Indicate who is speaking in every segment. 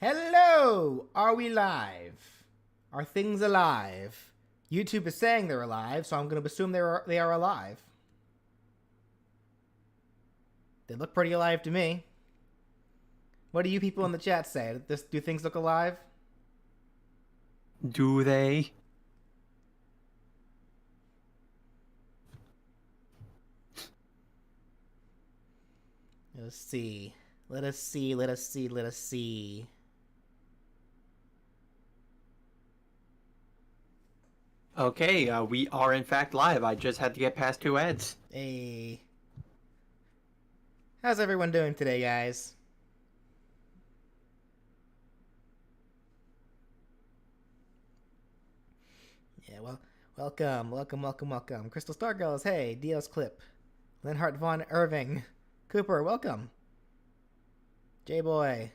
Speaker 1: Hello! Are we live? Are things alive? YouTube is saying they're alive, so I'm going to assume they are alive. They look pretty alive to me. What do you people in the chat say? Do things look alive?
Speaker 2: Do they?
Speaker 1: Let's see. Let us see. Let us see. Let us see.
Speaker 2: Okay, we are in fact live. I just had to get past 2 ads.
Speaker 1: Hey. How's everyone doing today, guys? Yeah, well, welcome. Crystal Stargirls, hey. Dios Clip. Linhart Von Irving. Cooper, welcome. J-Boy.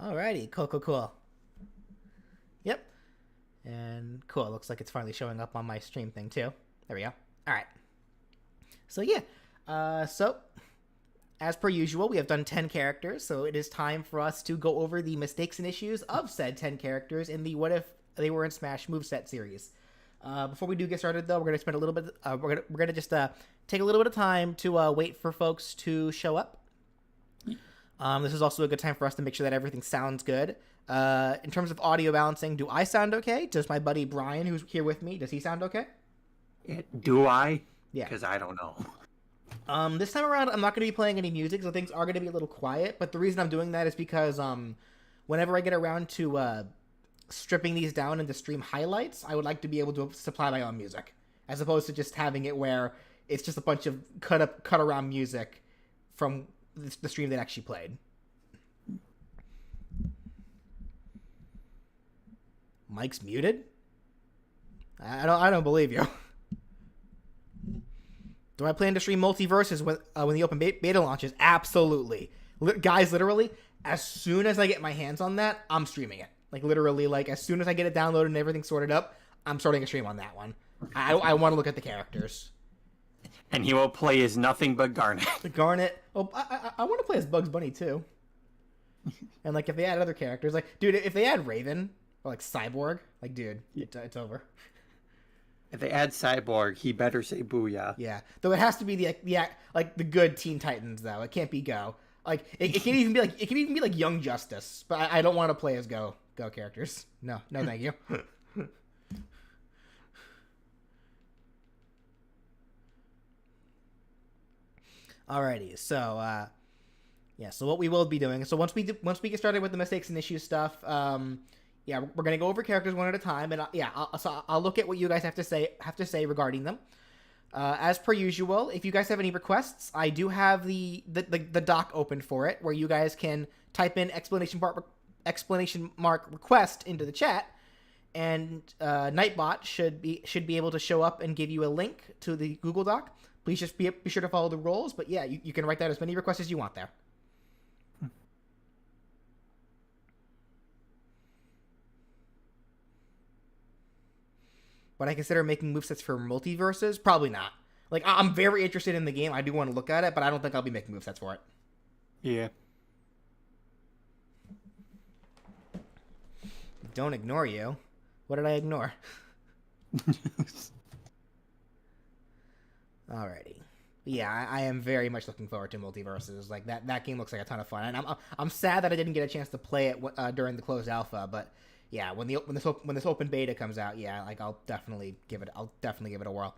Speaker 1: Alrighty, cool. Yep. And cool, looks like it's finally showing up on my stream thing too. There we go. Alright. So yeah, as per usual, we have done 10 characters, so it is time for us to go over the mistakes and issues of said 10 characters in the What If They Were in Smash moveset series. Before we do get started, though, we're gonna spend a little bit. We're gonna just take a little bit of time to wait for folks to show up. This is also a good time for us to make sure that everything sounds good. In terms of audio balancing, do I sound okay? Does my buddy Brian, who's here with me, does he sound okay?
Speaker 2: Do I?
Speaker 1: Yeah.
Speaker 2: Because I don't know.
Speaker 1: This time around, I'm not going to be playing any music, so things are going to be a little quiet. But the reason I'm doing that is because whenever I get around to stripping these down into stream highlights, I would like to be able to supply my own music, as opposed to just having it where it's just a bunch of cut around music from the stream that actually played. Mike's muted? I don't believe you. Do I plan to stream Multiverses when the open beta launches? Absolutely. Guys, literally, as soon as I get my hands on that, I'm streaming it. Like, literally, like, as soon as I get it downloaded and everything sorted up, I'm starting a stream on that one. I want to look at the characters.
Speaker 2: And he will play as nothing but Garnet.
Speaker 1: Garnet. Oh, I want to play as Bugs Bunny, too. And, like, if they add other characters, like, dude, if they add Raven, or, like, Cyborg, like, dude, it's over.
Speaker 2: If they add Cyborg, he better say booyah.
Speaker 1: Yeah, though it has to be the good Teen Titans though. It can't be Go. Like it can even be like Young Justice. But I don't want to play as Go characters. No, thank you. Alrighty, so yeah, so what we will be doing. So once we get started with the mistakes and issues stuff, yeah, we're gonna go over characters one at a time, and I'll look at what you guys have to say regarding them. As per usual, if you guys have any requests, I do have the doc open for it, where you guys can type in exclamation mark request into the chat, and Nightbot should be able to show up and give you a link to the Google Doc. Please just be sure to follow the rules, but yeah, you can write down as many requests as you want there. Would I consider making movesets for multiverses? Probably not. Like, I'm very interested in the game. I do want to look at it, but I don't think I'll be making movesets for it.
Speaker 2: Yeah.
Speaker 1: Don't ignore you. What did I ignore? Alrighty. Yeah, I am very much looking forward to multiverses. Like that game looks like a ton of fun, and I'm sad that I didn't get a chance to play it during the closed alpha, but yeah, when this open beta comes out, yeah, like I'll definitely give it a whirl.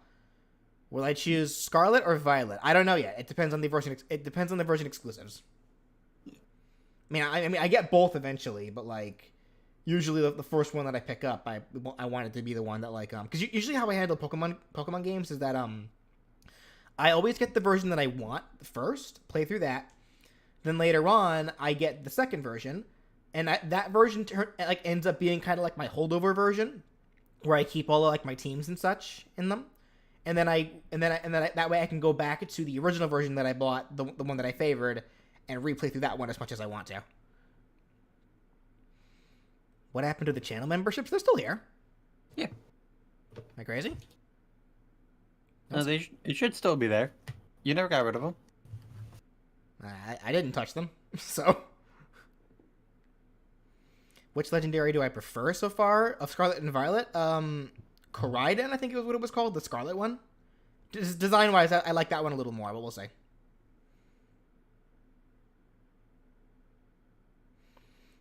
Speaker 1: Will I choose Scarlet or Violet? I don't know yet. It depends on the version. It depends on the version exclusives. I mean, I get both eventually, but like, usually the first one that I pick up, I want it to be the one that like because usually how I handle Pokemon games is that I always get the version that I want first, play through that, then later on I get the second version. And that version ends up being kind of like my holdover version, where I keep all of like my teams and such in them, and then that way I can go back to the original version that I bought, the one that I favored, and replay through that one as much as I want to. What happened to the channel memberships? They're still here.
Speaker 2: Yeah.
Speaker 1: Am I crazy?
Speaker 2: No, it should still be there. You never got rid of them.
Speaker 1: I didn't touch them, so. Which legendary do I prefer so far of Scarlet and Violet? Koraidon, I think it was what it was called, the Scarlet one. Design wise, I like that one a little more, but we'll see.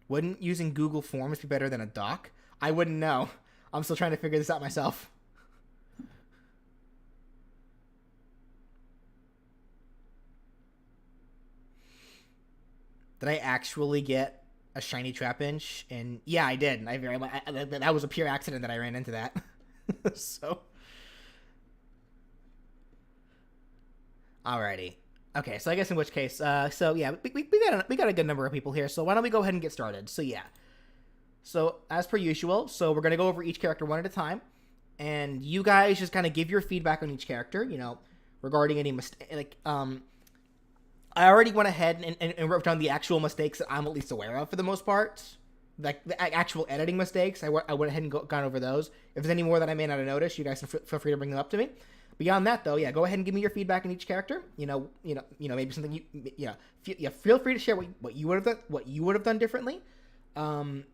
Speaker 1: Wouldn't using Google Forms be better than a doc? I wouldn't know. I'm still trying to figure this out myself. Did I actually get a shiny Trapinch? And yeah, I did. That was a pure accident that I ran into that. So, alrighty. Okay, so I guess in which case, so yeah, we got a good number of people here. So why don't we go ahead and get started? So yeah. So as per usual, so we're gonna go over each character one at a time, and you guys just kind of give your feedback on each character. You know, regarding any mistake. I already went ahead and wrote down the actual mistakes that I'm at least aware of for the most part. Like, the actual editing mistakes, I went ahead and gone over those. If there's any more that I may not have noticed, you guys can feel free to bring them up to me. Beyond that, though, yeah, go ahead and give me your feedback on each character. Maybe something feel free to share what you would have done differently. If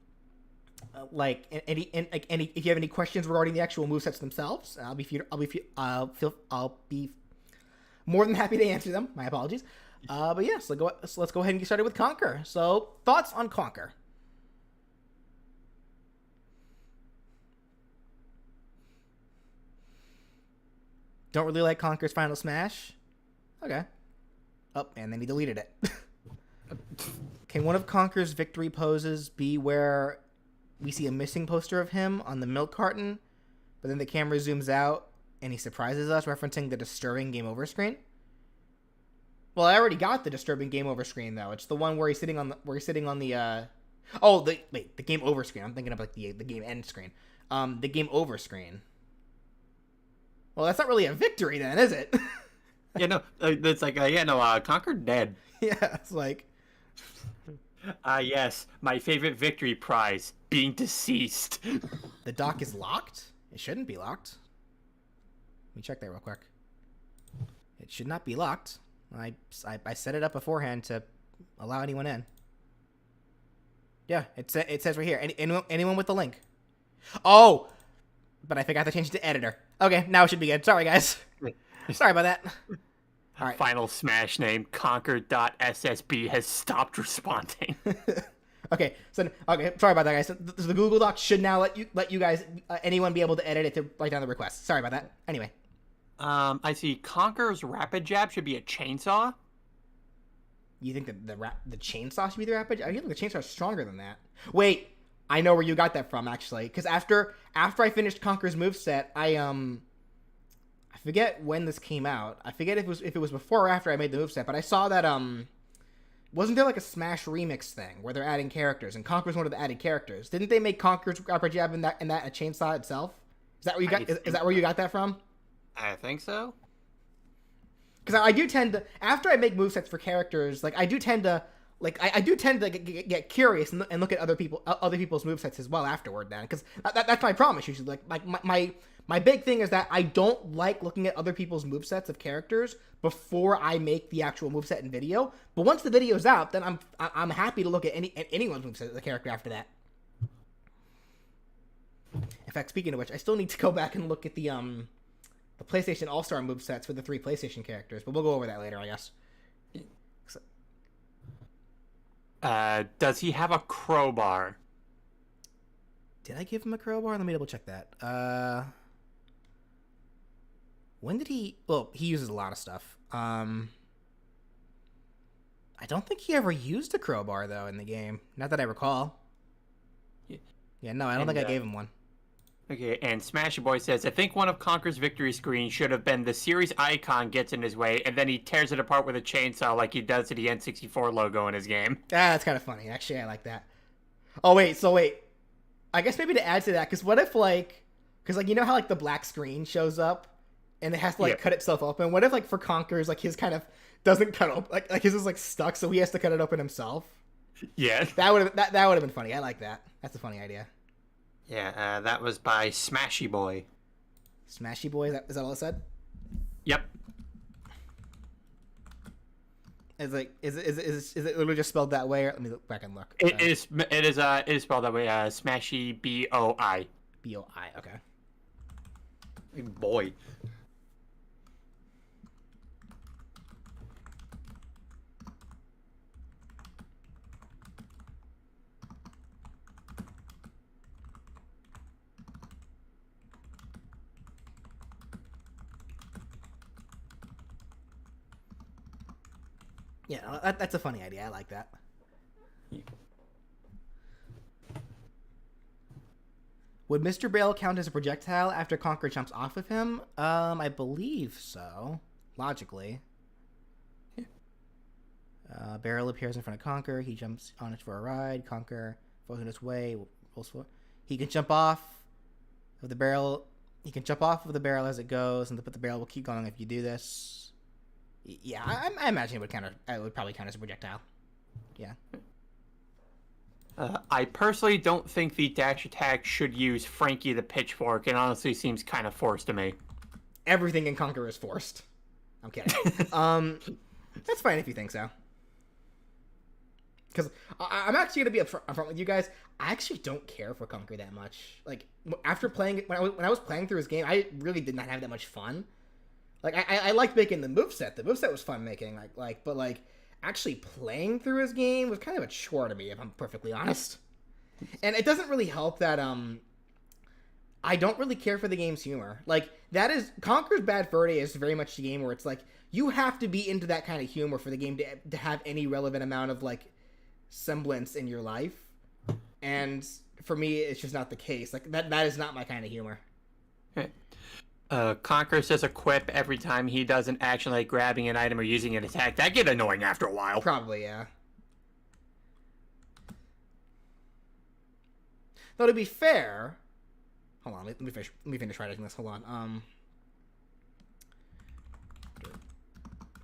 Speaker 1: you have any questions regarding the actual movesets themselves, I'll be more than happy to answer them. My apologies. But yeah, so let's go ahead and get started with Conquer. So, thoughts on Conquer? Don't really like Conquer's Final Smash? Okay. Oh, and then he deleted it. Can one of Conquer's victory poses be where we see a missing poster of him on the milk carton, but then the camera zooms out and he surprises us, referencing the disturbing game over screen? Well, I already got the disturbing game over screen though. It's the one where he's sitting on the the game over screen. I'm thinking of like the game end screen. The game over screen. Well, that's not really a victory then, is it?
Speaker 2: It's like Conquer dead.
Speaker 1: Yeah, it's like
Speaker 2: yes, my favorite victory prize, being deceased.
Speaker 1: The dock is locked? It shouldn't be locked. Let me check that real quick. It should not be locked. I set it up beforehand to allow anyone in. Yeah, it says right here. Anyone with the link. Oh, but I forgot to change it to editor. Okay, now it should be good. Sorry, guys. Sorry about that. All right.
Speaker 2: Final Smash name, Conquer.ssb has stopped responding.
Speaker 1: Okay, sorry about that, guys. So the Google Doc should now let you guys anyone be able to edit it to write down the request. Sorry about that. Anyway.
Speaker 2: I see Conquer's Rapid Jab should be a chainsaw.
Speaker 1: You think that the chainsaw should be the Rapid Jab? I think the chainsaw is stronger than that. Wait, I know where you got that from actually. Because after I finished Conquer's moveset, I forget when this came out. I forget if it was before or after I made the moveset, but I saw that wasn't there like a Smash remix thing where they're adding characters and Conquer's one of the added characters? Didn't they make Conquer's Rapid Jab in that a chainsaw itself? Is that where you got? Is that where you got that from?
Speaker 2: I think so.
Speaker 1: Because I do tend to, after I make movesets for characters, like I do tend to get curious and look at other people's movesets as well afterward. Then, because that's my promise usually. Like my big thing is that I don't like looking at other people's movesets of characters before I make the actual moveset in video. But once the video's out, then I'm happy to look at anyone's moveset of the character after that. In fact, speaking of which, I still need to go back and look at the PlayStation All-Star movesets for the 3 PlayStation characters, but we'll go over that later, I guess.
Speaker 2: Does he have a crowbar?
Speaker 1: Did I give him a crowbar? Let me double check that. When did he... Well, he uses a lot of stuff. I don't think he ever used a crowbar, though, in the game. Not that I recall. Yeah, no, I don't think I gave him one.
Speaker 2: Okay, and Smashy Boy says, I think one of Conquer's victory screens should have been the series icon gets in his way, and then he tears it apart with a chainsaw like he does to the N64 logo in his game.
Speaker 1: That's kind of funny. Actually, I like that. Oh, wait. I guess maybe to add to that, because what if, because you know how, the black screen shows up, and it has to, cut itself open? What if, for Conquer's, his kind of doesn't cut open, like his is, stuck, so he has to cut it open himself?
Speaker 2: Yeah.
Speaker 1: That would have been funny. I like that. That's a funny idea.
Speaker 2: Yeah, that was by Smashy Boy.
Speaker 1: Smashy Boy? Is that all it said?
Speaker 2: Yep.
Speaker 1: Is it literally just spelled that way? Let me look back and look.
Speaker 2: It is spelled that way. Smashy BOI.
Speaker 1: BOI. Okay.
Speaker 2: Boy.
Speaker 1: Yeah, that's a funny idea. I like that. Yeah. Would Mr. Bale count as a projectile after Conker jumps off of him? I believe so. Logically. Barrel appears in front of Conker. He jumps on it for a ride. Conker falls in his way. He can jump off of the barrel. He can jump off of the barrel as it goes, but the barrel will keep going if you do this. Yeah, I imagine it would probably count as a projectile. Yeah.
Speaker 2: I personally don't think the dash attack should use Frankie the Pitchfork. It honestly seems kind of forced to me.
Speaker 1: Everything in Conker is forced. I'm kidding. That's fine if you think so. Because I'm actually going to be upfront with you guys. I actually don't care for Conker that much. Like, after playing, when I was playing through his game, I really did not have that much fun. Like, I liked making the moveset. The moveset was fun making. But actually playing through his game was kind of a chore to me, if I'm perfectly honest. And it doesn't really help that, I don't really care for the game's humor. Like, that is, Conker's Bad Fur Day is very much the game where it's like, you have to be into that kind of humor for the game to have any relevant amount of, like, semblance in your life. And for me, it's just not the case. Like, that is not my kind of humor.
Speaker 2: Conker says a quip every time he does an action like grabbing an item or using an attack. That get annoying after a while.
Speaker 1: Probably, yeah. Though to be fair, hold on, let me finish writing this. Hold on.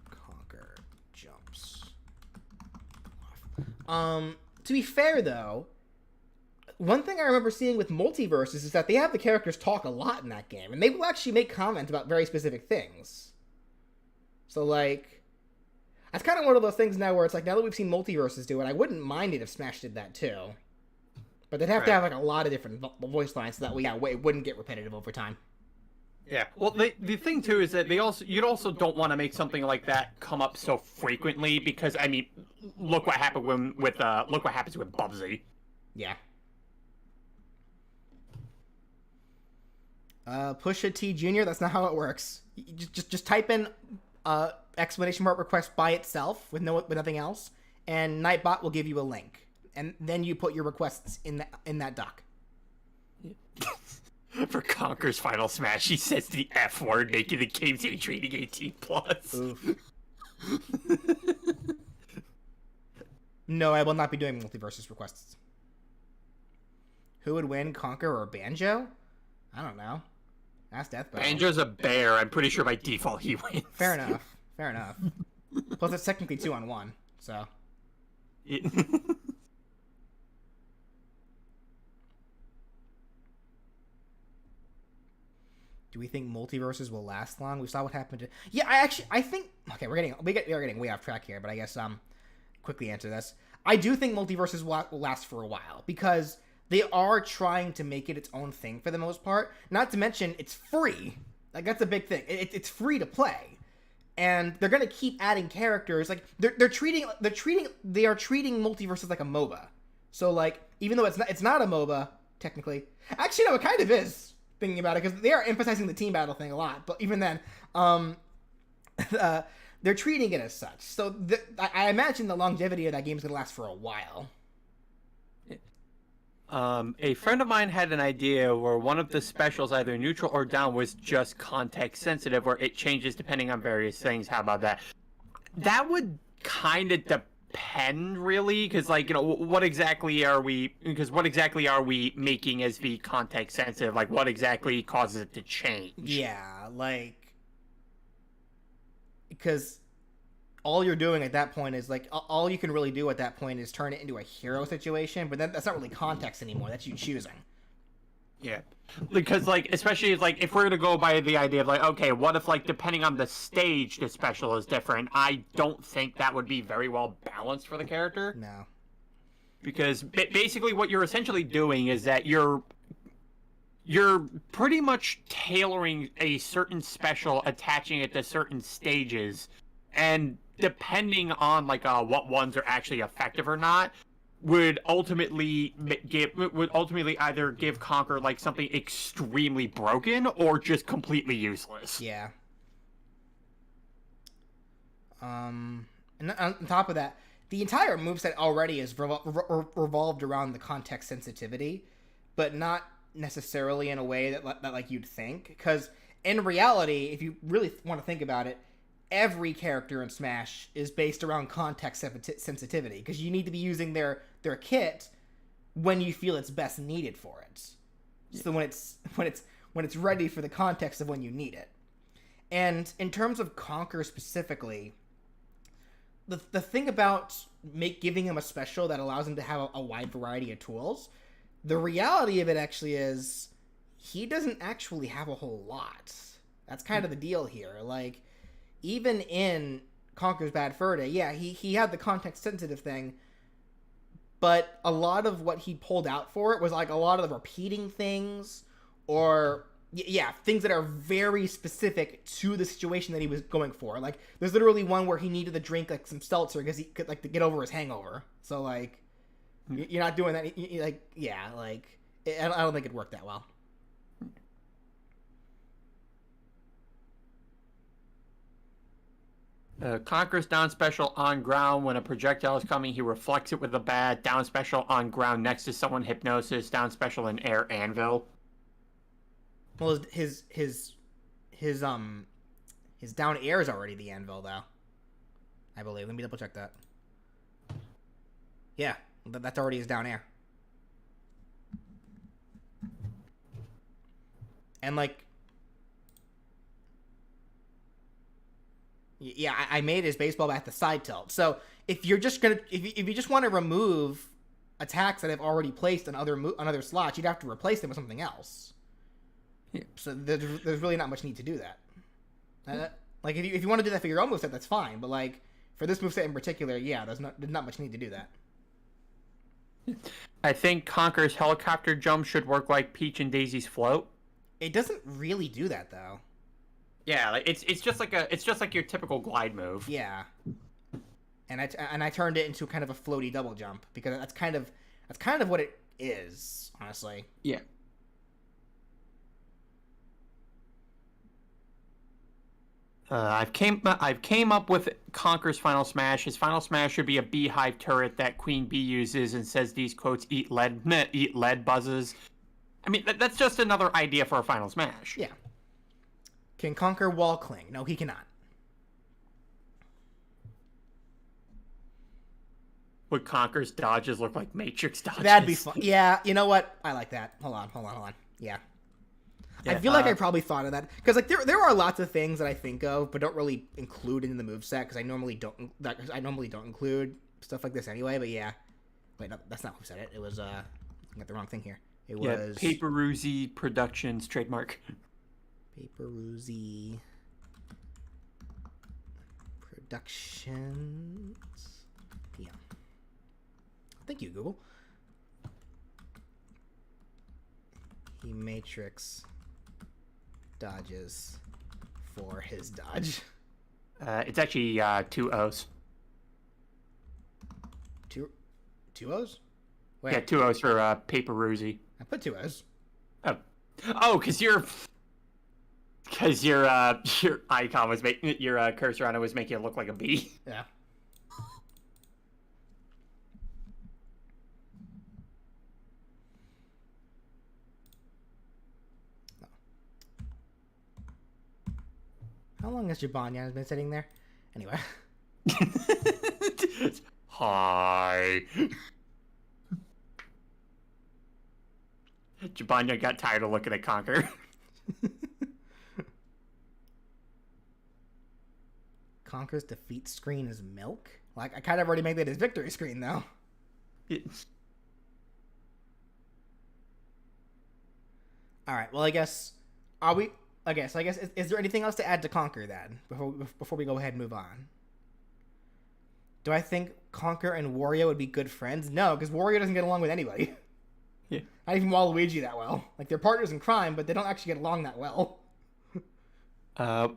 Speaker 1: Conker jumps off. To be fair though, one thing I remember seeing with Multiverses is that they have the characters talk a lot in that game, and they will actually make comment about very specific things. So, like, that's kind of one of those things now where it's like, now that we've seen Multiverses do it, I wouldn't mind it if Smash did that too. But they'd have to have, like, a lot of different voice lines so that it wouldn't get repetitive over time.
Speaker 2: Yeah. Well, the thing, too, is that you'd also don't want to make something like that come up so frequently, because, I mean, look what happened look what happens with Bubsy.
Speaker 1: Yeah. Pusha T Jr., that's not how it works. You just type in exclamation mark request by itself with nothing else, and Nightbot will give you a link, and then you put your requests in that doc.
Speaker 2: For Conker's final smash, he says the F word, making the game's age rating 18+.
Speaker 1: Oof. No, I will not be doing Multiverses requests. Who would win, Conker or Banjo? I don't know. Ask Deathbow.
Speaker 2: Banjo's a bear. I'm pretty sure by default he wins.
Speaker 1: Fair enough. Plus, it's technically 2-on-1, so. Do we think Multiverses will last long? We saw what happened to. Yeah, I think. Okay, we're getting way off track here, but I guess quickly answer this. I do think Multiverses will last for a while because they are trying to make it its own thing for the most part. Not to mention, it's free. Like, that's a big thing. It's free to play, and they're gonna keep adding characters. Like, they are treating Multiverses like a MOBA. So, like, even though it's not a MOBA technically. Actually, no, it kind of is. Thinking about it, because they are emphasizing the team battle thing a lot. But even then, they're treating it as such. So I imagine the longevity of that game is gonna last for a while.
Speaker 2: A friend of mine had an idea where one of the specials, either neutral or down, was just context sensitive, where it changes depending on various things. How about that? That would kind of depend, really, because, like, you know, what exactly are we making as the context sensitive? Like, what exactly causes it to change?
Speaker 1: Yeah, like, because all you're doing at that point is, like, all you can really do at that point is turn it into a hero situation, but then that's not really context anymore. That's you choosing.
Speaker 2: Yeah. Because, like, especially, like, if we're to go by the idea of, like, okay, what if, like, depending on the stage, the special is different? I don't think that would be very well balanced for the character.
Speaker 1: No.
Speaker 2: Because basically what you're essentially doing is that you're pretty much tailoring a certain special, attaching it to certain stages, and depending on, like, what ones are actually effective or not, would ultimately either give Conquer like something extremely broken or just completely useless.
Speaker 1: Yeah. And on top of that, the entire moveset already is revolved around the context sensitivity, but not necessarily in a way that like you'd think. Because in reality, if you really want to think about it, every character in Smash is based around context sensitivity, because you need to be using their kit when you feel it's best needed for it. So when it's ready for the context of when you need it. And in terms of Conquer specifically, the thing about giving him a special that allows him to have a wide variety of tools, the reality of it actually is he doesn't actually have a whole lot. That's kind of the deal here. Like, even in Conker's Bad Fur Day, yeah, he had the context-sensitive thing, but a lot of what he pulled out for it was, like, a lot of the repeating things, or, yeah, things that are very specific to the situation that he was going for. Like, there's literally one where he needed to drink, like, some seltzer because he could, like, to get over his hangover. So, like, you're not doing that. Like, yeah, like, I don't think it worked that well.
Speaker 2: Conquer's down special on ground. When a projectile is coming, he reflects it with a bat. Down special on ground next to someone, hypnosis. Down special in air, anvil.
Speaker 1: Well, his down air is already the anvil, though, I believe. Let me double check that. Yeah, that's already his down air. And, like, yeah, I made his baseball bat the side tilt. So if you're just gonna, if you just want to remove attacks that I've already placed on other slots, you'd have to replace them with something else.
Speaker 2: Yeah.
Speaker 1: So there's really not much need to do that. Like, if you want to do that for your own moveset, that's fine. But, like, for this moveset in particular, yeah, there's not much need to do that.
Speaker 2: I think Conker's helicopter jump should work like Peach and Daisy's float.
Speaker 1: It doesn't really do that, though.
Speaker 2: Yeah, like it's just like your typical glide move.
Speaker 1: Yeah. And I turned it into kind of a floaty double jump, because that's kind of what it is, honestly.
Speaker 2: Yeah. I've came up with Conker's Final Smash. His Final Smash should be a beehive turret that Queen Bee uses and says these quotes eat lead buzzes. I mean, that's just another idea for a Final Smash.
Speaker 1: Yeah. Can Conker wall cling? No, he cannot.
Speaker 2: Would Conker's dodges look like Matrix dodges?
Speaker 1: That'd be fun. Yeah, you know what? I like that. Hold on. Yeah. I feel like I probably thought of that, because, like, there are lots of things that I think of but don't really include in the moveset, because I normally don't include stuff like this anyway. But yeah, wait, no, that's not who said it. It was I got the wrong thing here. It was
Speaker 2: Paperuzi Productions trademark.
Speaker 1: Paperuzi Productions. Yeah. Thank you, Google. He Matrix dodges for his dodge.
Speaker 2: It's actually 2 O's.
Speaker 1: Two O's? Wait.
Speaker 2: Yeah, 2 O's for Paperuzi.
Speaker 1: I put 2 O's.
Speaker 2: Oh, because your icon was making your cursor on it was making it look like a bee.
Speaker 1: Yeah. How long has Jibanyan been sitting there? Anyway.
Speaker 2: Hi. Jibanyan got tired of looking at Conker.
Speaker 1: Conker's defeat screen is milk? Like, I kind of already made that his victory screen, though. All right. Well, I guess are we? Okay. So I guess is there anything else to add to Conquer then before we go ahead and move on? Do I think Conquer and Wario would be good friends? No, because Wario doesn't get along with anybody.
Speaker 2: Yeah.
Speaker 1: Not even Waluigi that well. Like, they're partners in crime, but they don't actually get along that well.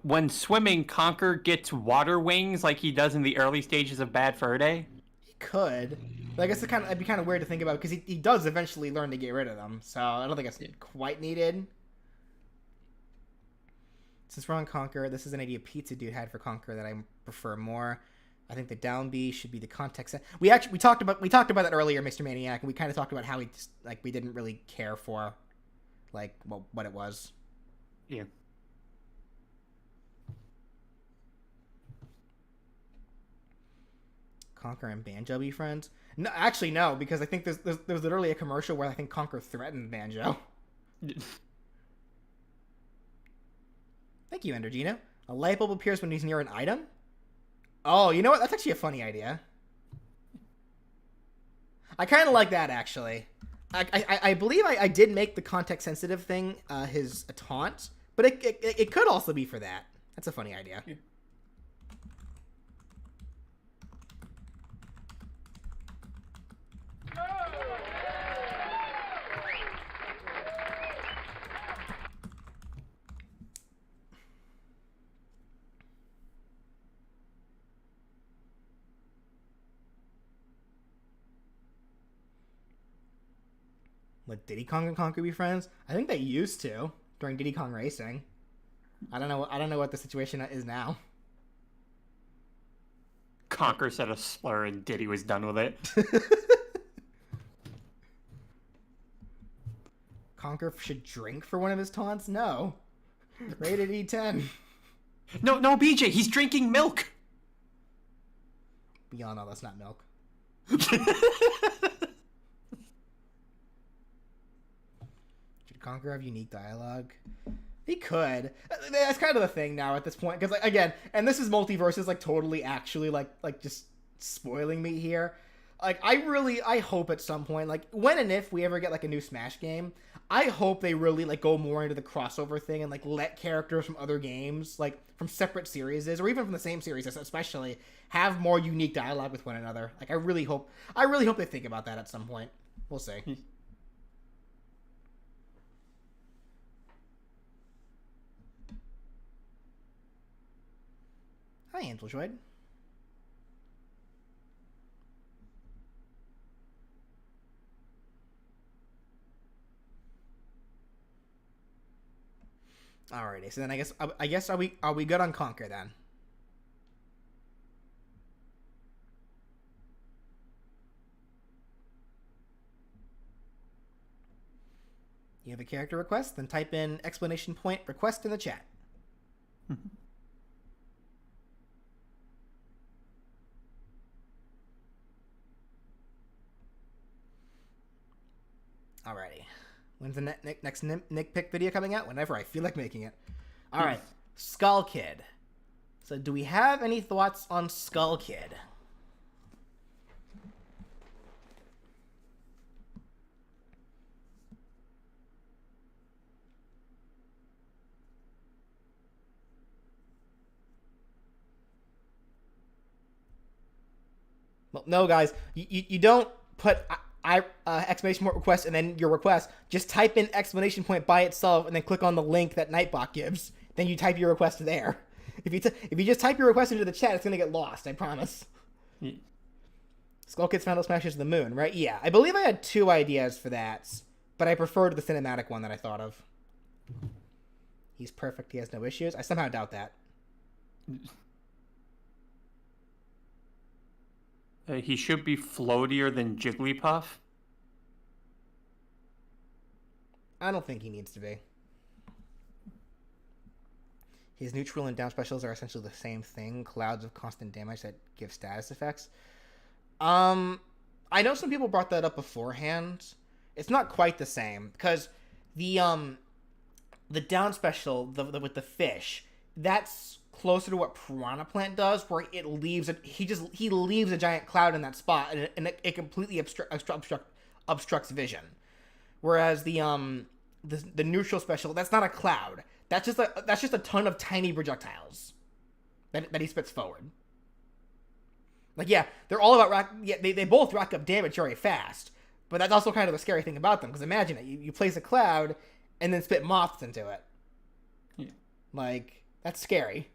Speaker 2: When swimming, Conquer gets water wings like he does in the early stages of Bad Fur Day.
Speaker 1: He could. But I guess it'd be kind of weird to think about because he does eventually learn to get rid of them. So I don't think it's quite needed. Since we're on Conquer, this is an idea Pizza Dude had for Conquer that I prefer more. I think the down B should be the context. We talked about that earlier, Mr. Maniac, and we kind of talked about how we didn't really care for, like, what it was.
Speaker 2: Yeah.
Speaker 1: Conquer and Banjo be friends? No, actually no, because I think there's literally a commercial where I think Conquer threatened Banjo. Thank you, Endergino. A light bulb appears when he's near an item. Oh, you know what? That's actually a funny idea. I kind of like that, actually. I believe I did make the context-sensitive thing his taunt, but it could also be for that. That's a funny idea. Yeah. Would Diddy Kong and Conquer be friends? I think they used to during Diddy Kong Racing. I don't know what the situation is now.
Speaker 2: Conquer said a slur and Diddy was done with it.
Speaker 1: Conquer should drink for one of his taunts? No. Rated E10.
Speaker 2: No, BJ, he's drinking milk.
Speaker 1: We all know that's not milk. Conquer have unique dialogue? He could. That's kind of the thing now at this point, because like, again, and this is multiverses like totally actually like just spoiling me here. Like I hope at some point, like when and if we ever get like a new Smash game, I hope they really like go more into the crossover thing and like let characters from other games, like from separate series or even from the same series especially, have more unique dialogue with one another. Like I really hope they think about that at some point. We'll see. Hi, Angel Droid. Alrighty, so then I guess are we good on Conquer then? You have a character request? Then type in exclamation point request in the chat. Alrighty. When's the next Nick Pick video coming out? Whenever I feel like making it. Alright. Skull Kid. So do we have any thoughts on Skull Kid? Well, no, guys. You don't put... exclamation point request and then your request. Just type in exclamation point by itself and then click on the link that Nightbot gives. Then you type your request there. If you just type your request into the chat, it's gonna get lost. I promise. Yeah. Skull Kid's Final Smashes the Moon, right? Yeah, I believe I had 2 ideas for that, but I preferred the cinematic one that I thought of. He's perfect. He has no issues. I somehow doubt that.
Speaker 2: He should be floatier than Jigglypuff.
Speaker 1: I don't think he needs to be. His neutral and down specials are essentially the same thing. Clouds of constant damage that give status effects. I know some people brought that up beforehand. It's not quite the same because the down special with the fish, that's closer to what Piranha Plant does, where it leaves he leaves a giant cloud in that spot, and it completely obstructs vision. Whereas the the neutral special, that's not a cloud. That's just a ton of tiny projectiles that he spits forward. Like, yeah, they're all about they both rack up damage very fast, but that's also kind of a scary thing about them, because imagine it, you place a cloud and then spit moths into it.
Speaker 2: Yeah.
Speaker 1: Like, that's scary.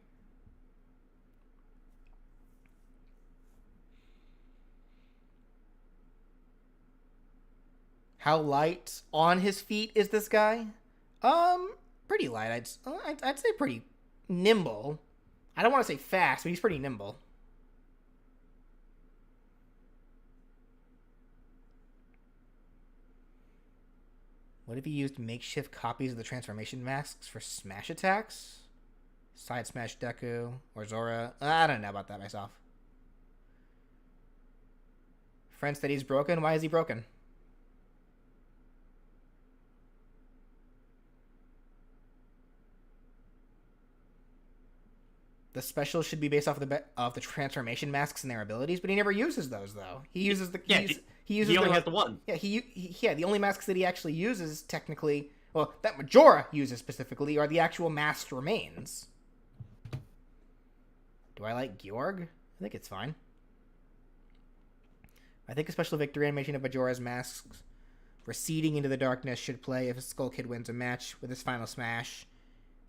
Speaker 1: How light on his feet is this guy? Pretty light. I'd say pretty nimble. I don't want to say fast, but he's pretty nimble. What if he used makeshift copies of the transformation masks for smash attacks? Side smash Deku or Zora? I don't know about that myself. Friend said he's broken. Why is he broken? The special should be based off of the transformation masks and their abilities, but he never uses those though. He uses the
Speaker 2: he only has the one.
Speaker 1: Yeah, the only masks that he actually uses technically, well, that Majora uses specifically, are the actual masked remains. Do I like Georg? I think it's fine. I think a special victory animation of Majora's masks receding into the darkness should play if Skull Kid wins a match with his final smash,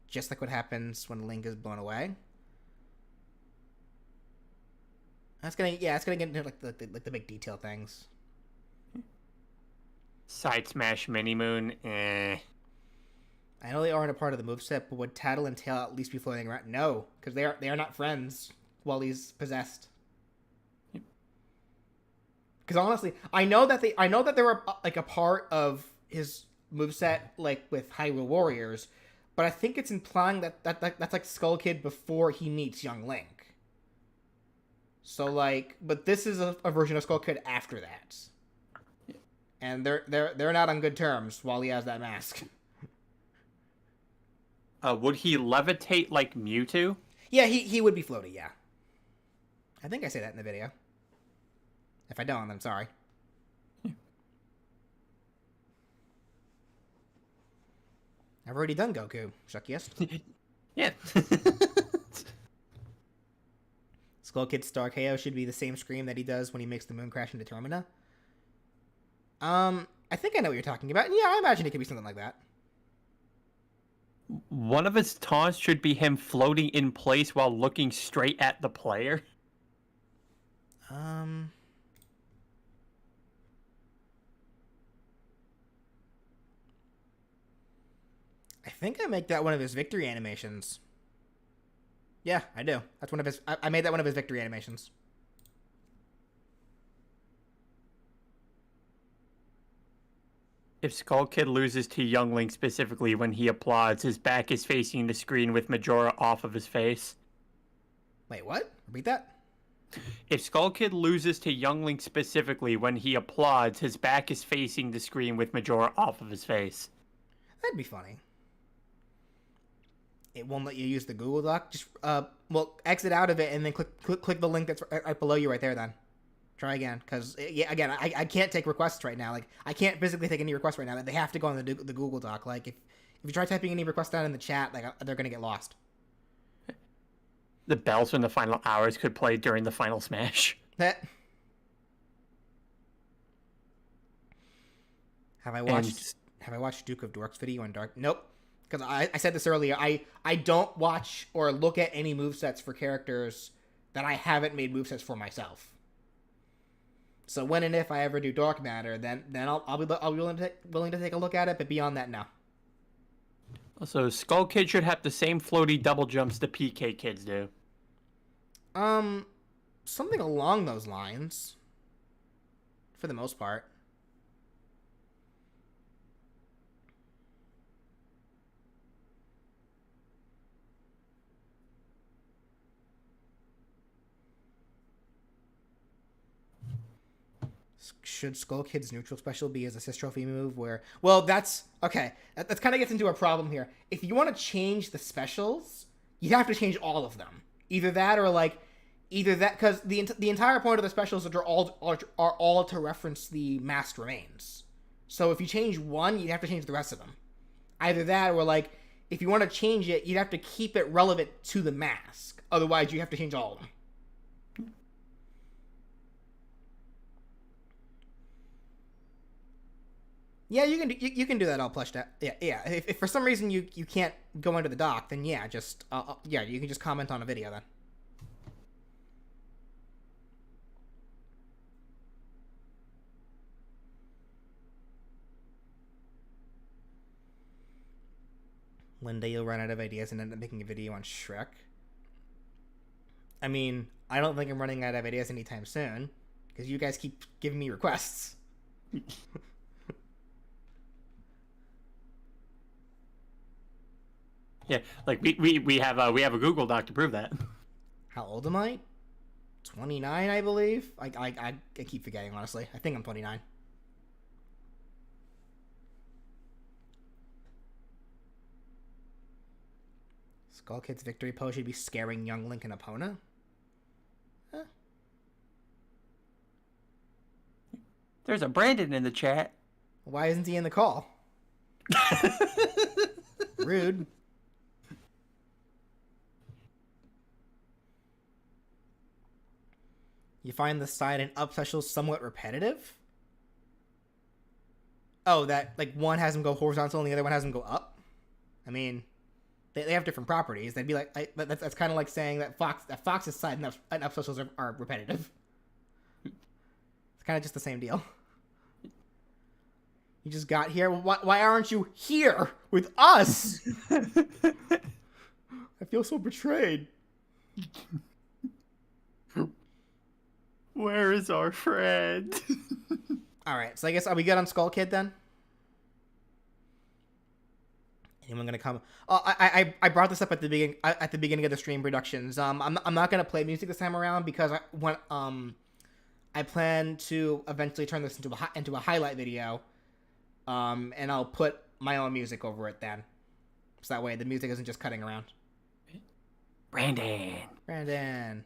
Speaker 1: just like what happens when Link is blown away. It's gonna get into like the big detail things.
Speaker 2: Side smash mini moon,
Speaker 1: I know they aren't a part of the moveset, but would Tattle and Tail at least be floating around? No, because they are not friends while he's possessed. Because honestly, I know that they were like a part of his moveset, like with Hyrule Warriors, but I think it's implying that's like Skull Kid before he meets young Link. So like, but this is a version of Skull Kid after that, and they're not on good terms while he has that mask.
Speaker 2: Would he levitate like Mewtwo?
Speaker 1: Yeah, he would be floaty. Yeah, I think I say that in the video. If I don't, I'm sorry. I've already done Goku. Shuckiest.
Speaker 2: Yeah.
Speaker 1: Skull Kid's Star KO should be the same scream that he does when he makes the moon crash into Termina. I think I know what you're talking about. Yeah, I imagine it could be something like that.
Speaker 2: One of his taunts should be him floating in place while looking straight at the player.
Speaker 1: I think I make that one of his victory animations. Yeah, I do. That's one of his. I made that one of his victory animations.
Speaker 2: If Skull Kid loses to Young Link specifically when he applauds, his back is facing the screen with Majora off of his face.
Speaker 1: Wait, what? Repeat that?
Speaker 2: If Skull Kid loses to Young Link specifically when he applauds, his back is facing the screen with Majora off of his face.
Speaker 1: That'd be funny. It won't let you use the Google Doc. Just exit out of it and then click the link that's right below you right there. Then try again, because again, I can't take requests right now. Like, I can't physically take any requests right now. They have to go on the Google Doc. Like, if you try typing any requests down in the chat, like, they're gonna get lost.
Speaker 2: The bells from the final hours could play during the final smash.
Speaker 1: Have I watched Duke of Dork's video on Dark? Nope. Because I said this earlier, I don't watch or look at any movesets for characters that I haven't made movesets for myself. So when and if I ever do Dark Matter, then I'll be willing to take a look at it, but beyond that, no.
Speaker 2: Also, Skull Kid should have the same floaty double jumps the PK kids do.
Speaker 1: Something along those lines. For the most part. Should Skull Kid's neutral special be his assist trophy move where... Well, that's... Okay, that kind of gets into a problem here. If you want to change the specials, you have to change all of them. Either that or, like... Either that... Because the entire point of the specials are all to reference the masked remains. So if you change one, you have to change the rest of them. Either that or, like, if you want to change it, you'd have to keep it relevant to the mask. Otherwise, you have to change all of them. Yeah, you can do that all plushed out. Yeah. If for some reason you can't go into the dock, then yeah, just you can just comment on a video then. One day you'll run out of ideas and end up making a video on Shrek. I mean, I don't think I'm running out of ideas anytime soon, because you guys keep giving me requests.
Speaker 2: Yeah, like we have a Google Doc to prove that.
Speaker 1: How old am I? 29, I believe. I keep forgetting, honestly. I think I'm 29. Skull Kid's victory pose should be scaring young Link and Epona. Huh.
Speaker 2: There's a Brandon in the chat.
Speaker 1: Why isn't he in the call? Rude. You find the side and up specials somewhat repetitive? Oh, that, like, one has them go horizontal and the other one has them go up? I mean, they have different properties. They'd be like, that's kind of like saying that Fox's side and up specials are repetitive. It's kind of just the same deal. You just got here. Why aren't you here with us? I feel so betrayed.
Speaker 2: Where is our friend?
Speaker 1: All right, so I guess are we good on Skull Kid then? Anyone gonna come? Oh, I brought this up at the beginning of the stream productions. I'm not gonna play music this time around because I plan to eventually turn this into a highlight video, and I'll put my own music over it then, so that way the music isn't just cutting around. Brandon.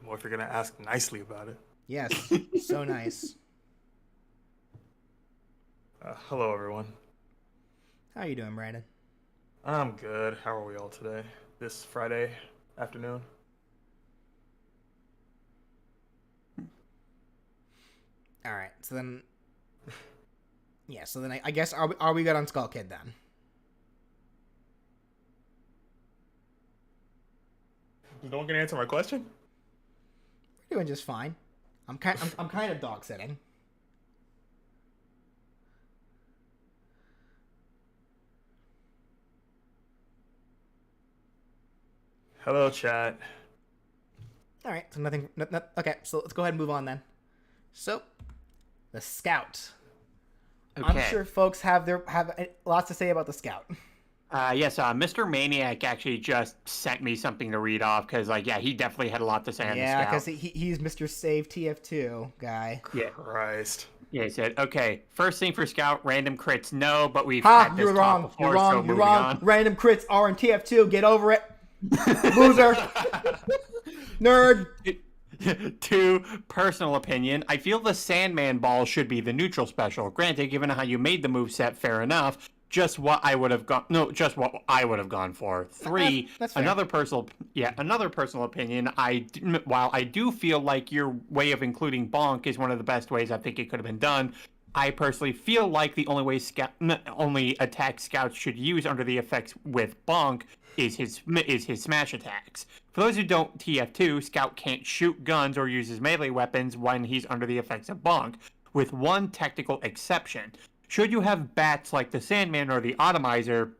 Speaker 3: Well, if you're gonna ask nicely about it.
Speaker 1: Yes, so nice.
Speaker 3: Hello, everyone.
Speaker 1: How are you doing, Brandon?
Speaker 3: I'm good. How are we all today? This Friday afternoon?
Speaker 1: All right, so then... Yeah, so then I guess are we good on Skull Kid then?
Speaker 3: No one can answer my question?
Speaker 1: We're doing just fine. I'm kind of dog sitting.
Speaker 3: Hello, chat.
Speaker 1: All right, so nothing. Okay, so let's go ahead and move on then. So, the Scout. Okay. I'm sure folks have lots to say about the Scout.
Speaker 2: Yes, Mr. Maniac actually just sent me something to read off because, he definitely had a lot to say on the Scout.
Speaker 1: Yeah, because he's Mr. Save TF2 guy.
Speaker 2: Yeah.
Speaker 3: Christ.
Speaker 2: Yeah, he said, okay, first thing for Scout, random crits, no, but we've had this
Speaker 1: you're wrong.
Speaker 2: before,
Speaker 1: you're wrong.
Speaker 2: so
Speaker 1: You're wrong.
Speaker 2: on.
Speaker 1: Random crits are in TF2. Get over it. Loser. Nerd.
Speaker 2: 2, personal opinion. I feel the Sandman ball should be the neutral special. Granted, given how you made the moveset, fair enough. Just what I would have gone. No, just what I would have gone for. 3, another personal opinion. While I do feel like your way of including Bonk is one of the best ways I think it could have been done, I personally feel like the only way only attack Scouts should use under the effects with Bonk is his smash attacks. For those who don't TF2, Scout can't shoot guns or use his melee weapons when he's under the effects of Bonk, with one technical exception. Should you have bats like the Sandman or the Atomizer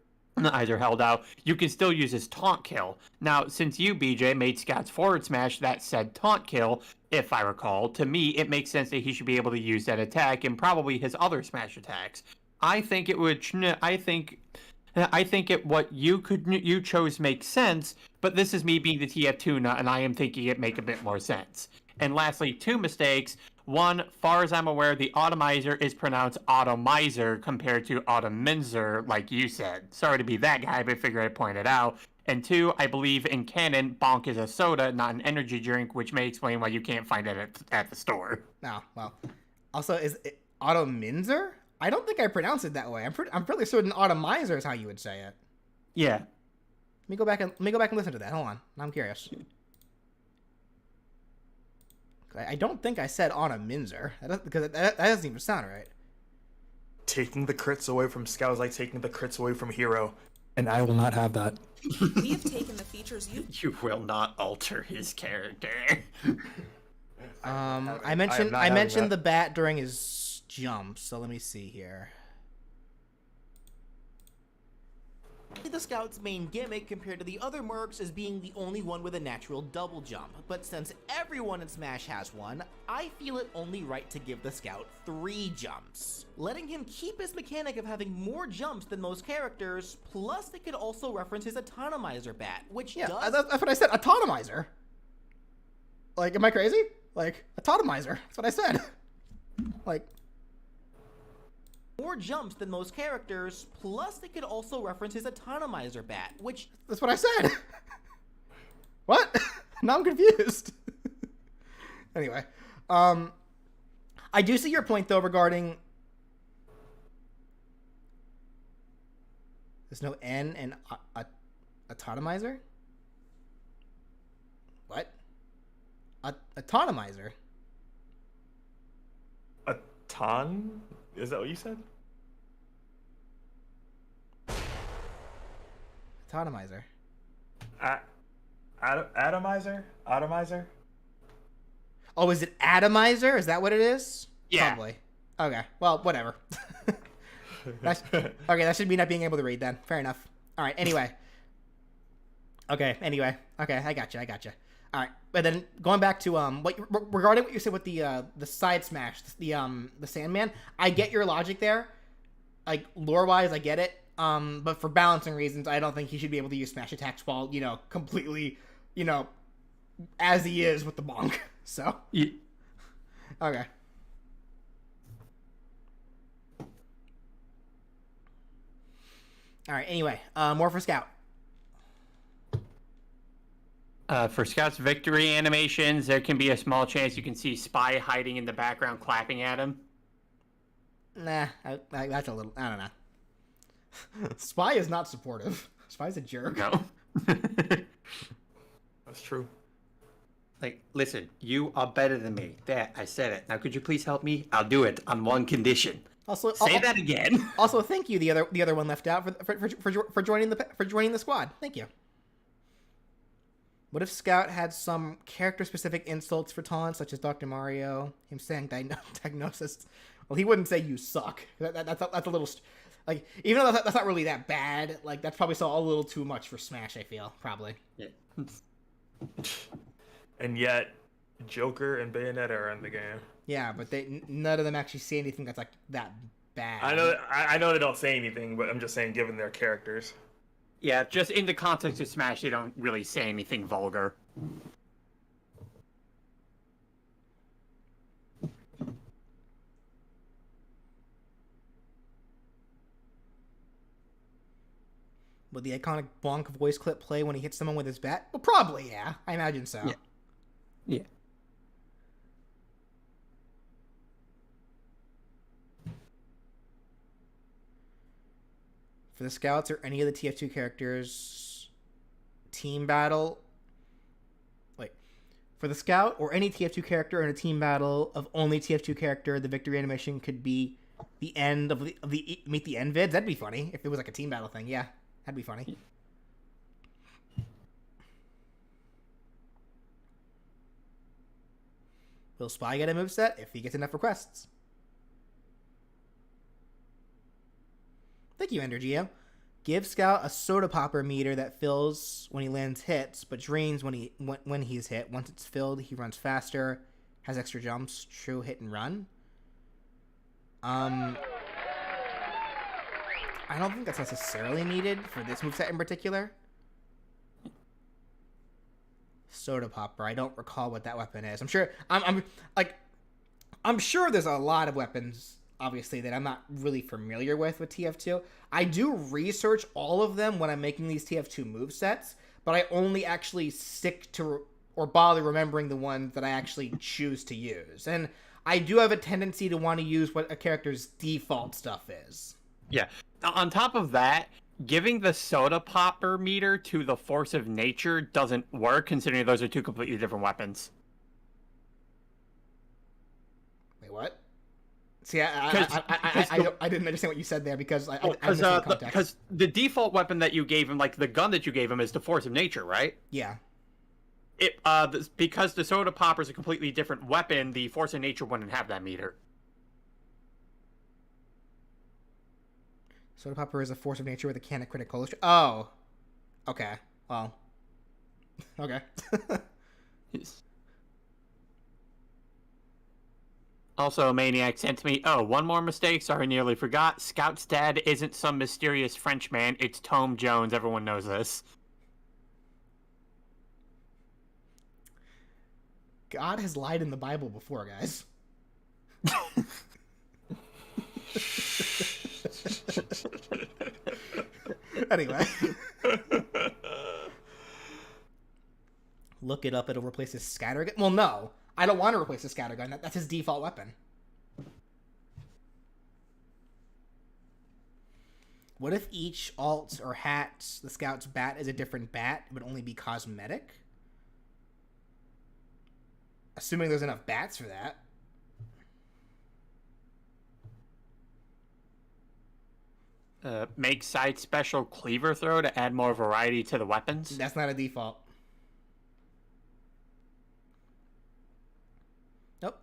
Speaker 2: held out, you can still use his taunt kill. Now, since you, BJ, made Scout's forward smash that said taunt kill, if I recall, to me it makes sense that he should be able to use that attack and probably his other smash attacks. I think what you chose makes sense, but this is me being the TF2 nut, and I am thinking it make a bit more sense. And lastly, 2 mistakes. 1, far as I'm aware, the Atomizer is pronounced Atomizer compared to Atomizer, like you said. Sorry to be that guy, but I figured I'd point it out. And 2, I believe in canon, Bonk is a soda, not an energy drink, which may explain why you can't find it at the store.
Speaker 1: No, well. Also, is it Atomizer? I don't think I pronounce it that way. I'm pretty certain Atomizer is how you would say it.
Speaker 2: Yeah.
Speaker 1: Let me go back and listen to that. Hold on, I'm curious. I don't think I said Atominzer because that doesn't even sound right.
Speaker 3: Taking the crits away from Scout is like taking the crits away from Hero, and I will not have that.
Speaker 4: We have taken the features you.
Speaker 2: You will not alter his character.
Speaker 1: I mentioned the bat during his jump, so let me see here.
Speaker 5: The Scout's main gimmick compared to the other mercs is being the only one with a natural double jump, but since everyone in Smash has one, I feel it only right to give the Scout 3 jumps. Letting him keep his mechanic of having more jumps than most characters, plus they could also reference his Atomizer bat, which does...
Speaker 1: that's what I said, Atomizer. Like, am I crazy? Like, Atomizer, that's what I said. Like...
Speaker 5: more jumps than most characters, plus they could also reference his Atomizer bat, which...
Speaker 1: That's what I said! What? Now I'm confused. Anyway, I do see your point, though, regarding... There's no N in Atomizer? What? Atomizer?
Speaker 3: A ton? Is that what you said?
Speaker 1: Atomizer.
Speaker 3: Atomizer? Atomizer?
Speaker 1: Oh, is it Atomizer? Is that what it is?
Speaker 2: Yeah.
Speaker 1: Probably. Okay. Well, whatever. Okay, that should be not being able to read then. Fair enough. All right. Anyway. Okay. I got you. All right. But then going back to regarding what you said with the side smash, the Sandman, I get your logic there. Like lore wise, I get it. But for balancing reasons, I don't think he should be able to use smash attacks while completely, as he is with the bonk. So.
Speaker 2: Yeah.
Speaker 1: Okay. All right. Anyway, more for Scout.
Speaker 2: For Scout's victory animations, there can be a small chance you can see Spy hiding in the background clapping at him.
Speaker 1: Nah, that's a little... I don't know. Spy is not supportive. Spy's a jerk.
Speaker 2: No.
Speaker 3: That's true.
Speaker 2: Like, listen, you are better than me. There, I said it. Now, could you please help me? I'll do it on one condition.
Speaker 1: Also,
Speaker 2: Say that again.
Speaker 1: Also, thank you, the other one left out for joining the squad. Thank you. What if Scout had some character-specific insults for taunts, such as Dr. Mario, him saying diagnosis? Well, he wouldn't say you suck. That's a little... Like, even though that's not really that bad, like, that's probably still a little too much for Smash, I feel. Probably.
Speaker 2: Yeah.
Speaker 3: And yet, Joker and Bayonetta are in the game.
Speaker 1: Yeah, but none of them actually say anything that's, like, that bad.
Speaker 3: I know they don't say anything, but I'm just saying given their characters.
Speaker 2: Yeah, just in the context of Smash, they don't really say anything vulgar.
Speaker 1: Would the iconic bonk voice clip play when he hits someone with his bat? Well, probably, yeah. I imagine so.
Speaker 2: Yeah. Yeah.
Speaker 1: For the Scouts or any of the TF2 characters, team battle... Wait. For the Scout or any TF2 character in a team battle of only TF2 character, the victory animation could be the end of the meet the end vids. That'd be funny if it was like a team battle thing. Yeah, that'd be funny. Will Spy get a moveset if he gets enough requests? Thank you, Endergeo. Give Scout a soda popper meter that fills when he lands hits, but drains when he's hit. Once it's filled, he runs faster, has extra jumps, true hit and run. I don't think that's necessarily needed for this moveset in particular. Soda popper. I don't recall what that weapon is. I'm sure there's a lot of weapons, obviously, that I'm not really familiar with TF2. I do research all of them when I'm making these TF2 movesets, but I only actually stick to or bother remembering the ones that I actually choose to use. And I do have a tendency to want to use what a character's default stuff is.
Speaker 2: Yeah. On top of that, giving the soda popper meter to the force of nature doesn't work, considering those are two completely different weapons.
Speaker 1: Wait, what? See, I didn't understand what you said there because I missed the context.
Speaker 2: Because the default weapon that you gave him, like the gun that you gave him, is the force of nature, right?
Speaker 1: Yeah.
Speaker 2: Because the soda popper is a completely different weapon, the force of nature wouldn't have that meter.
Speaker 1: Soda popper is a force of nature with a can of critical. Oh. Okay. Well. Okay.
Speaker 2: Also, Maniac sent to me, oh, one more mistake, sorry, nearly forgot. Scout's dad isn't some mysterious Frenchman, it's Tom Jones, everyone knows this.
Speaker 1: God has lied in the Bible before, guys. Anyway. Look it up, it'll replace his scattergun. Well, no. I don't want to replace the scattergun. That's his default weapon. What if each alt or hat the scout's bat is a different bat? It would only be cosmetic? Assuming there's enough bats for that.
Speaker 2: Make side special cleaver throw to add more variety to the weapons.
Speaker 1: That's not a default. Nope.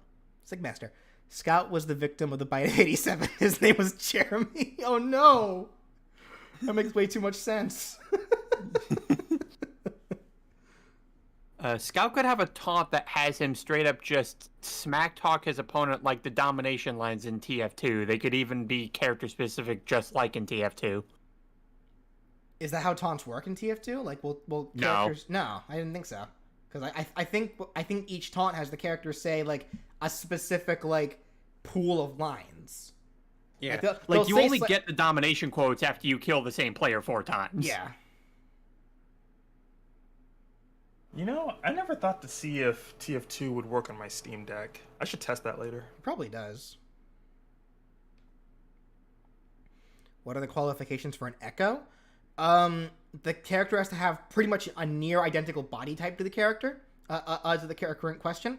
Speaker 1: Sigmaster. Scout was the victim of the bite of 87. His name was Jeremy. Oh no! That makes way too much sense.
Speaker 2: Scout could have a taunt that has him straight up just smack talk his opponent like the domination lines in TF2. They could even be character specific just like in TF2.
Speaker 1: Is that how taunts work in TF2? Like, will characters... No, I didn't think so. Because I think each taunt has the character say, like, a specific, like, pool of lines.
Speaker 2: Yeah.
Speaker 1: Like
Speaker 2: you only get the domination quotes after you kill the same player 4 times.
Speaker 1: Yeah.
Speaker 3: You know, I never thought to see if TF2 would work on my Steam Deck. I should test that later.
Speaker 1: It probably does. What are the qualifications for an Echo? The character has to have pretty much a near identical body type to the character, to the character in question,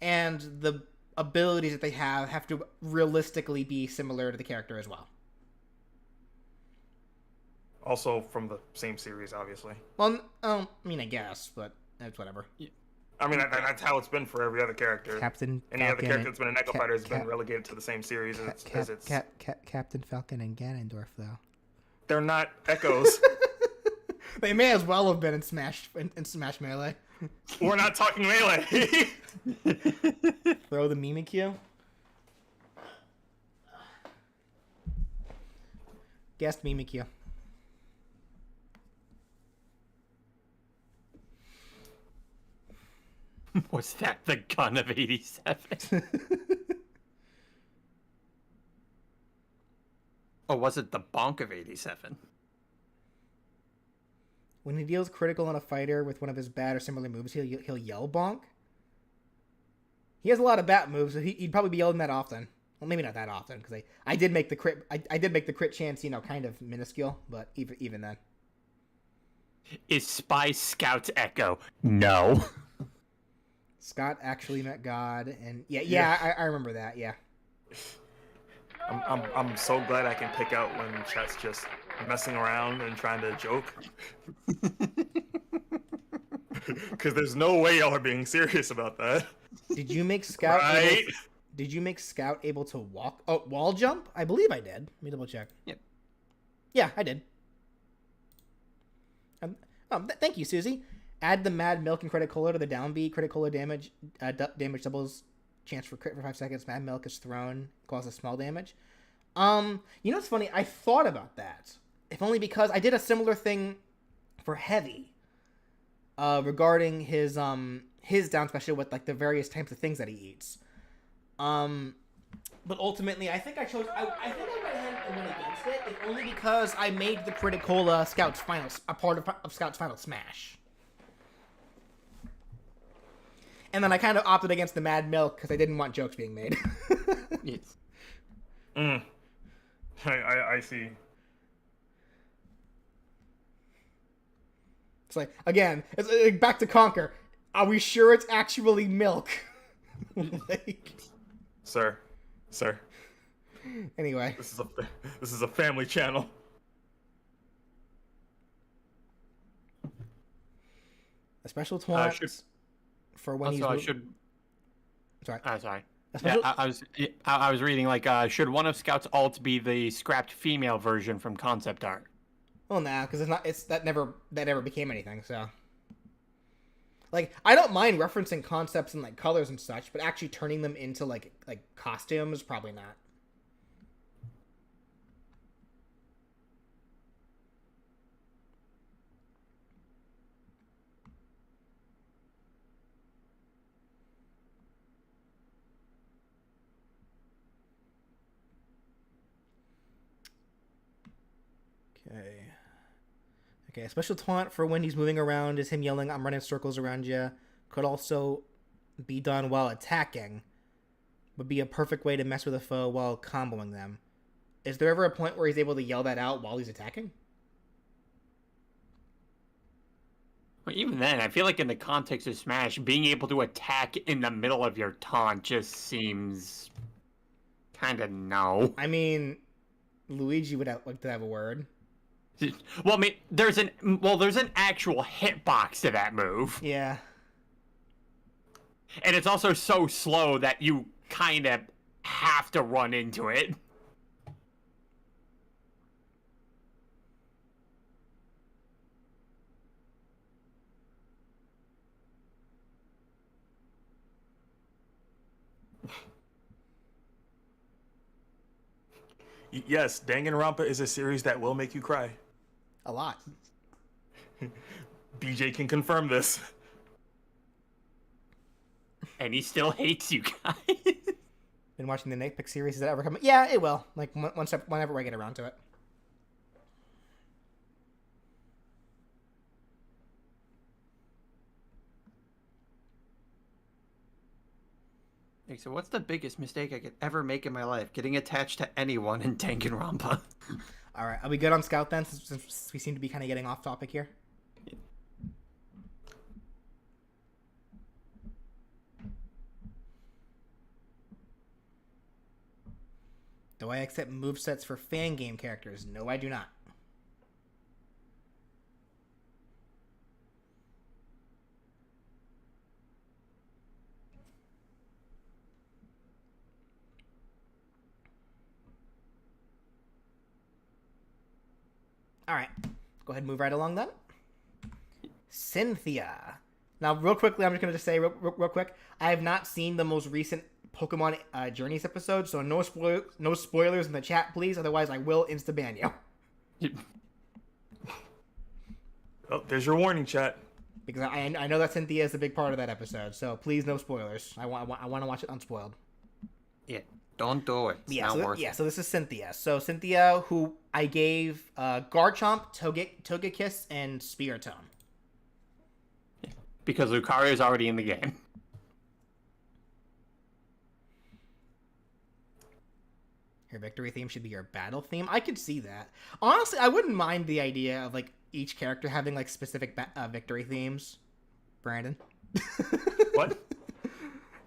Speaker 1: and the abilities that they have to realistically be similar to the character as well.
Speaker 3: Also from the same series, obviously.
Speaker 1: Well, I mean, I guess, but it's whatever.
Speaker 3: I mean, that's how it's been for every other character.
Speaker 1: Captain
Speaker 3: Any
Speaker 1: Falcon
Speaker 3: other character that's been an Echo Fighter has been
Speaker 1: Cap-
Speaker 3: relegated to the same series as its...
Speaker 1: Captain Falcon and Ganondorf, though.
Speaker 3: They're not Echoes.
Speaker 1: They may as well have been in Smash Melee.
Speaker 3: We're not talking Melee.
Speaker 1: Throw the Mimikyu. Guessed Mimikyu.
Speaker 2: Was that the gun of 87? Or was it the bonk of 87?
Speaker 1: When he deals critical on a fighter with one of his bat or similar moves, he'll yell bonk. He has a lot of bat moves, so he'd probably be yelling that often. Well, maybe not that often, because I did make the crit. I did make the crit chance, kind of minuscule, but even then.
Speaker 2: Is Spy Scout's Echo? No.
Speaker 1: Scott actually met God, and yeah. I remember that. Yeah.
Speaker 3: I'm so glad I can pick out when chat's just messing around and trying to joke. Because there's no way y'all are being serious about that.
Speaker 1: Did you make Scout?
Speaker 3: Right?
Speaker 1: Did you make Scout able to walk? Oh, wall jump? I believe I did. Let me double check.
Speaker 2: Yep.
Speaker 1: Yeah, I did. Thank you, Susie. Add the Mad Milk and Credit Cola to the down B. Credit Cola damage damage doubles chance for crit for 5 seconds. Mad Milk is thrown, causes small damage. What's funny? I thought about that. If only because I did a similar thing for Heavy. Regarding his down special with like the various types of things that he eats. But ultimately, I think I chose. I think I went ahead and went against it, if only because I made the Criticola Scout's final a part of Scout's final smash. And then I kind of opted against the Mad Milk because I didn't want jokes being made.
Speaker 2: Yes.
Speaker 3: I see.
Speaker 1: It's like, again, it's like back to Conquer. Are we sure it's actually milk? Like,
Speaker 3: Sir.
Speaker 1: anyway.
Speaker 3: This is a family channel.
Speaker 1: A special taunt for when he's...
Speaker 2: Also, I should.
Speaker 1: Sorry.
Speaker 2: Sorry.
Speaker 1: A
Speaker 2: Yeah,
Speaker 1: special...
Speaker 2: I was reading like, should one of Scout's ults be the scrapped female version from concept art?
Speaker 1: Well, nah, because that never became anything. So, like, I don't mind referencing concepts and like colors and such, but actually turning them into like costumes, probably not. Okay, a special taunt for when he's moving around is him yelling, "I'm running circles around you." Could also be done while attacking. Would be a perfect way to mess with a foe while comboing them. Is there ever a point where he's able to yell that out while he's attacking?
Speaker 2: Well, even then, I feel like in the context of Smash, being able to attack in the middle of your taunt just seems kind of no.
Speaker 1: I mean, Luigi would like to have a word.
Speaker 2: Well, I mean, there's an actual hitbox to that move,
Speaker 1: Yeah.
Speaker 2: and it's also so slow that you kind of have to run into it.
Speaker 3: Yes, Danganronpa is a series that will make you cry.
Speaker 1: A lot.
Speaker 3: BJ can confirm this.
Speaker 2: And he still hates you guys.
Speaker 1: Been watching the Nitpick series. Is that ever coming? Yeah, it will. Like, whenever I get around to it.
Speaker 2: So what's the biggest mistake I could ever make in my life? Getting attached to anyone in Danganronpa.
Speaker 1: All right, are we good on Scout then? Since we seem to be kind of getting off topic here. Do I accept movesets for fan game characters? No, I do not. All right, go ahead and move right along then. Cynthia. Now, real quickly, I'm just going to say real quick, I have not seen the most recent Pokemon Journeys episode, so no spoilers in the chat, please. Otherwise, I will insta-ban you.
Speaker 3: Oh, there's your warning, chat.
Speaker 1: Because I know that Cynthia is a big part of that episode, so please no spoilers. I want to watch it unspoiled.
Speaker 2: Yeah, don't do it. It's not worth it.
Speaker 1: So this is Cynthia. So Cynthia, who I gave Garchomp, Togekiss, and Spiritomb.
Speaker 2: Because Lucario is already in the game.
Speaker 1: Your victory theme should be your battle theme. I could see that. Honestly, I wouldn't mind the idea of like each character having like specific victory themes. Brandon.
Speaker 3: What?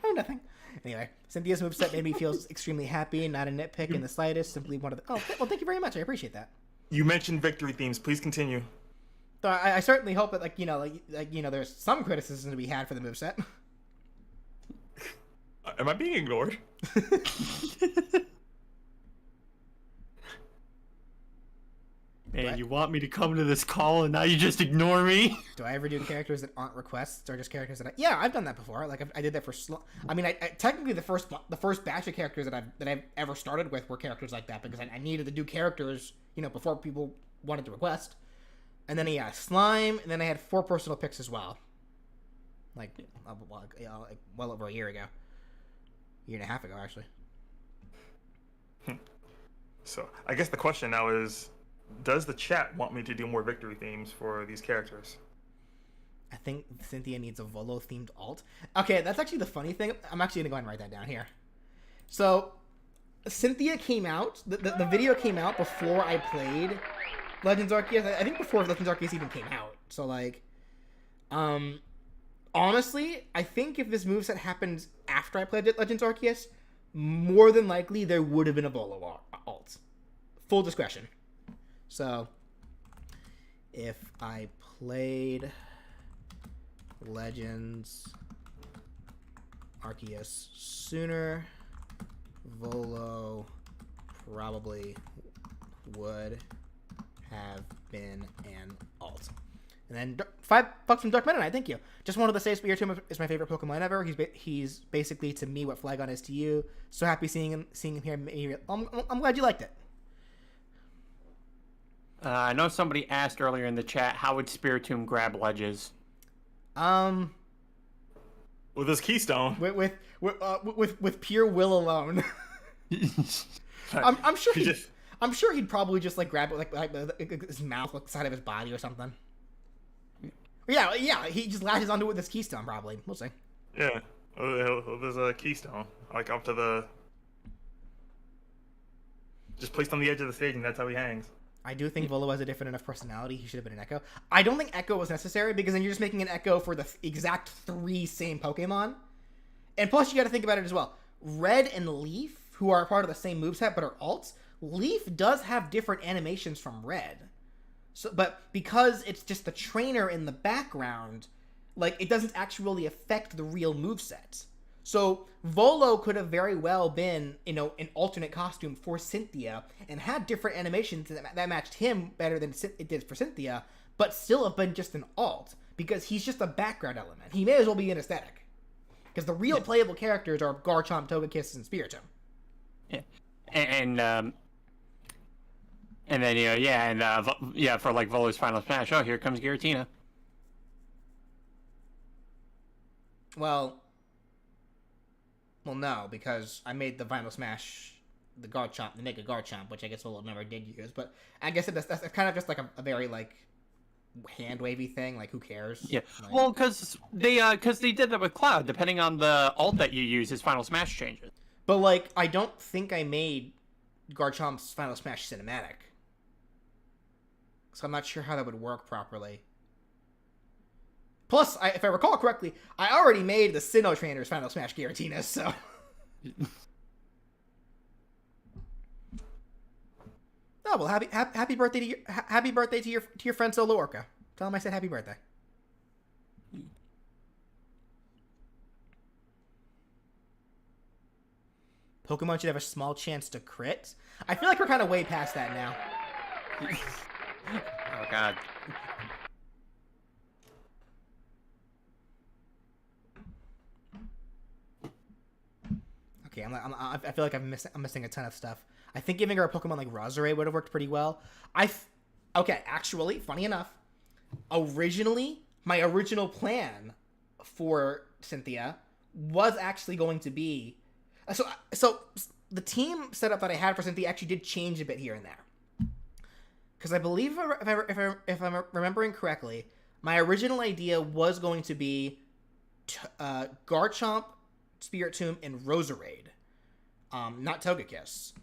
Speaker 1: Oh, nothing. Anyway, Cynthia's moveset made me feel extremely happy. Not a nitpick in the slightest. Simply one of the. Oh, well, thank you very much. I appreciate that.
Speaker 3: You mentioned victory themes. Please continue.
Speaker 1: So I certainly hope that there's some criticism to be had for the moveset.
Speaker 3: Am I being ignored?
Speaker 2: Man, you want me to come to this call and now you just ignore me?
Speaker 1: Do I ever do characters that aren't requests or just characters that yeah, I've done that before. Like I did that for I mean, I technically the first batch of characters that I've ever started with were characters like that because I needed to do characters, before people wanted to request. And then Slime, and then I had 4 personal picks as well. Like well over a year ago. Year and a half ago, actually.
Speaker 3: So, I guess the question now is, does the chat want me to do more victory themes for these characters?
Speaker 1: I think Cynthia needs a Volo-themed alt. Okay, that's actually the funny thing. I'm actually going to go ahead and write that down here. So, Cynthia came out. The video came out before I played Legends Arceus. I think before Legends Arceus even came out. So, like, honestly, I think if this moveset happened after I played Legends Arceus, more than likely there would have been a Volo alt. Full discretion. So, if I played Legends Arceus sooner, Volo probably would have been an alt. And then $5 from Dark Meta Knight, thank you. Just wanted to say Spiritomb is my favorite Pokemon ever. He's basically to me what Flygon is to you. So happy seeing him here. I'm glad you liked it.
Speaker 2: I know somebody asked earlier in the chat, how would Spiritomb grab ledges?
Speaker 3: With his Keystone.
Speaker 1: With pure will alone. I'm sure I'm sure he'd probably just like grab it like his mouth, like the side of his body or something. Yeah, he just latches onto it with his Keystone probably. We'll see.
Speaker 3: Yeah, there's a Keystone like up to the, just placed on the edge of the stage, and that's how he hangs.
Speaker 1: I do think Volo has a different enough personality. He should have been an Echo. I don't think Echo was necessary because then you're just making an Echo for the exact 3 same Pokemon. And plus, you got to think about it as well. Red and Leaf, who are part of the same moveset but are alts, Leaf does have different animations from Red. So, but because it's just the trainer in the background, like, it doesn't actually affect the real moveset. So Volo could have very well been, an alternate costume for Cynthia and had different animations that matched him better than it did for Cynthia, but still have been just an alt because he's just a background element. He may as well be an aesthetic because the real playable characters are Garchomp, Togekiss, and Spiritomb.
Speaker 2: Yeah, and then for like Volo's final smash. Oh, here comes Giratina.
Speaker 1: Well, no, because I made the Final Smash, the Garchomp, the Mega Garchomp, which I guess Volo never did use, but I guess that's kind of just like a very, like, hand-wavy thing, like, who cares?
Speaker 2: Yeah,
Speaker 1: like,
Speaker 2: well, because they did that with Cloud. Depending on the alt that you use, his Final Smash changes.
Speaker 1: But, like, I don't think I made Garchomp's Final Smash cinematic. So I'm not sure how that would work properly. Plus, if I recall correctly, I already made the Sinnoh Trainer's Final Smash Giratina, so... Oh, well, happy birthday to your friend Solo Orca. Tell him I said happy birthday. Pokemon should have a small chance to crit. I feel like we're kind of way past that now.
Speaker 2: Oh god.
Speaker 1: Okay, I feel like I'm missing a ton of stuff. I think giving her a Pokemon like Roserade would have worked pretty well. Okay, actually, funny enough, my original plan for Cynthia was actually going to be... So the team setup that I had for Cynthia actually did change a bit here and there. Because I believe, if I'm remembering correctly, my original idea was going to be Garchomp, Spiritomb, and Roserade. Not Togekiss.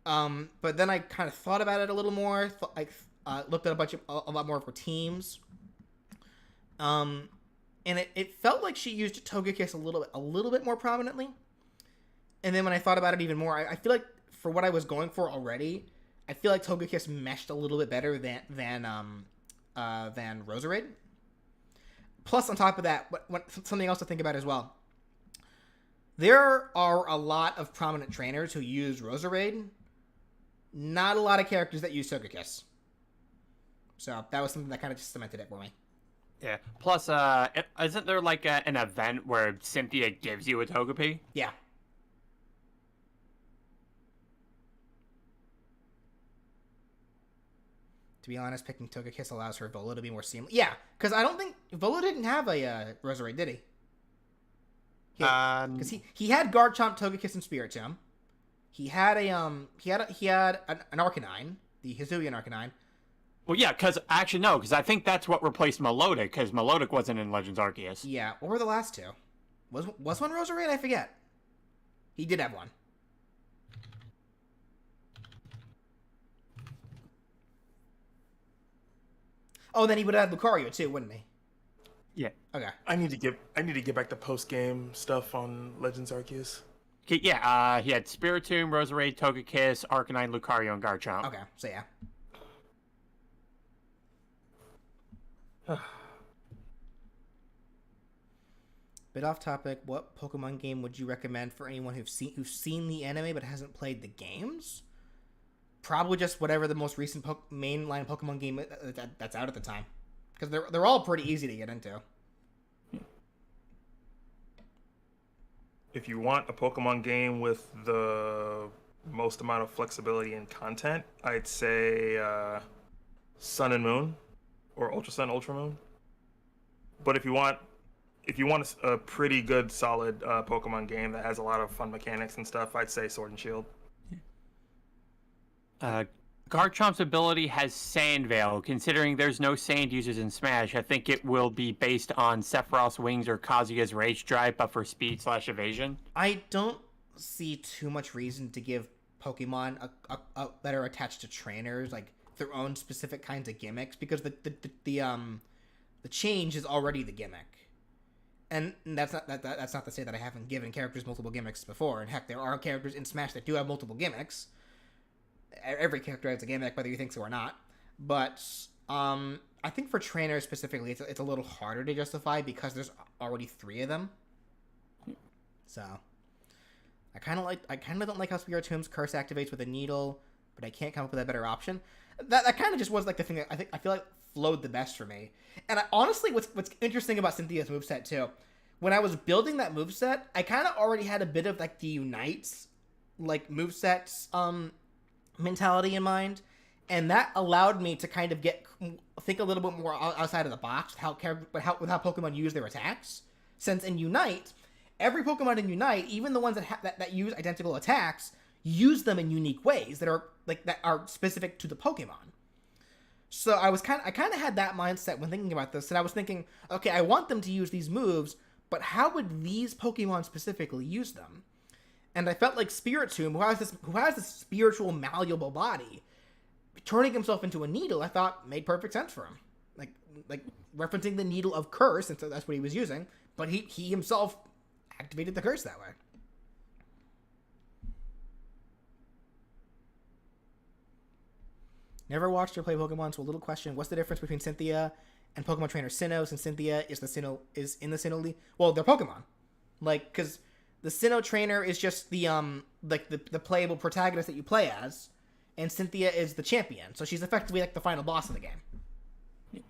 Speaker 1: But then I kind of thought about it a little more. Looked at a lot more of her teams. And it felt like she used Togekiss a little bit more prominently. And then when I thought about it even more, I feel like for what I was going for already, I feel like Togekiss meshed a little bit better than Roserade. Plus, on top of that, something else to think about as well. There are a lot of prominent trainers who use Roserade. Not a lot of characters that use Togekiss. So that was something that kind of just cemented it for me.
Speaker 2: Yeah. Plus, isn't there like an event where Cynthia gives you a Togepi?
Speaker 1: Yeah. To be honest, picking Togekiss allows for Volo to be more seamless. Yeah, because I don't think Volo didn't have a Roserade, did he? Because he had Garchomp, Togekiss, and Spiritomb. He had an Arcanine, the Hisuian Arcanine.
Speaker 2: Well, yeah, because actually no, because I think that's what replaced Melodic, because Melodic wasn't in Legends Arceus.
Speaker 1: Yeah, what were the last two? Was one Roserade? I forget. He did have one. Oh, then he would have had Lucario too, wouldn't he?
Speaker 2: Yeah.
Speaker 1: Okay.
Speaker 3: I need to get back to post game stuff on Legends Arceus.
Speaker 2: Okay, yeah, he had Spiritomb, Roserade, Togekiss, Arcanine, Lucario, and Garchomp.
Speaker 1: Okay, so yeah. Bit off topic. What Pokemon game would you recommend for anyone who's seen the anime but hasn't played the games? Probably just whatever the most recent mainline Pokemon game that's out at the time, because they're all pretty easy to get into.
Speaker 3: If you want a Pokemon game with the most amount of flexibility and content, I'd say Sun and Moon, or Ultra Sun, Ultra Moon. But if you want a pretty good, solid Pokemon game that has a lot of fun mechanics and stuff, I'd say Sword and Shield.
Speaker 2: Garchomp's ability has Sand Veil. Considering there's no sand users in Smash, I think it will be based on Sephiroth's Wings or Kazuya's Rage Drive, but for speed/evasion.
Speaker 1: I don't see too much reason to give Pokemon that are attached to trainers like their own specific kinds of gimmicks, because the change is already the gimmick. And that's not to say that I haven't given characters multiple gimmicks before. And heck, there are characters in Smash that do have multiple gimmicks. Every character has a gimmick, whether you think so or not. But I think for trainers specifically, it's a little harder to justify because there's already 3 of them. So I kind of don't like how Spiritomb's curse activates with a needle, but I can't come up with a better option. That kind of just was like the thing that I feel like flowed the best for me. And honestly, what's interesting about Cynthia's moveset too, when I was building that moveset, I kind of already had a bit of like the Unites like movesets mentality in mind, and that allowed me to kind of think a little bit more outside of the box with how Pokemon use their attacks. Since in Unite, every Pokemon in Unite, even the ones that use identical attacks, use them in unique ways that are specific to the Pokemon. So I kind of had that mindset when thinking about this, and I was thinking, okay, I want them to use these moves, but how would these Pokemon specifically use them? And I felt like Spiritomb, who has this spiritual, malleable body, turning himself into a needle, I thought made perfect sense for him. Like referencing the needle of curse, and so that's what he was using. But he himself activated the curse that way. Never watched or played Pokemon, so a little question: what's the difference between Cynthia and Pokemon Trainer Sinnoh? Since Cynthia is in the Sinnoh League, well, they're Pokemon, like because. The Sinnoh trainer is just the playable protagonist that you play as, and Cynthia is the champion, so she's effectively like the final boss of the game.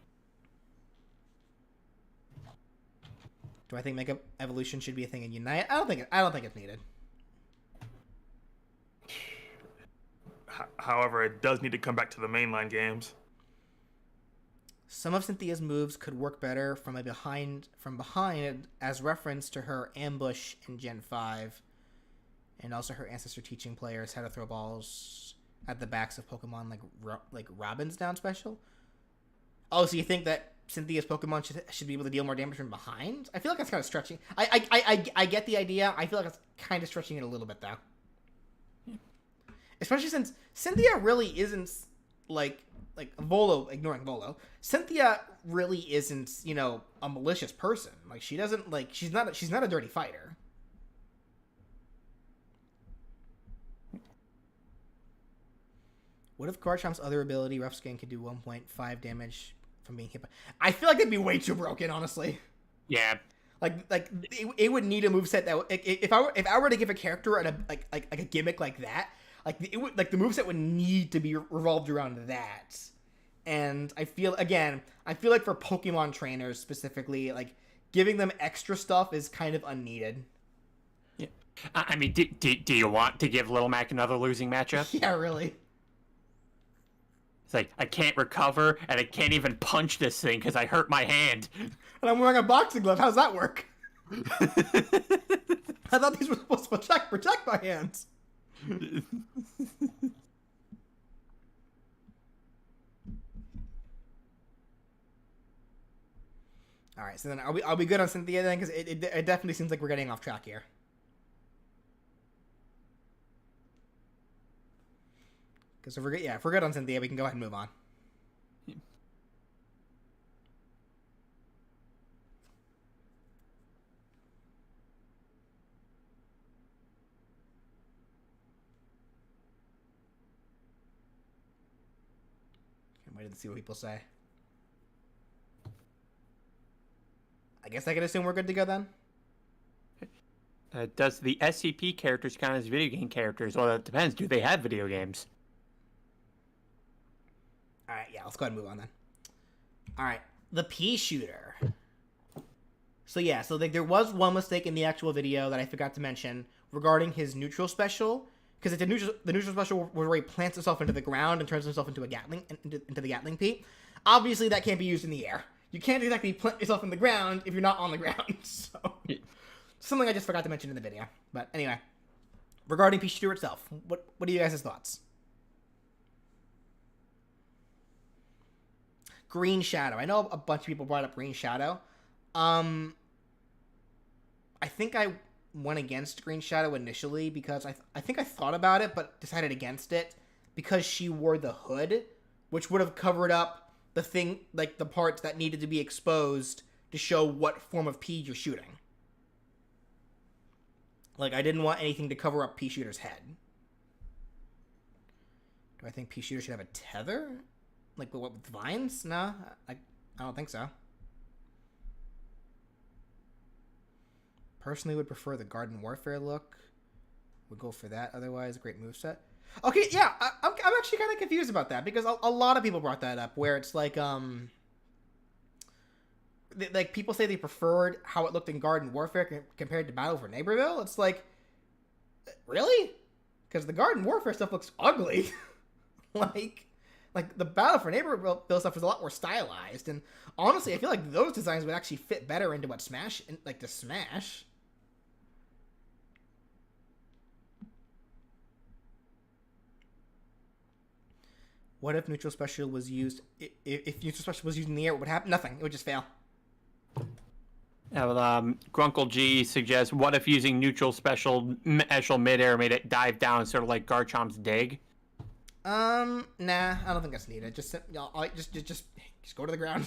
Speaker 1: Do I think Mega Evolution should be a thing in Unite? I don't think it's needed.
Speaker 3: However, it does need to come back to the mainline games.
Speaker 1: Some of Cynthia's moves could work better from behind as reference to her ambush in Gen 5, and also her ancestor teaching players how to throw balls at the backs of Pokemon like Robin's down special. Oh, so you think that Cynthia's Pokemon should be able to deal more damage from behind? I feel like that's kind of stretching. I get the idea. I feel like it's kind of stretching it a little bit though. Especially since Cynthia really isn't like Volo, ignoring Volo, Cynthia really isn't, a malicious person. Like she doesn't she's not a dirty fighter. What if Garchomp's other ability, Rough Skin, could do 1.5 damage from being hit by... I feel like that'd be way too broken, honestly.
Speaker 2: Yeah.
Speaker 1: It would need a moveset that if I were to give a character a gimmick like that, the moveset would need to be revolved around that. And I feel like for Pokemon trainers specifically, giving them extra stuff is kind of unneeded.
Speaker 2: Yeah. I mean, do you want to give Little Mac another losing matchup?
Speaker 1: Yeah, really.
Speaker 2: It's like, I can't recover, and I can't even punch this thing because I hurt my hand.
Speaker 1: And I'm wearing a boxing glove. How's that work? I thought these were supposed to protect my hands. right, so then are we good on Cynthia then? Because it definitely seems like we're getting off track here. Because if we're good on Cynthia, we can go ahead and move on. I'm waiting to see what people say. I guess I can assume we're good to go then?
Speaker 2: Does the SCP characters count as video game characters? Well, that depends. Do they have video games?
Speaker 1: Alright, yeah, let's go ahead and move on then. Alright, the pea shooter. So yeah, so there was one mistake in the actual video that I forgot to mention regarding his neutral special. Because the neutral special where he plants himself into the ground and turns himself into a Gatling, into the Gatling pea. Obviously, that can't be used in the air. You can't exactly plant yourself in the ground if you're not on the ground. So, something I just forgot to mention in the video. But anyway, regarding pea shooter itself, what are you guys' thoughts? Green Shadow. I know a bunch of people brought up Green Shadow. I think I went against Green Shadow initially because I think I thought about it but decided against it because she wore the hood, which would have covered up the thing, like the parts that needed to be exposed to show what form of pea you're shooting. Like, I didn't want anything to cover up pea shooter's head. Do I think pea shooter should have a tether? Like, what, with vines? No, I don't think so. Personally would prefer the Garden Warfare look. Would go for that. Otherwise, a great moveset. Okay, yeah, I'm actually kind of confused about that because a lot of people brought that up where it's like people say they preferred how it looked in Garden Warfare compared to Battle for Neighborville. It's like, really? Because the Garden Warfare stuff looks ugly. like the Battle for Neighborville stuff is a lot more stylized, and honestly, I feel like those designs would actually fit better into what Smash, like the Smash. What if neutral special was used? If neutral special was used in the air, what would happen? Nothing. It would just fail.
Speaker 2: Yeah, well, Grunkle G suggests, what if using neutral special midair made it dive down, sort of like Garchomp's dig?
Speaker 1: Nah, I don't think that's needed. Just go to the ground.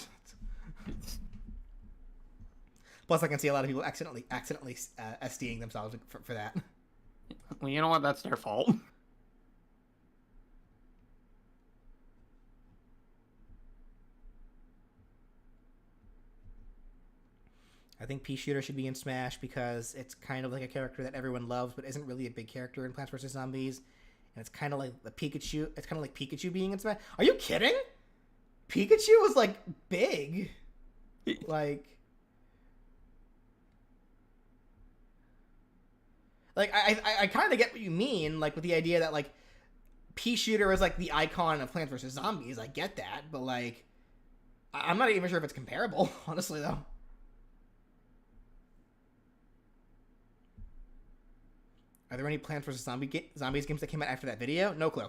Speaker 1: Plus, I can see a lot of people accidentally SDing themselves for that.
Speaker 2: Well, you know what? That's their fault.
Speaker 1: I think Pea Shooter should be in Smash because it's kind of like a character that everyone loves, but isn't really a big character in Plants vs. Zombies. And it's kind of like the Pikachu. It's kind of like Pikachu being in Smash. Are you kidding? Pikachu was like big. Like I kind of get what you mean, like with the idea that like Pea Shooter is like the icon of Plants vs. Zombies. I get that, but like I'm not even sure if it's comparable, honestly though. Are there any Plants vs. Zombies games that came out after that video? No clue.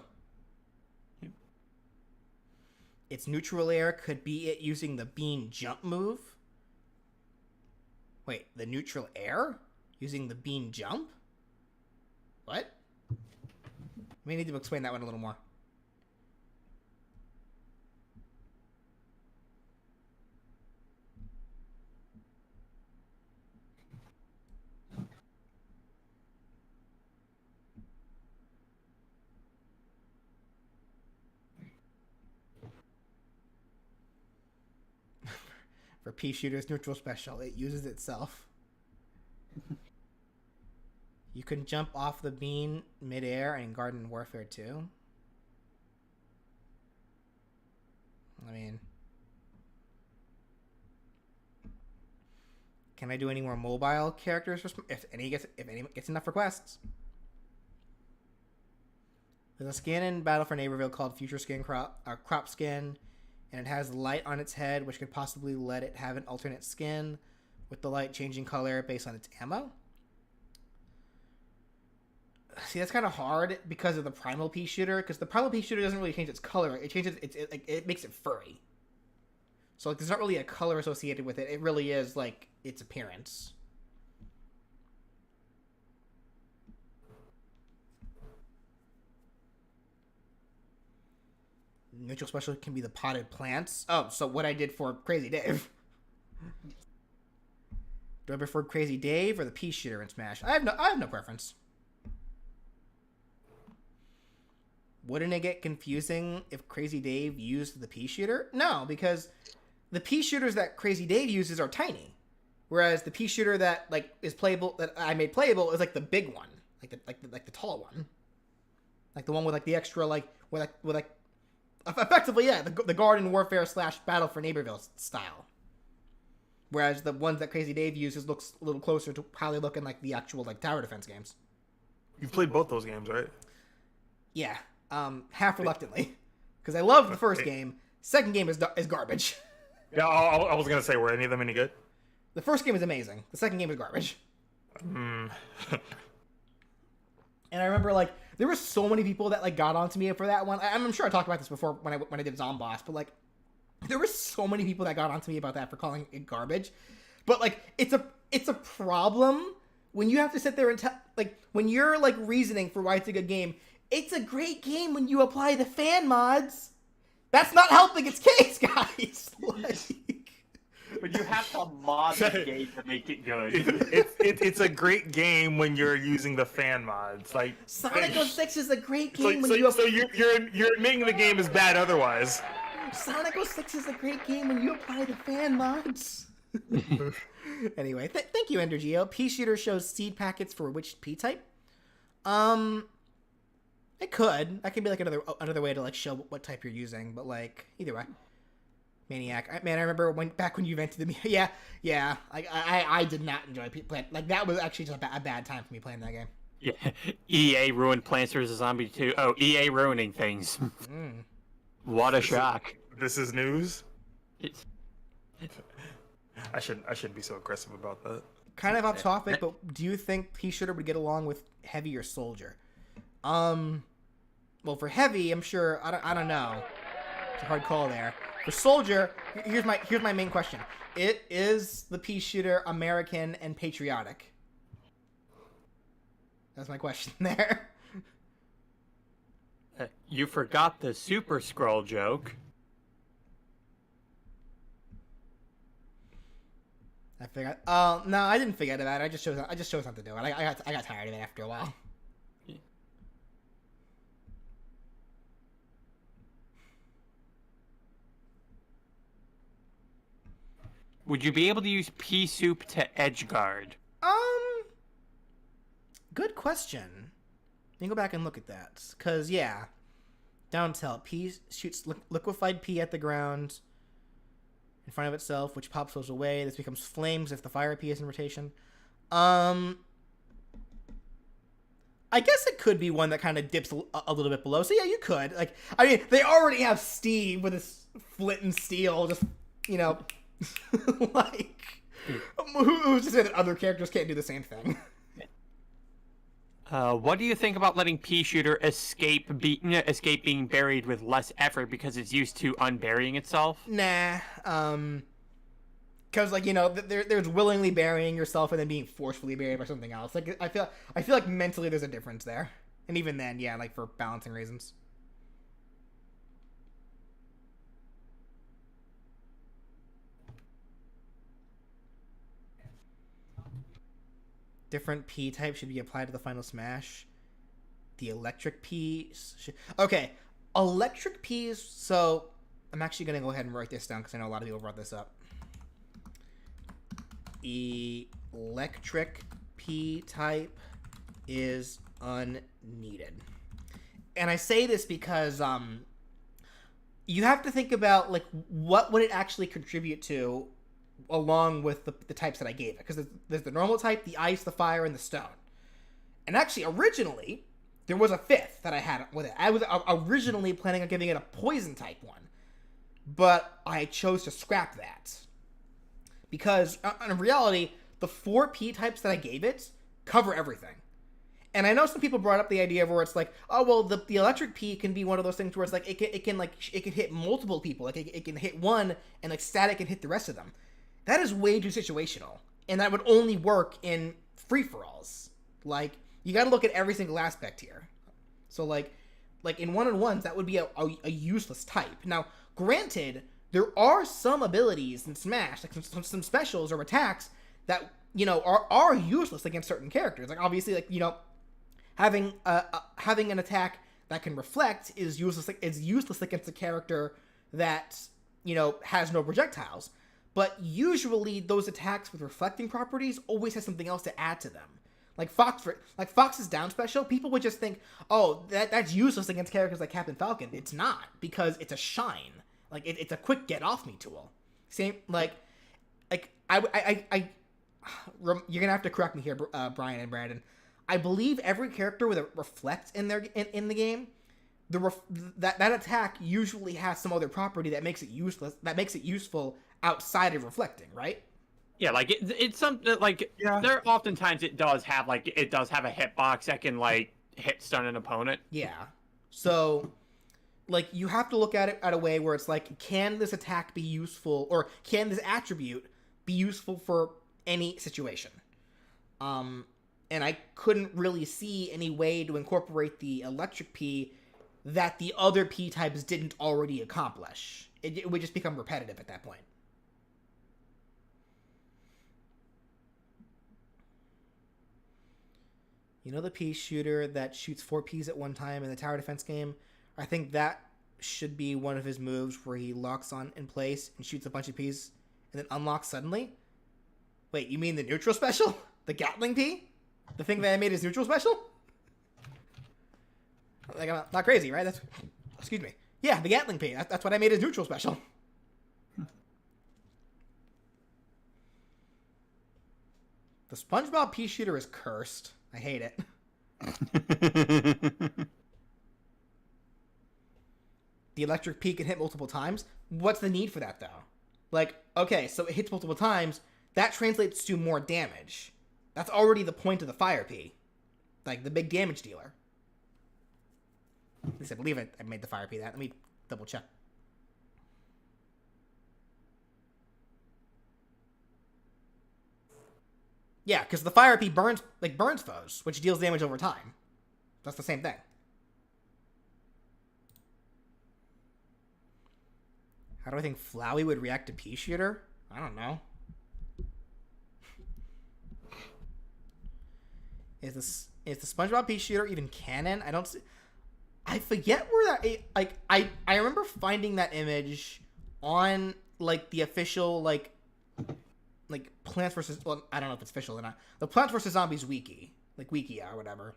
Speaker 1: Its neutral air could be it using the bean jump move. Wait, the neutral air? Using the bean jump? What? We need to explain that one a little more. For Pea Shooter's neutral special, it uses itself. You can jump off the bean midair in Garden Warfare 2. I mean, can I do any more mobile characters if any gets enough requests? There's a skin in Battle for Neighborville called Future Skin Crop Skin. And it has light on its head, which could possibly let it have an alternate skin, with the light changing color based on its ammo. See, that's kind of hard because of the Primal Pea Shooter, because the Primal Pea Shooter doesn't really change its color. It changes it makes it furry. So like, there's not really a color associated with it. It really is like its appearance. Neutral special can be the potted plants. Oh, so what I did for Crazy Dave. Do I prefer Crazy Dave or the pea shooter in Smash? I have no preference. Wouldn't it get confusing if Crazy Dave used the pea shooter? No, because the pea shooters that Crazy Dave uses are tiny, whereas the pea shooter that like is playable, that I made playable, is like the big one, like the tall one, like the one with like the extra like with effectively, yeah, the Garden Warfare / Battle for Neighborville style. Whereas the ones that Crazy Dave uses looks a little closer to how they look in like the actual like tower defense games.
Speaker 3: You've played both those games, right?
Speaker 1: Yeah, half reluctantly, because I loved the first game. Second game is garbage.
Speaker 3: Yeah, I was gonna say, were any of them any good?
Speaker 1: The first game is amazing. The second game is garbage.
Speaker 3: Mm.
Speaker 1: And I remember like there were so many people that like got onto me for that one. I'm sure I talked about this before when I did Zomboss, but like there were so many people that got onto me about that for calling it garbage. But like it's a problem when you have to sit there and like when you're like reasoning for why it's a good game. It's a great game when you apply the fan mods. That's not helping its case, guys. Like,
Speaker 2: But you have to mod the game to make it good.
Speaker 3: It's a great game when you're using the fan mods. Like
Speaker 1: Sonic 06 is a great
Speaker 3: so,
Speaker 1: game
Speaker 3: so,
Speaker 1: when you
Speaker 3: so you're admitting the game is bad otherwise.
Speaker 1: Sonic 06 is a great game when you apply the fan mods. Anyway, thank you, Endergeo. Pea Shooter shows seed packets for which P type? It could. That could be like another way to like show what type you're using, but like either way. Maniac. I remember back when you vented me. Yeah. Like I did not enjoy playing. Like that was actually just a bad time for me playing that game.
Speaker 2: Yeah. EA ruined Plants vs. Zombie 2. Oh, EA ruining things. What a shock.
Speaker 3: This is news.
Speaker 2: It's...
Speaker 3: I shouldn't be so aggressive about that.
Speaker 1: Kind of off topic, but do you think Pea Shooter would get along with Heavy or Soldier? Well, for Heavy, I'm sure. I don't know. It's a hard call there. For Soldier, here's my main question: Is the Pea Shooter American and patriotic? That's my question there.
Speaker 2: You forgot the Super Scroll joke.
Speaker 1: I figured. No, I didn't forget about it. I just chose not to do it. I got tired of it after a while.
Speaker 2: Would you be able to use pea soup to edgeguard?
Speaker 1: Good question. Let me go back and look at that. Cause yeah, down tilt. Pea shoots liquefied pea at the ground in front of itself, which pops those away. This becomes flames if the fire pea is in rotation. I guess it could be one that kind of dips a little bit below. So yeah, you could. Like, I mean, they already have Steve with his flint and steel, just like, who's to say that other characters can't do the same thing?
Speaker 2: What do you think about letting Pea Shooter escape being buried with less effort because it's used to unburying itself?
Speaker 1: Nah, because like there's willingly burying yourself and then being forcefully buried by something else. Like I feel like mentally there's a difference there, and even then, yeah, like for balancing reasons. Different P type should be applied to the final smash. The electric P's should... Okay, electric P's. So I'm actually going to go ahead and write this down because I know a lot of people brought this up. Electric P type is unneeded. And I say this because you have to think about like what would it actually contribute to along with the types that I gave it, because there's the normal type, the ice, the fire, and the stone. And actually, originally, there was a fifth that I had with it. I was originally planning on giving it a poison type one, but I chose to scrap that because in reality, the 4 P types that I gave it cover everything. And I know some people brought up the idea of where it's like, oh well, the electric pea can be one of those things where it's like it can hit multiple people, like it can hit one and like static can hit the rest of them. That is way too situational, and that would only work in free for alls. Like you got to look at every single aspect here. So like in 1-on-1s, that would be a useless type. Now, granted, there are some abilities in Smash, like some specials or attacks that are useless against certain characters. Like obviously, like having an attack that can reflect is useless against a character that has no projectiles. But usually those attacks with reflecting properties always has something else to add to them. Like Fox's down special, people would just think, oh, that's useless against characters like Captain Falcon. It's not, because it's a shine. Like it's a quick get off me tool. Same like I you're gonna have to correct me here, Brian and Brandon. I believe every character with a reflect in the game, that attack usually has some other property that makes it useless, that makes it useful outside of reflecting, right?
Speaker 2: Yeah, like it's something like there oftentimes it does have a hitbox that can like hit stun an opponent.
Speaker 1: Yeah. So like you have to look at it at a way where it's like, can this attack be useful, or can this attribute be useful for any situation? And I couldn't really see any way to incorporate the electric P that the other P types didn't already accomplish. It would just become repetitive at that point. You know the pea shooter that shoots 4 peas at one time in the tower defense game? I think that should be one of his moves where he locks on in place and shoots a bunch of peas and then unlocks suddenly. Wait, you mean the neutral special? The Gatling pea? The thing that I made his neutral special? Like, I'm not crazy, right? Excuse me. Yeah, the Gatling pea. That's what I made his neutral special. The SpongeBob pea shooter is cursed. I hate it. The electric pea can hit multiple times. What's the need for that, though? Like, okay, so it hits multiple times. That translates to more damage. That's already the point of the fire pea. Like, the big damage dealer. At least I believe I made the fire pea that. Let me double check. Yeah, because the fire pea burns foes, which deals damage over time. That's the same thing. How do I think Flowey would react to pea shooter? I don't know. Is the SpongeBob pea shooter even canon? I forget where that I remember finding that image on like the official like Plants vs. Well, I don't know if it's official or not. The Plants vs. Zombies wiki, like Wikia or whatever,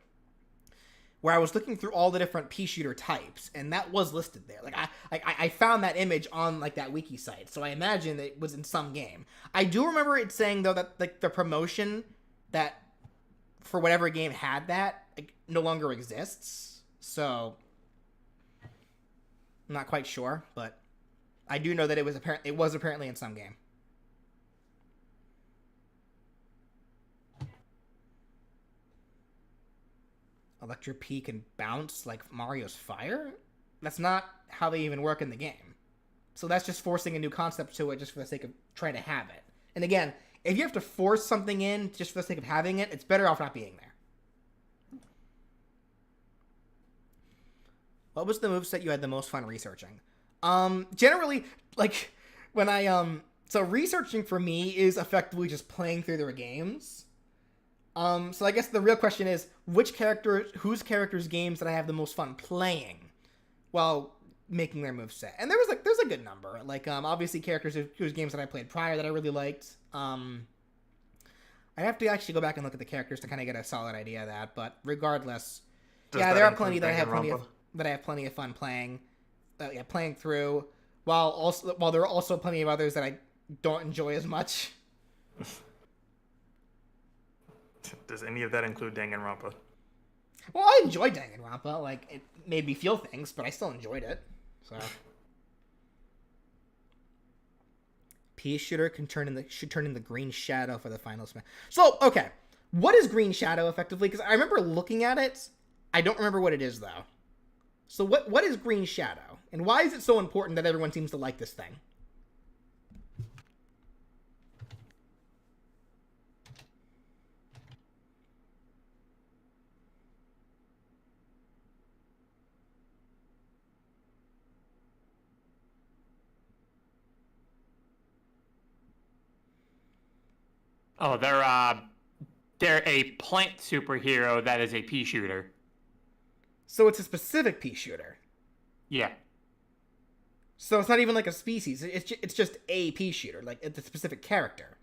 Speaker 1: where I was looking through all the different pea shooter types, and that was listed there. Like I found that image on like that wiki site, so I imagine that it was in some game. I do remember it saying though that like the promotion that for whatever game had that like, no longer exists. So I'm not quite sure, but I do know that it was apparently in some game. Electric Pea can bounce like Mario's fire? That's not how they even work in the game. So that's just forcing a new concept to it just for the sake of trying to have it. And again, if you have to force something in just for the sake of having it, it's better off not being there. What was the moveset you had the most fun researching? Generally, like, when so researching for me is effectively just playing through their games. So I guess the real question is, whose characters' games did I have the most fun playing while making there's a good number. Like, obviously characters whose games that I played prior that I really liked. I have to actually go back and look at the characters to kind of get a solid idea of that, but regardless, there are plenty that I have plenty of fun playing, playing through, while there are also plenty of others that I don't enjoy as much.
Speaker 3: Does any of that include Danganronpa?
Speaker 1: Well, I enjoyed Danganronpa. Like, it made me feel things, but I still enjoyed it. So, pea shooter should turn in the green shadow for the final smash. So, okay, What is Green Shadow effectively? Because I remember looking at it. I don't remember what it is though. So what is Green Shadow, and why is it so important that everyone seems to like this thing?
Speaker 2: Oh, they're a plant superhero that is a pea shooter.
Speaker 1: So it's a specific pea shooter.
Speaker 2: Yeah.
Speaker 1: So it's not even like a species. It's just a pea shooter. Like, it's a specific character.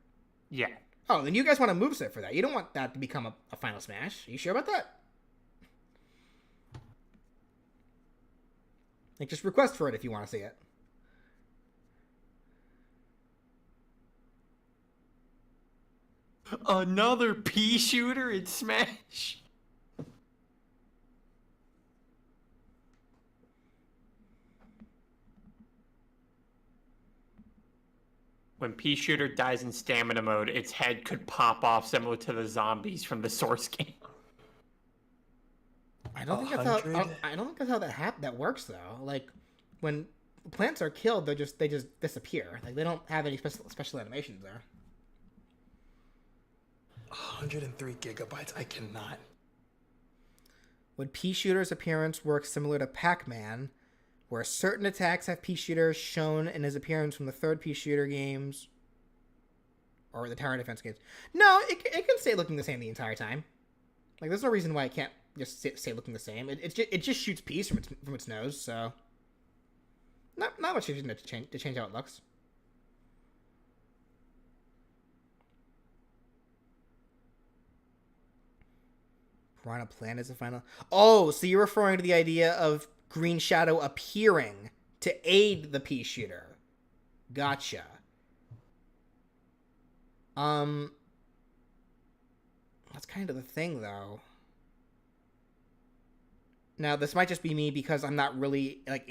Speaker 2: Yeah.
Speaker 1: Oh, then you guys want a moveset for that. You don't want that to become a Final Smash. Are you sure about that? Like, just request for it if you want to see it.
Speaker 2: Another pea shooter in Smash? When Pea Shooter dies in stamina mode, its head could pop off similar to the zombies from the Source game.
Speaker 1: I don't think that's how. I don't think that's how that works though. Like, when plants are killed, they just disappear. Like, they don't have any special animations there.
Speaker 3: 103 gigabytes. I cannot.
Speaker 1: Would Pea Shooter's appearance work similar to Pac-Man, where certain attacks have Pea Shooter shown in his appearance from the third Pea Shooter games, or the Tower Defense games? No, it can stay looking the same the entire time. Like, there's no reason why it can't just stay looking the same. It just shoots peas from its nose, so not much reason to change how it looks. Piranha Plant is a final. Oh, so you're referring to the idea of Green Shadow appearing to aid the Pea Shooter. Gotcha. That's kind of the thing, though. Now, this might just be me because I'm not really like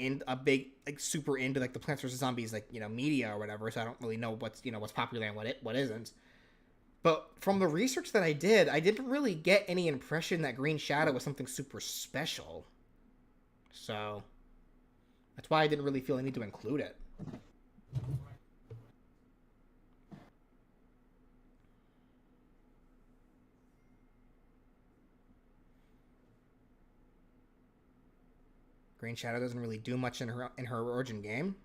Speaker 1: super into like the Plants vs Zombies media or whatever, so I don't really know what's popular and what isn't. But from the research that I didn't really get any impression that Green Shadow was something super special. So that's why I didn't really feel I need to include it. Green Shadow doesn't really do much in her origin game.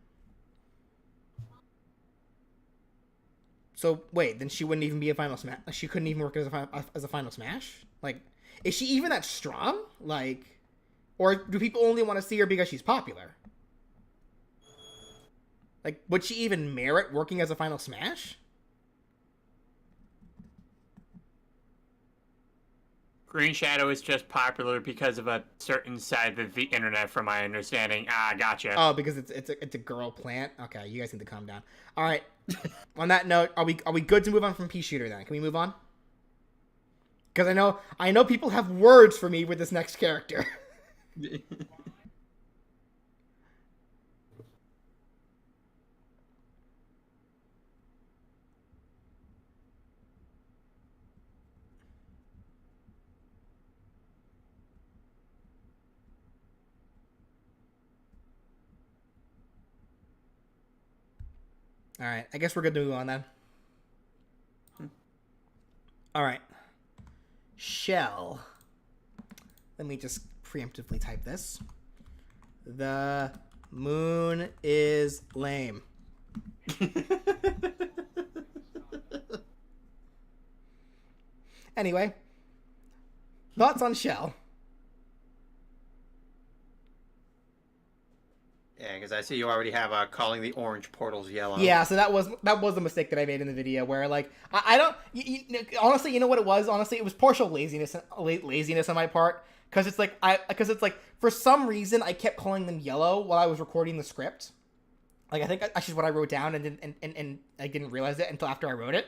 Speaker 1: So wait, then she wouldn't even be a Final Smash. She couldn't even work as a Final Smash. Like, is she even that strong? Like, or do people only want to see her because she's popular? Like, would she even merit working as a Final Smash?
Speaker 2: Green Shadow is just popular because of a certain side of the internet, from my understanding. Ah, gotcha.
Speaker 1: Oh, because it's a girl plant. Okay, you guys need to calm down. All right. On that note, are we good to move on from Pea Shooter then? Can we move on? Because I know people have words for me with this next character. All right, I guess we're good to move on then. All right. Shell. Let me just preemptively type this. The moon is lame. Anyway, thoughts on Shell?
Speaker 2: Yeah, because I see you already have calling the orange portals yellow.
Speaker 1: Yeah, so that was a mistake that I made in the video where, like, I don't honestly, you know what it was? Honestly, it was partial laziness on my part, because it's like for some reason I kept calling them yellow while I was recording the script. Like, I think that's just what I wrote down, and I didn't realize it until after I wrote it.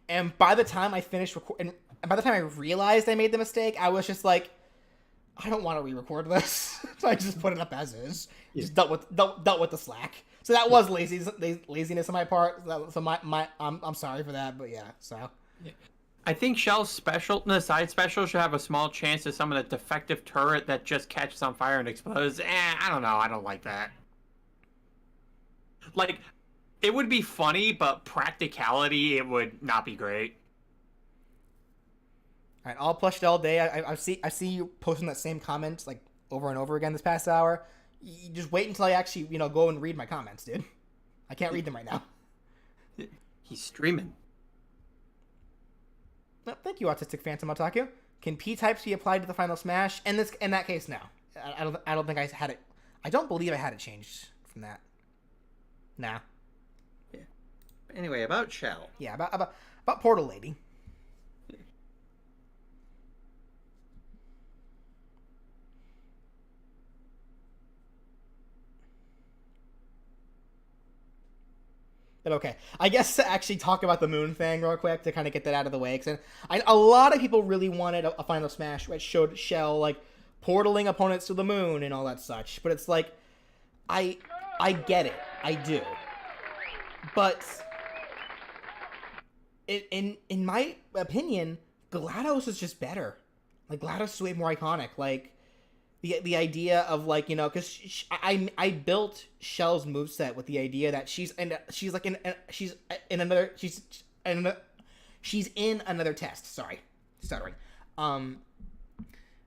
Speaker 1: And by the time I finished and by the time I realized I made the mistake, I was just like, I don't want to re-record this, so I just put it up as is. Just dealt with the slack. So that was laziness on my part. So I'm sorry for that, but yeah. So
Speaker 2: I think Shell's the side special should have a small chance to summon a defective turret that just catches on fire and explodes. I don't know. I don't like that. Like, it would be funny, but practicality, it would not be great.
Speaker 1: All right, all plushed all day. I see you posting that same comment like over and over again this past hour. You just wait until I actually go and read my comments, dude. I can't read them right now.
Speaker 2: He's streaming.
Speaker 1: Well, thank you, Autistic Phantom Otaku. Can P types be applied to the final Smash? In that case, no. I don't think I had it. I don't believe I had it changed from that. Nah.
Speaker 2: Yeah. Anyway, about Shell.
Speaker 1: Yeah, about Portal Lady. But okay, I guess to actually talk about the moon thing real quick to kind of get that out of the way, because a lot of people really wanted a final Smash which showed Shell like portaling opponents to the moon and all that such. But it's like, I get it, I do, but in my opinion, GLaDOS is just better. Like GLaDOS is way more iconic. Like the idea of like because I built Shell's moveset with the idea that she's in another test. Sorry, stuttering.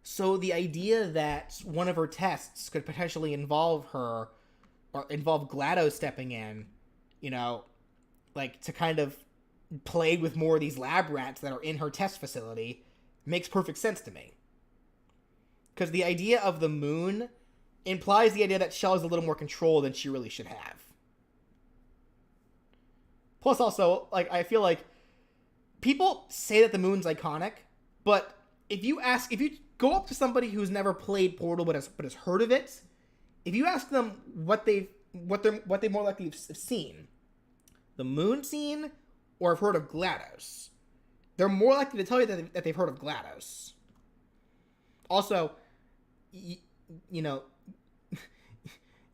Speaker 1: So the idea that one of her tests could potentially involve her or involve GLaDOS stepping in, like to kind of play with more of these lab rats that are in her test facility, makes perfect sense to me. Because the idea of the moon implies the idea that Shell has a little more control than she really should have. Plus, also, like, I feel like people say that the moon's iconic, but if you go up to somebody who's never played Portal but has heard of it, if you ask them what they more likely have seen, the moon scene or have heard of GLaDOS, they're more likely to tell you that they've heard of GLaDOS. Also,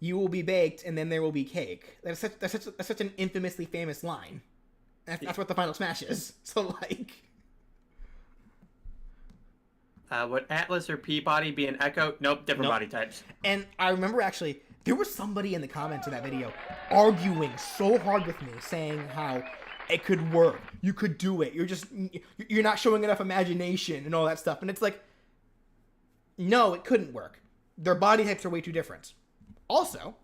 Speaker 1: you will be baked and then there will be cake. That's such an infamously famous line. That's what the final Smash is. So like,
Speaker 2: Would Atlas or Peabody be an Echo? Nope, different body types.
Speaker 1: And I remember actually there was somebody in the comments of that video arguing so hard with me, saying how it could work, you could do it, you're not showing enough imagination and all that stuff. And it's like, no, it couldn't work. Their body types are way too different. Also,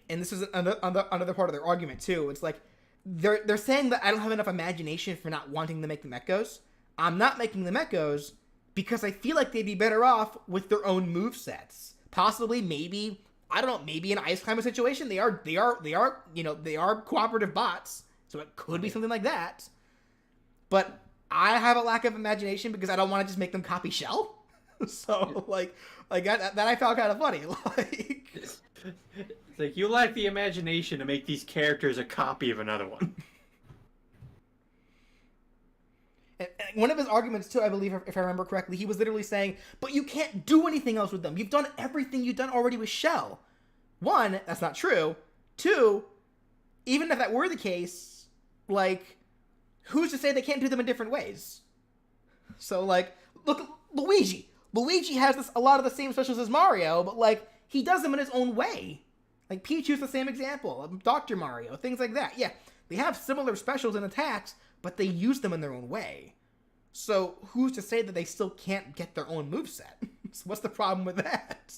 Speaker 1: and this is another part of their argument too, it's like, they're saying that I don't have enough imagination for not wanting to make them Echoes. I'm not making them Echoes because I feel like they'd be better off with their own movesets. Possibly, maybe, I don't know, maybe in an Ice Climber situation, they are cooperative bots, so it could be something like that. But I have a lack of imagination because I don't want to just make them copy Shell. So, like that I found kind of funny. Like,
Speaker 2: it's like, you lack the imagination to make these characters a copy of another one.
Speaker 1: and one of his arguments too, I believe, if I remember correctly, he was literally saying, "But you can't do anything else with them. You've done everything you've done already with Shell." One, that's not true. Two, even if that were the case, like, who's to say they can't do them in different ways? So, like, look, Luigi. Luigi has a lot of the same specials as Mario, but, like, he does them in his own way. Like, Pichu's the same example. Dr. Mario, things like that. Yeah, they have similar specials and attacks, but they use them in their own way. So, who's to say that they still can't get their own moveset? So what's the problem with that?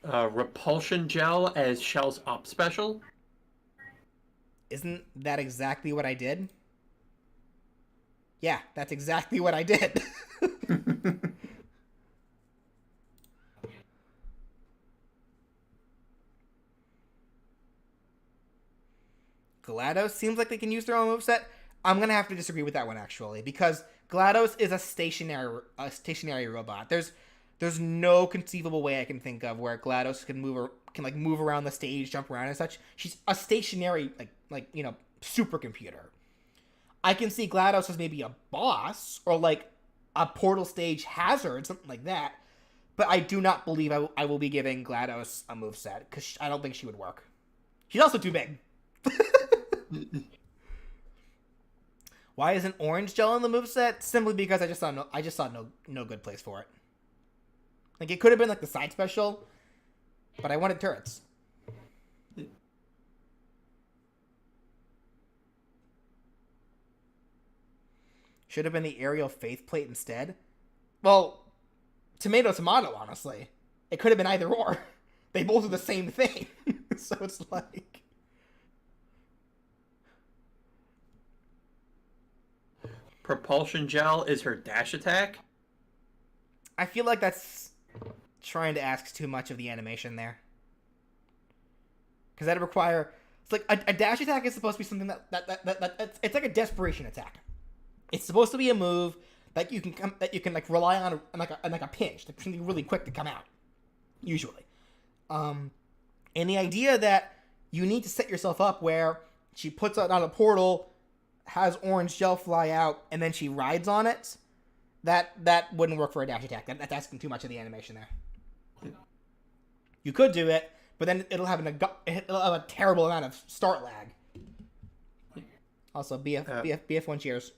Speaker 2: Repulsion Gel as Shell's up special?
Speaker 1: Isn't that exactly what I did? Yeah, that's exactly what I did. GLaDOS seems like they can use their own moveset. I'm going to have to disagree with that one, actually, because GLaDOS is a stationary robot. There's no conceivable way I can think of where GLaDOS can move around the stage, jump around and such. She's a stationary, supercomputer. I can see GLaDOS as maybe a boss or like a Portal stage hazard, something like that. But I do not believe I will be giving GLaDOS a moveset because I don't think she would work. She's also too big. Why isn't orange gel in the moveset? Simply because I just saw no good place for it. Like, it could have been like the side special, but I wanted turrets. Should have been the aerial faith plate instead. Well, tomato, honestly. It could have been either or. They both are the same thing. So it's like...
Speaker 2: Propulsion gel is her dash attack?
Speaker 1: I feel like that's trying to ask too much of the animation there. Because that'd require... It's like, a dash attack is supposed to be something that it's like a desperation attack. It's supposed to be a move that you can like rely on like a pinch, like something really quick to come out, usually. And the idea that you need to set yourself up where she puts it on a portal, has orange gel fly out, and then she rides on it, that wouldn't work for a dash attack. That's asking too much of the animation there. You could do it, but then it'll have a terrible amount of start lag. Also, BF1 cheers.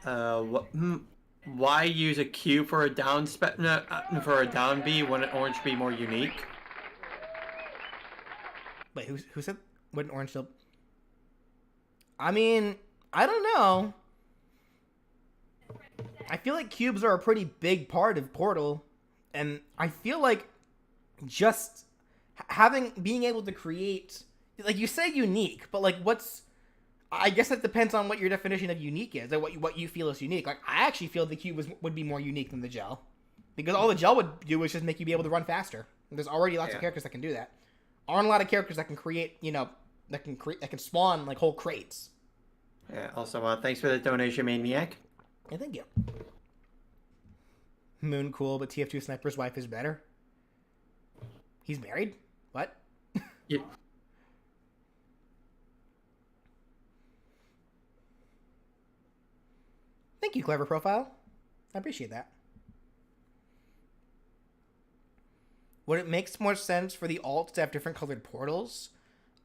Speaker 2: Why use a Q for a down for a down B when an orange be more unique?
Speaker 1: Wait, who said wouldn't orange still? I mean, I don't know. I feel like cubes are a pretty big part of Portal, and I feel like just being able to create, like, you say unique, but like I guess that depends on what your definition of unique is, and what you feel is unique. Like, I actually feel the cube would be more unique than the gel, because all the gel would do is just make you be able to run faster. And there's already lots of characters that can do that. Aren't a lot of characters that can create, that can spawn like whole crates.
Speaker 2: Yeah. Also, thanks for the donation, Maniac.
Speaker 1: Yeah, thank you. Moon cool, but TF2 Sniper's wife is better. He's married? What?
Speaker 2: Yeah.
Speaker 1: Thank you, Clever Profile. I appreciate that. Would it make more sense for the alts to have different colored portals?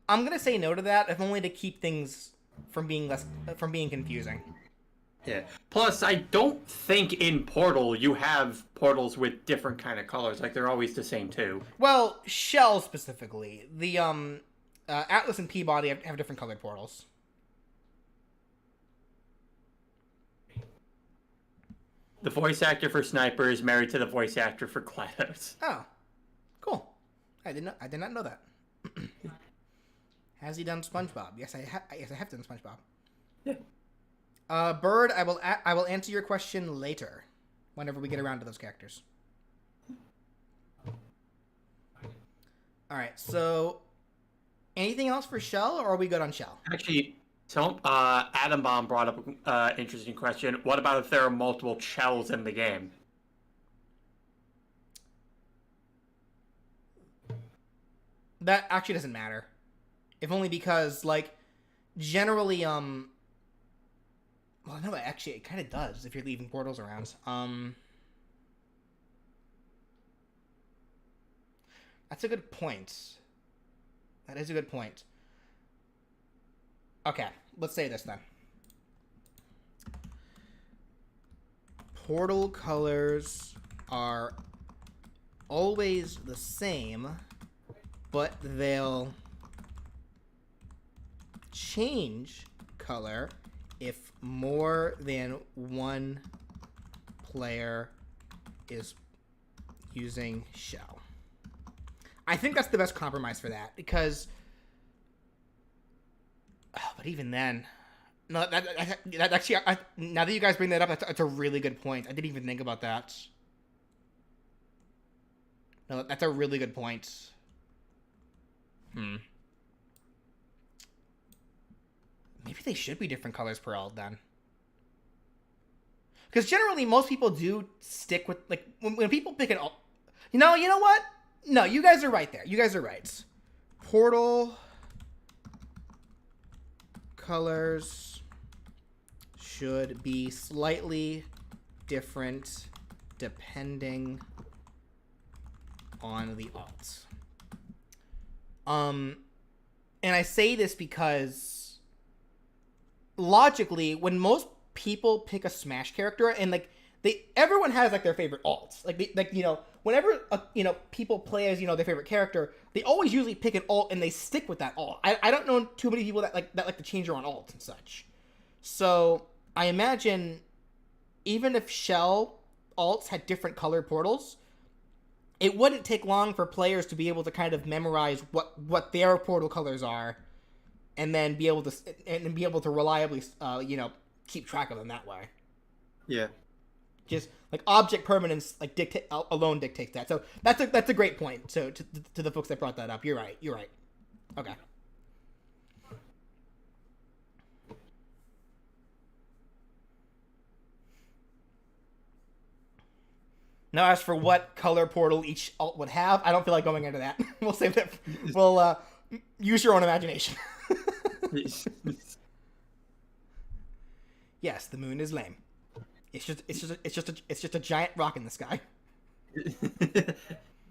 Speaker 1: I'm gonna say no to that, if only to keep things from being confusing.
Speaker 2: Yeah. Plus, I don't think in Portal you have portals with different kind of colors. Like, they're always the same too.
Speaker 1: Well, Shell specifically. The Atlas and Peabody have different colored portals.
Speaker 2: The voice actor for Sniper is married to the voice actor for GLaDOS.
Speaker 1: Oh, cool. I did not know that. Has he done SpongeBob? Yes, I have done SpongeBob.
Speaker 2: Yeah.
Speaker 1: Bird, I will answer your question later, whenever we get around to those characters. All right. So, anything else for Shell, or are we good on Shell?
Speaker 2: Actually, Adam Bomb brought up an interesting question. What about if there are multiple Shells in the game?
Speaker 1: That actually doesn't matter. If only because, like, generally, well, no, actually, it kind of does if you're leaving portals around. That's a good point. That is a good point. Okay, let's say this then. Portal colors are always the same, but they'll change color if more than one player is using Shell. I think that's the best compromise for that, because... Oh, but even then... No, that actually... now that you guys bring that up, that's a really good point. I didn't even think about that. No, that's a really good point. Maybe they should be different colors per alt then. Because generally, most people do stick with... Like, when people pick an alt... You know what? No, you guys are right there. You guys are right. Portal colors should be slightly different depending on the alt. And I say this because logically, when most people pick a Smash character, and like everyone has like their favorite alts. Whenever people play as their favorite character, they always usually pick an alt and they stick with that alt. I don't know too many people that like to change their own alts and such. So I imagine even if Shell alts had different colored portals, it wouldn't take long for players to be able to kind of memorize what their portal colors are, and then be able to reliably keep track of them that way.
Speaker 2: Yeah.
Speaker 1: Just like object permanence alone dictates that. So that's a great point. So to the folks that brought that up, you're right. Okay. Now, as for what color portal each alt would have, I don't feel like going into that. We'll save that. We'll use your own imagination. Yes, the moon is lame. It's just a giant rock in the sky.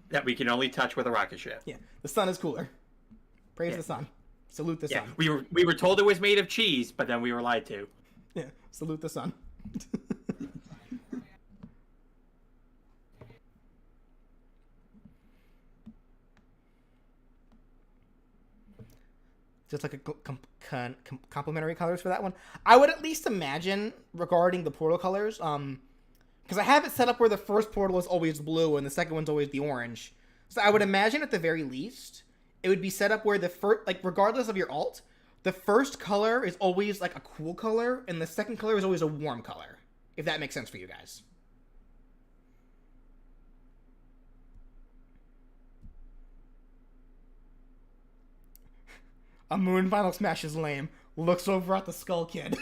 Speaker 2: That we can only touch with a rocket ship.
Speaker 1: Yeah, the sun is cooler. Praise the sun. Salute the sun.
Speaker 2: We were told it was made of cheese, but then we were lied to.
Speaker 1: Yeah, salute the sun. Just like a complementary colors for that one. I would at least imagine regarding the portal colors, because I have it set up where the first portal is always blue and the second one's always the orange. So I would imagine at the very least, it would be set up where the first, regardless of your alt, the first color is always like a cool color and the second color is always a warm color. If that makes sense for you guys. A moon final smash is lame. Looks over at the Skull Kid.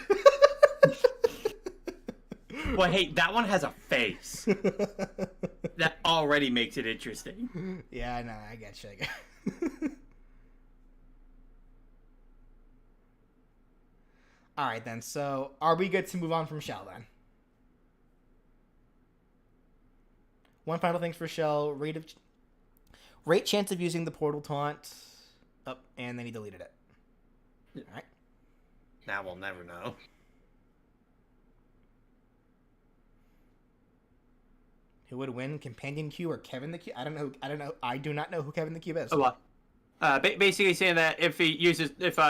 Speaker 2: Well, hey, that one has a face. That already makes it interesting.
Speaker 1: Yeah, I know. I get you. All right, then. So, are we good to move on from Shell, then? One final thing for Shell. Rate chance of using the portal taunt. Oh, and then he deleted it. All right.
Speaker 2: Now we'll never know.
Speaker 1: Who would win, Companion Q or Kevin the Cube? I don't know. I do not know who Kevin the Cube is.
Speaker 2: Oh, well. Basically saying that if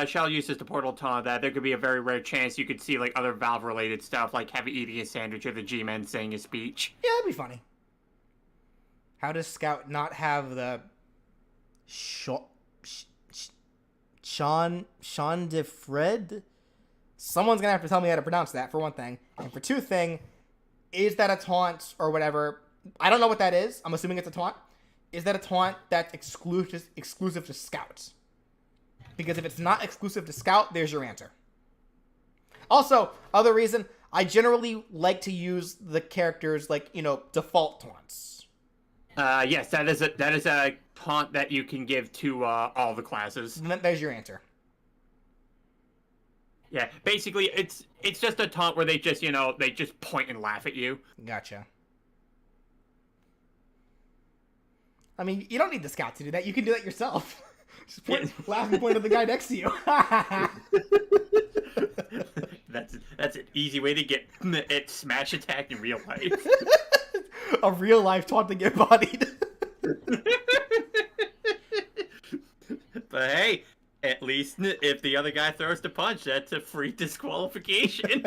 Speaker 2: Shell uses the portal taunt, that there could be a very rare chance you could see like other Valve related stuff, like Heavy eating a sandwich or the G-Men saying a speech.
Speaker 1: Yeah, that'd be funny. How does Scout not have the Sean de Fred? Someone's gonna have to tell me how to pronounce that for one thing, and for two thing, is that a taunt or whatever? I don't know what that is. I'm assuming it's a taunt. Is that a taunt that's exclusive to Scout? Because if it's not exclusive to Scout, there's your answer. Also, other reason, I generally like to use the characters default taunts.
Speaker 2: Yes, that is a taunt that you can give to all the classes.
Speaker 1: And there's your answer.
Speaker 2: Yeah, basically it's just a taunt where they just point and laugh at you.
Speaker 1: Gotcha. I mean, you don't need the Scout to do that. You can do that yourself. Just laugh and point at the guy next to you.
Speaker 2: That's an easy way to get it smash attack in real life.
Speaker 1: A real life taunt to get bodied.
Speaker 2: But hey, at least if the other guy throws the punch, that's a free disqualification.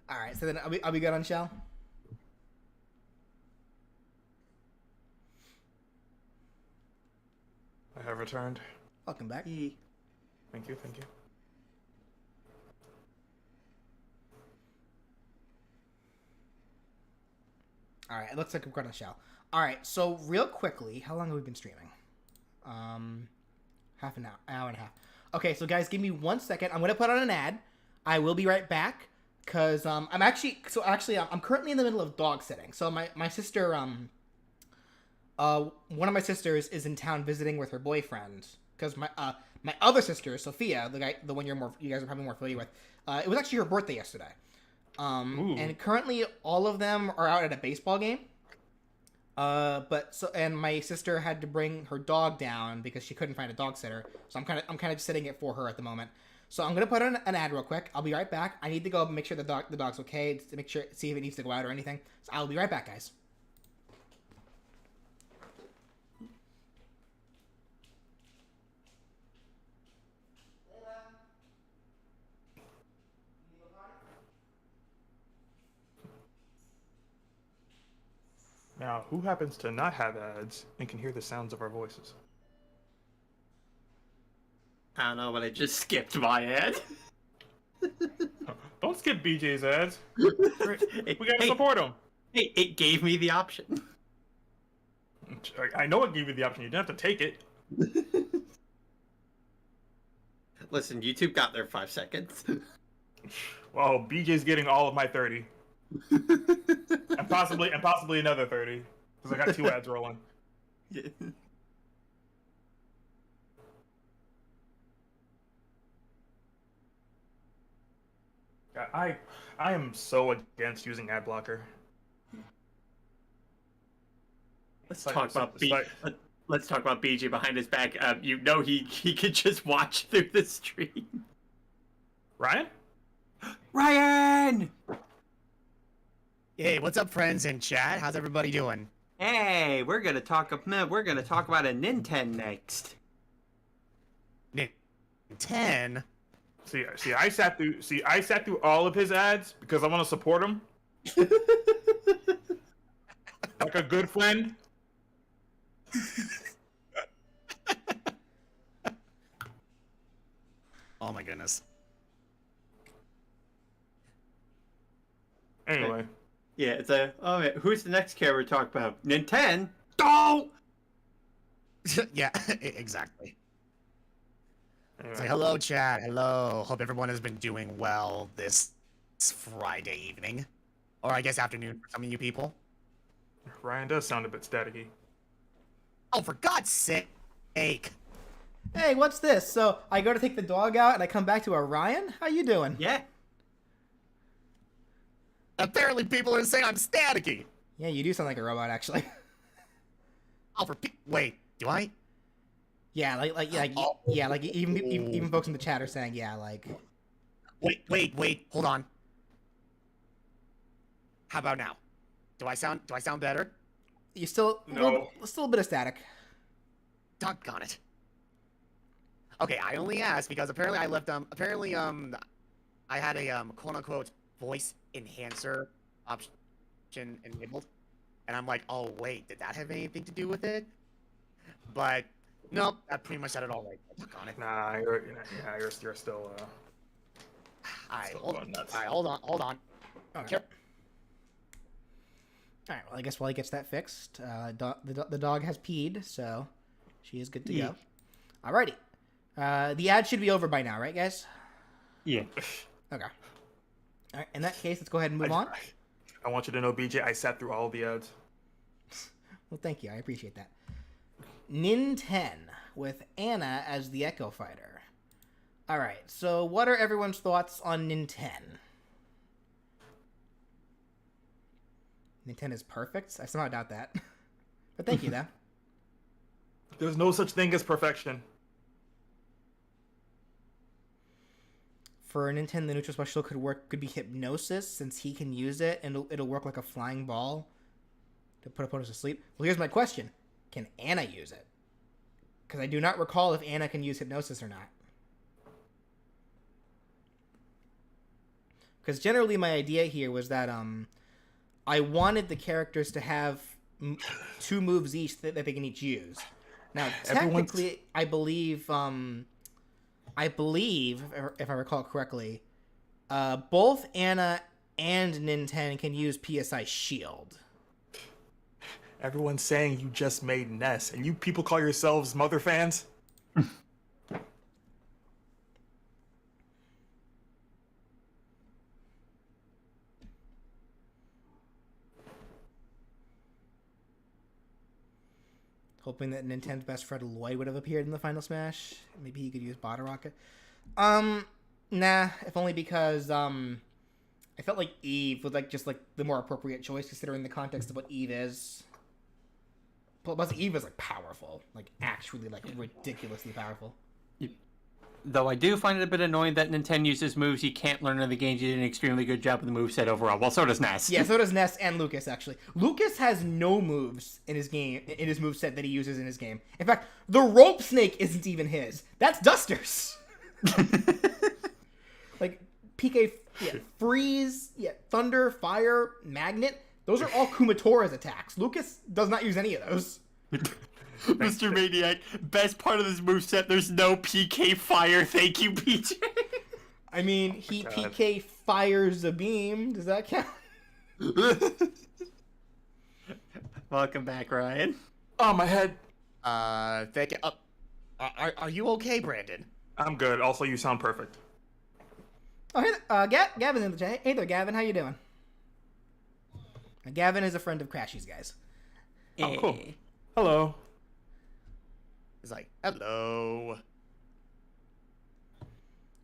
Speaker 1: All right, so then are we good on Shell?
Speaker 3: I have returned.
Speaker 1: Welcome back.
Speaker 3: Thank you.
Speaker 1: All right, it looks like we're going to Shell. All right, so real quickly, how long have we been streaming? Half an hour and a half. Okay, so guys, give me 1 second. I'm going to put on an ad. I will be right back because I'm currently in the middle of dog sitting. So my sister, one of my sisters is in town visiting with her boyfriend because my other sister, Sophia, the one you guys are probably more familiar with, it was actually her birthday yesterday. And currently all of them are out at a baseball game. And my sister had to bring her dog down because she couldn't find a dog sitter. So I'm kind of sitting it for her at the moment. So I'm gonna put on an ad real quick. I'll be right back. I need to go make sure the dog's okay, to make sure, see if it needs to go out or anything. So I'll be right back, guys.
Speaker 3: Now, who happens to not have ads and can hear the sounds of our voices?
Speaker 2: I don't know, but I just skipped my ad.
Speaker 3: Don't skip BJ's ads.
Speaker 2: We
Speaker 3: We gotta support him.
Speaker 2: Hey, it gave me the option.
Speaker 3: I know it gave you the option. You didn't have to take it.
Speaker 2: Listen, YouTube got their 5 seconds.
Speaker 3: Well, BJ's getting all of my 30, and possibly another 30, because I got 2 ads rolling. I am so against using ad blocker.
Speaker 2: Let's
Speaker 3: Like-
Speaker 2: talk about
Speaker 3: it's like-
Speaker 2: Let's talk about BJ behind his back. You know he could just watch through the stream.
Speaker 3: Ryan?
Speaker 2: Ryan!
Speaker 6: Hey, what's up, friends in chat? How's everybody doing?
Speaker 2: Hey, we're gonna talk about a Nintendo next.
Speaker 6: 10?
Speaker 3: See, I sat through all of his ads because I want to support him, like a good friend.
Speaker 6: Oh my goodness.
Speaker 3: Anyway,
Speaker 2: Yeah, it's who's the next character we're talking about? Nintendo? Oh!
Speaker 6: Yeah, exactly.
Speaker 3: anyway.
Speaker 6: Say hello, chat. Hello. Hope everyone has been doing well this Friday evening. Or I guess afternoon for some of you people.
Speaker 3: Ryan does sound a bit staticky.
Speaker 6: Oh, for God's sake.
Speaker 1: Hey, what's this? So I go to take the dog out and I come back to Orion? How you doing?
Speaker 2: Yeah.
Speaker 6: Apparently people are saying I'm staticky.
Speaker 1: Yeah, you do sound like a robot, actually.
Speaker 6: Oh, wait, do I?
Speaker 1: Yeah, like even folks in the chat are saying, yeah, like.
Speaker 6: Wait, hold on. How about now? Do I sound better?
Speaker 1: You still
Speaker 3: No.
Speaker 1: still a bit of static.
Speaker 6: Doggone it. Okay, I only asked because apparently I left I had a quote unquote voice enhancer option enabled. And I'm like, oh wait, did that have anything to do with it? But nope, that pretty much said it all right. Doggone it.
Speaker 3: Nah, you're still
Speaker 6: Alright,
Speaker 3: still
Speaker 6: hold
Speaker 3: going nuts.
Speaker 6: hold on.
Speaker 1: Okay. All right. Well, I guess while he gets that fixed, the dog has peed, so she is good to go. Alrighty. The ad should be over by now, right, guys?
Speaker 2: Yeah.
Speaker 1: Okay. All right. In that case, let's go ahead and move on.
Speaker 3: I want you to know, BJ, I sat through all the ads.
Speaker 1: Well, thank you. I appreciate that. Nin 10 with Anna as the Echo Fighter. All right. So, what are everyone's thoughts on Nin 10? Nin 10 is perfect. I somehow doubt that. But thank you, though.
Speaker 3: There's no such thing as perfection.
Speaker 1: For Nintendo, the neutral special could be Hypnosis, since he can use it, and it'll work like a flying ball to put opponents to sleep. Well, here's my question: can Anna use it? Because I do not recall if Anna can use Hypnosis or not. Because generally, my idea here was that I wanted the characters to have 2 moves each that they can each use. Now, technically, I believe, if I recall correctly, both Anna and Nintendo can use PSI Shield.
Speaker 3: Everyone's saying you just made Ness, and you people call yourselves Mother fans?
Speaker 1: Hoping that Nintendo's best friend Lloyd would have appeared in the final Smash. Maybe he could use Bottle Rocket. Nah, if only because I felt like Eve was just the more appropriate choice considering the context of what Eve is. plus Eva's like powerful, like actually like ridiculously powerful.
Speaker 2: Though I do find it a bit annoying that Nintendo uses moves he can't learn in the games. He did an extremely good job with the moveset overall. Well, so does Ness.
Speaker 1: Yeah, so does Ness and Lucas, actually. Lucas has no moves in his moveset that he uses in his game. In fact, the rope snake isn't even his. That's Duster's. Like, PK, Freeze, Thunder, Fire, Magnet, those are all Kumatora's attacks. Lucas does not use any of those.
Speaker 2: Mr. Maniac, best part of this moveset, there's no PK Fire. Thank you, PJ.
Speaker 1: I mean, he PK fires a beam. Does that count?
Speaker 2: Welcome back, Ryan.
Speaker 3: Oh, my head.
Speaker 6: Thank you. Are you okay, Brandon?
Speaker 3: I'm good. Also, you sound perfect.
Speaker 1: Oh, hey, Gavin's in the chat. Hey there, Gavin. How you doing? Gavin is a friend of Crashy's, guys.
Speaker 3: Oh, cool. Hello.
Speaker 6: He's like, hello.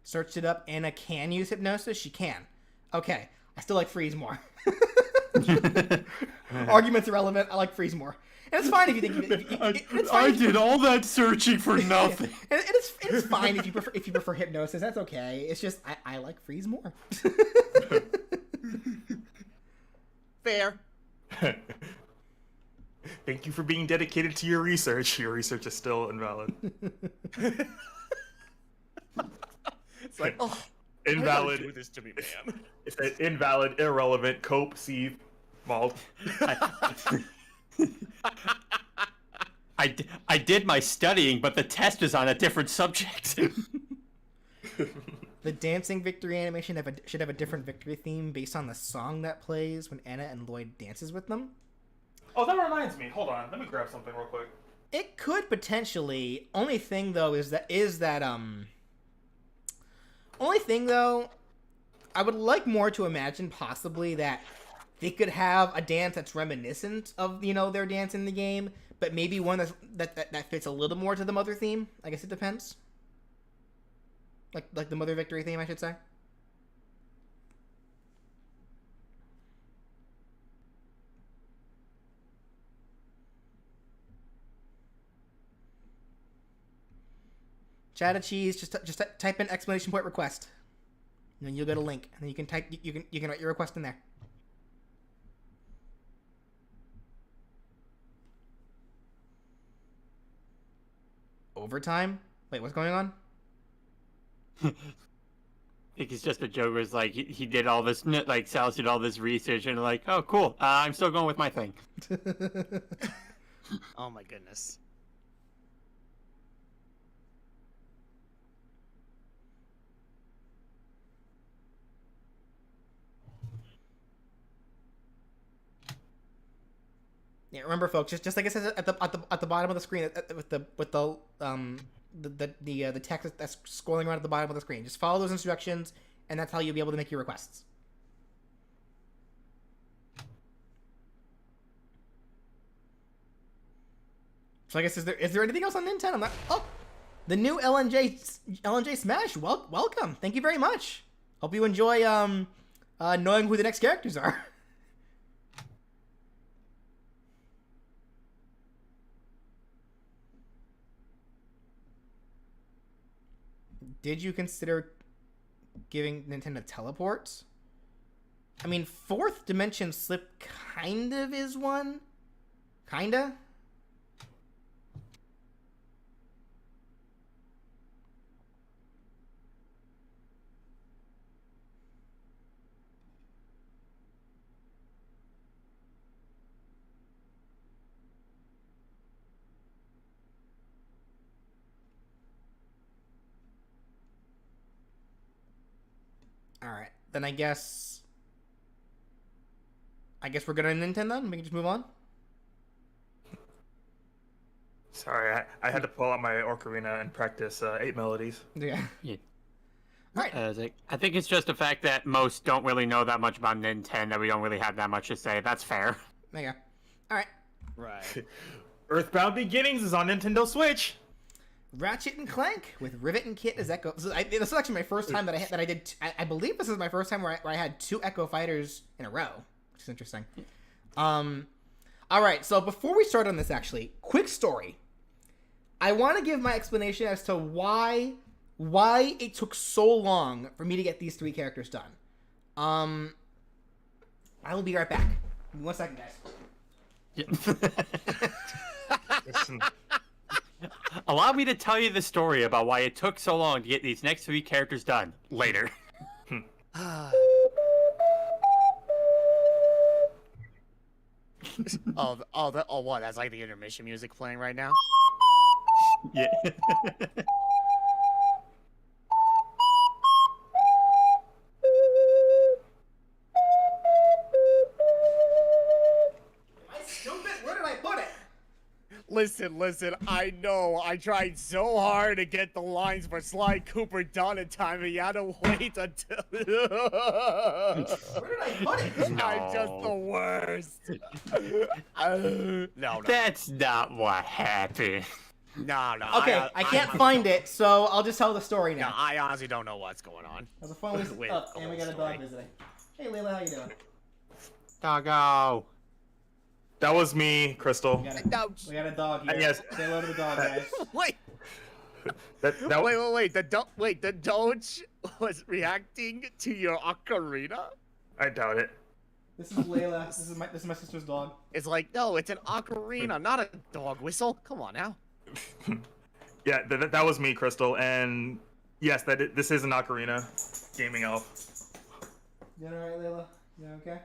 Speaker 1: Searched it up. Anna can use hypnosis. She can. Okay. I still like Freeze more. Argument's irrelevant. I like Freeze more. And it's fine if you think it's fine.
Speaker 2: I did all that searching for nothing.
Speaker 1: And it's fine if you prefer hypnosis. That's okay. It's just I like Freeze more.
Speaker 6: Fair.
Speaker 3: Thank you for being dedicated to your research. Your research is still invalid.
Speaker 6: It's like, oh,
Speaker 3: Invalid.
Speaker 6: do this to me, man.
Speaker 3: It's an invalid, irrelevant, cope, sieve, malt.
Speaker 2: I did my studying, but the test is on a different subject.
Speaker 1: The dancing victory animation should have a different victory theme based on the song that plays when Anna and Lloyd dances with them.
Speaker 3: Oh, that reminds me. Hold on. Let me grab something real quick.
Speaker 1: It could potentially. Only thing though, I would like more to imagine possibly that they could have a dance that's reminiscent of, their dance in the game, but maybe one that fits a little more to the Mother theme. I guess it depends. Like the Mother Victory theme, I should say. Chat a cheese. Just type in exclamation point request, and then you'll get a link, and then you can write your request in there. Overtime? Wait, what's going on?
Speaker 2: I think it's just a joke where it's like he did all this, like Sal's did all this research and like, oh cool, I'm still going with my thing.
Speaker 6: Oh my goodness.
Speaker 1: Yeah, remember, folks, just like it says at the bottom of the screen, with the text that's scrolling around at the bottom of the screen. Just follow those instructions, and that's how you'll be able to make your requests. So I guess is there anything else on Nintendo? Oh, the new LNJ Smash. Welcome. Thank you very much. Hope you enjoy knowing who the next characters are. Did you consider giving Nintendo teleports? I mean, fourth dimension slip kind of is one. Kinda. Alright, then I guess we're gonna Nintendo then? We can just move on?
Speaker 3: Sorry, I had to pull out my ocarina and practice 8 melodies.
Speaker 1: Yeah. Alright.
Speaker 2: I think it's just the fact that most don't really know that much about Nintendo, that we don't really have that much to say. That's fair.
Speaker 1: There you go. Alright.
Speaker 6: Right.
Speaker 3: Earthbound Beginnings is on Nintendo Switch.
Speaker 1: Ratchet and Clank with Rivet and Kit as Echo. This is actually my first time that I did. I believe this is my first time where I had 2 Echo Fighters in a row, which is interesting. All right, so before we start on this, actually, quick story. I want to give my explanation as to why it took so long for me to get these 3 characters done. I will be right back. 1 second, guys.
Speaker 3: Listen,
Speaker 2: Allow me to tell you the story about why it took so long to get these next 3 characters done later.
Speaker 6: What? That's like the intermission music playing right now.
Speaker 2: Yeah.
Speaker 1: Am I stupid? Where did I put it?
Speaker 6: Listen, I know I tried so hard to get the lines for Sly Cooper done in time, and you had to wait until...
Speaker 1: Where did I put it?
Speaker 6: I'm just the worst. No.
Speaker 2: That's not what happened.
Speaker 6: No.
Speaker 1: Okay, I can't find it, so I'll just tell the story
Speaker 6: No,
Speaker 1: now.
Speaker 6: I honestly don't know what's going on.
Speaker 1: There's a phone
Speaker 6: Wait,
Speaker 1: up, and we got a
Speaker 6: story.
Speaker 1: dog visiting. Hey, Layla, how you doing?
Speaker 2: Doggo.
Speaker 3: that was me, Crystal.
Speaker 1: We got
Speaker 6: No.
Speaker 1: a dog here.
Speaker 3: Yes.
Speaker 1: Say hello to the dog, guys.
Speaker 6: Wait.
Speaker 3: That
Speaker 6: The Doge was reacting to your ocarina?
Speaker 3: I doubt it.
Speaker 1: This is Layla. This is my sister's dog.
Speaker 6: It's like, no, it's an ocarina, not a dog whistle. Come on now.
Speaker 3: Yeah, that was me, Crystal, and yes, this is an ocarina gaming elf.
Speaker 1: You all right, Layla? You okay?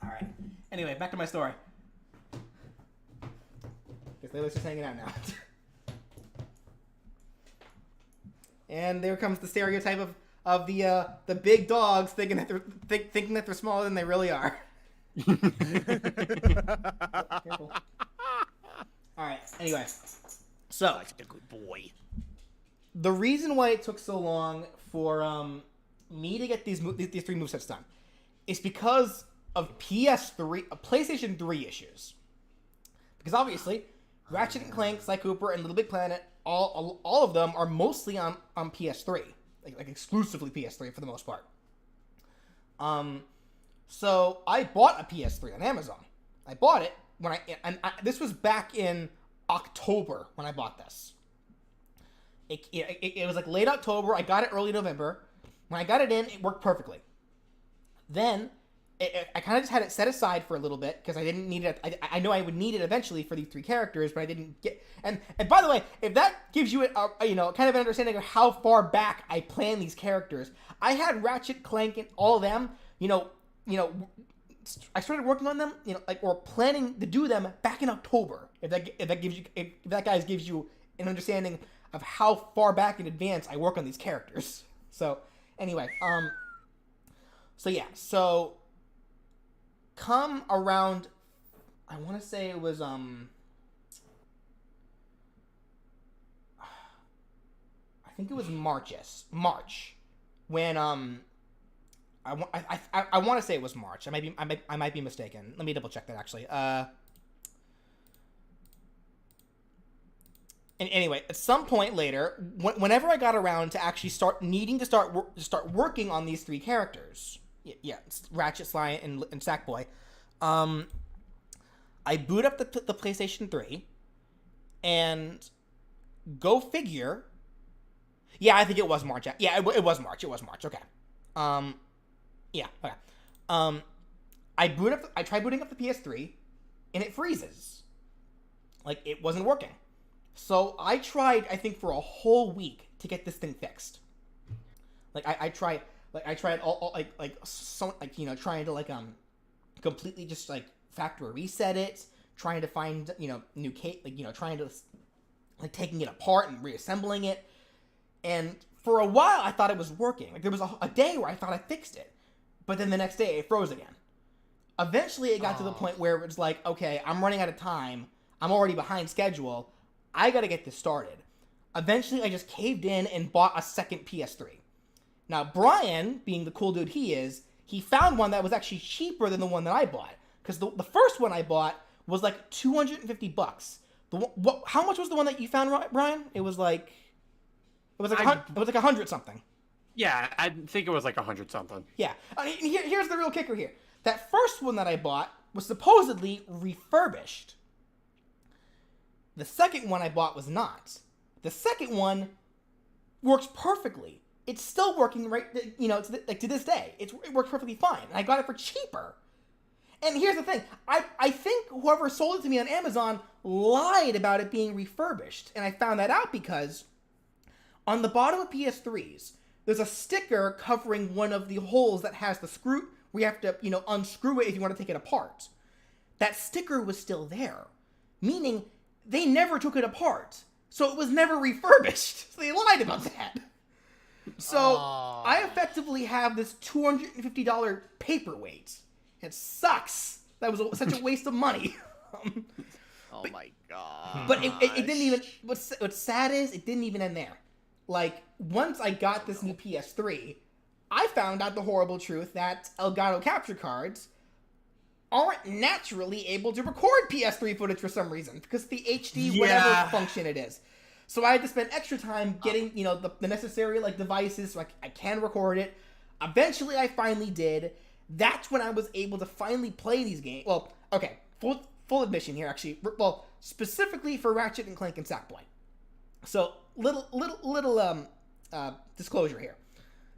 Speaker 1: All right. Anyway, back to my story. Guess Layla's just hanging out now. And there comes the stereotype of the big dogs thinking that they're smaller than they really are. Careful. All right. Anyway, so
Speaker 6: Such a good boy.
Speaker 1: the reason why it took so long for me to get these 3 movesets done is because of PlayStation 3 issues. Because obviously, Ratchet and Clank, Sly Cooper, and Little Big Planet, all of them are mostly on PS3, like exclusively PS3 for the most part. So I bought a PS3 on Amazon. I bought it when this was back in October when I bought this. It was like late October. I got it early November. When I got it in, it worked perfectly. Then I kind of just had it set aside for a little bit because I didn't need it. I know I would need it eventually for these 3 characters, but I didn't get. And by the way, if that gives you a kind of an understanding of how far back I plan these characters, I had Ratchet, Clank, and all of them. I started working on them, or planning to do them back in October. If that guys gives you an understanding of how far back in advance I work on these characters. So anyway, so come around, I want to say it was I think it was March when I want to say it was March. I might be mistaken. Let me double check that actually. And anyway, at some point later, whenever I got around to actually start working on these 3 characters, Ratchet, Sly, and Sackboy, I boot up the PlayStation 3, and go figure. Yeah, I think it was March. Yeah, it was March. Okay. Yeah. Okay. I tried booting up the PS3, and it freezes. Like, it wasn't working. So I tried, I think, for a whole week to get this thing fixed. Like I tried all trying to completely just factory reset it, trying to find new trying to taking it apart and reassembling it. And for a while I thought it was working. Like there was a day where I thought I fixed it, but then the next day it froze again. Eventually it got to the point where it was like, okay, I'm running out of time. I'm already behind schedule. I gotta get this started. Eventually, I just caved in and bought a second PS3. Now, Brian, being the cool dude he is, he found one that was actually cheaper than the one that I bought. Because the first one I bought was like $250. How much was the one that you found, Brian? It was like a 100 something.
Speaker 2: Yeah, I think it was like 100 something.
Speaker 1: Yeah. Here's the real kicker here. That first one that I bought was supposedly refurbished. The second one I bought was not. The second one works perfectly. It's still working right, to this day. It works perfectly fine. And I got it for cheaper. And here's the thing. I think whoever sold it to me on Amazon lied about it being refurbished. And I found that out because on the bottom of PS3s, there's a sticker covering one of the holes that has the screw where you have to, unscrew it if you want to take it apart. That sticker was still there, meaning they never took it apart. So it was never refurbished. So they lied about that. So I effectively have this $250 paperweight. It sucks. That was such a waste of money.
Speaker 6: Oh my god.
Speaker 1: But it didn't even. What's sad is it didn't even end there. Like, once I got this new PS3, I found out the horrible truth that Elgato capture cards aren't naturally able to record PS3 footage for some reason because the HD whatever function it is. So I had to spend extra time getting, the necessary devices so I can record it. Eventually, I finally did. That's when I was able to finally play these games. Well, okay, full admission here, actually. Well, specifically for Ratchet and Clank and Sackboy. So little disclosure here.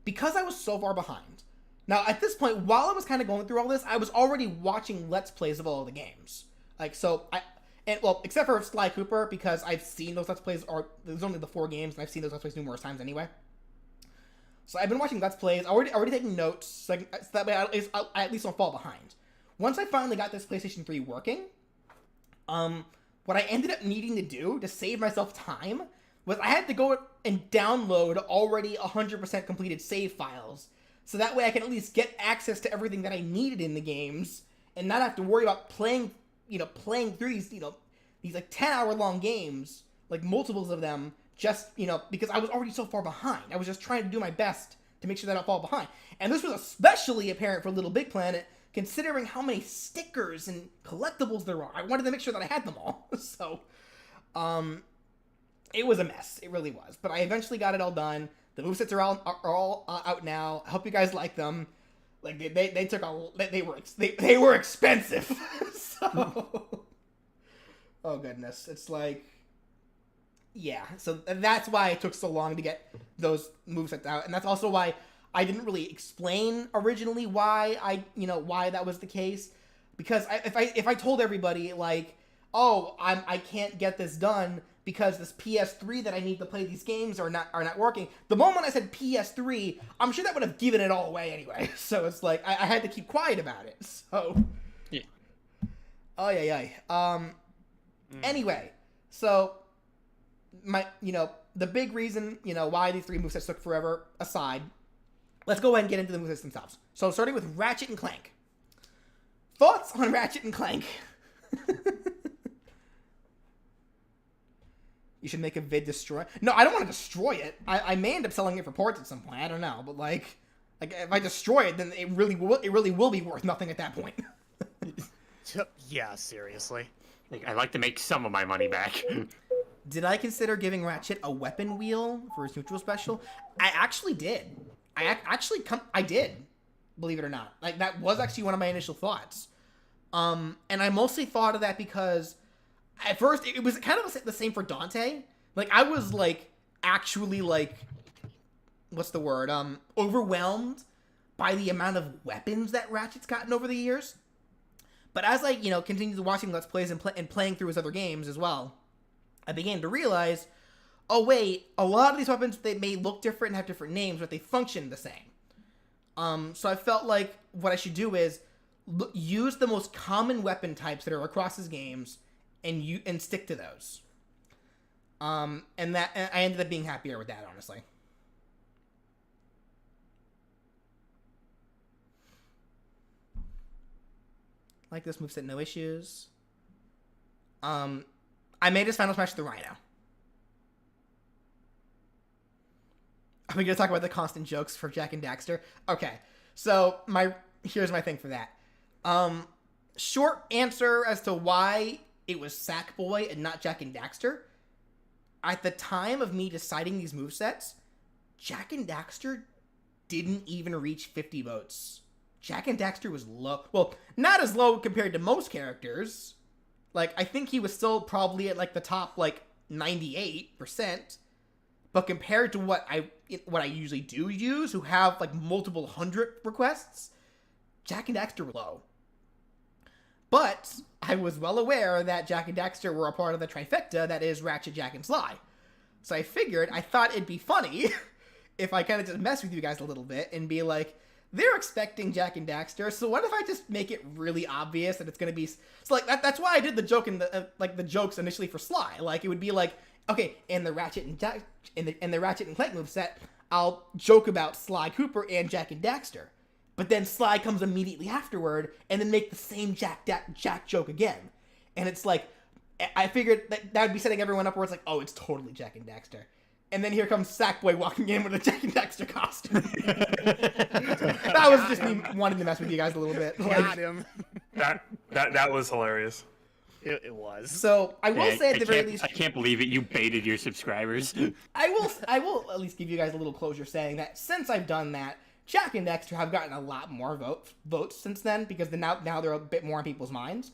Speaker 1: Because I was so far behind. Now, at this point, while I was kind of going through all this, I was already watching Let's Plays of all of the games. Except for Sly Cooper, because I've seen those Let's Plays, or there's only the 4 games, and I've seen those Let's Plays numerous times anyway. So I've been watching Let's Plays, already taking notes, so that way I at least don't fall behind. Once I finally got this PlayStation 3 working, what I ended up needing to do to save myself time was I had to go and download already 100% completed save files, so that way I can at least get access to everything that I needed in the games, and not have to worry about playing through these 10-hour long games, like multiples of them, just, because I was already so far behind. I was just trying to do my best to make sure that I don't fall behind. And this was especially apparent for Little Big Planet, considering how many stickers and collectibles there are. I wanted to make sure that I had them all. So, it was a mess. It really was. But I eventually got it all done. The movesets are all out now. I hope you guys like them. Like, they were expensive. So, oh goodness. It's like, yeah, so that's why it took so long to get those movesets out, and that's also why I didn't really explain originally why why that was the case, because if I told everybody I can't get this done because this PS3 that I need to play these games are not working, the moment I said PS3, I'm sure that would have given it all away anyway. So it's like I had to keep quiet about it. So
Speaker 2: yeah.
Speaker 1: Oh yeah. Anyway, so the big reason, why these 3 movesets took forever aside, let's go ahead and get into the movesets themselves. So starting with Ratchet and Clank. Thoughts on Ratchet and Clank? You should make a vid destroy. No, I don't want to destroy it. I may end up selling it for parts at some point. I don't know, but like if I destroy it, then it really will be worth nothing at that point.
Speaker 6: Yeah, seriously.
Speaker 2: I'd like to make some of my money back.
Speaker 1: Did I consider giving Ratchet a weapon wheel for his neutral special? I actually did. I did, believe it or not. Like, that was actually one of my initial thoughts. And I mostly thought of that because at first it was kind of the same for Dante. Like, I was actually what's the word? Overwhelmed by the amount of weapons that Ratchet's gotten over the years. But as I, continued watching Let's Plays and playing through his other games as well, I began to realize, oh wait, a lot of these weapons, they may look different and have different names, but they function the same. So I felt like what I should do is use the most common weapon types that are across his games and stick to those. And I ended up being happier with that, honestly. Like this moveset, no issues. I made his final smash the Rhino. Are we gonna talk about the constant jokes for Jak and Daxter? Okay, so here's my thing for that. Short answer as to why it was Sackboy and not Jak and Daxter. At the time of me deciding these movesets, Jak and Daxter didn't even reach 50 votes Jak and Daxter was low. Well, not as low compared to most characters. Like, I think he was still probably at, like, the top, like, 98%. But compared to what I usually do use, who have, like, multiple hundred requests, Jak and Daxter were low. But I was well aware that Jak and Daxter were a part of the trifecta that is Ratchet, Jak, and Sly. So I thought it'd be funny if I kind of just mess with you guys a little bit and be like, they're expecting Jak and Daxter, so what if I just make it really obvious that it's gonna be... So, like, that's why I did the joke in the, the jokes initially for Sly. Like, it would be like, okay, in the Ratchet and Ratchet and Clank moveset, I'll joke about Sly Cooper and Jak and Daxter. But then Sly comes immediately afterward, and then make the same Jak joke again. And it's like, I figured that would be setting everyone up where it's like, oh, it's totally Jak and Daxter. And then here comes Sackboy walking in with a Jak and Daxter costume. That was just me wanting to mess with you guys a little bit.
Speaker 6: Got him.
Speaker 3: That was hilarious.
Speaker 6: It was.
Speaker 1: So I will say at the very least,
Speaker 2: I can't believe it. You baited your subscribers.
Speaker 1: I will at least give you guys a little closure, saying that since I've done that, Jak and Daxter have gotten a lot more votes since then, because now they're a bit more in people's minds.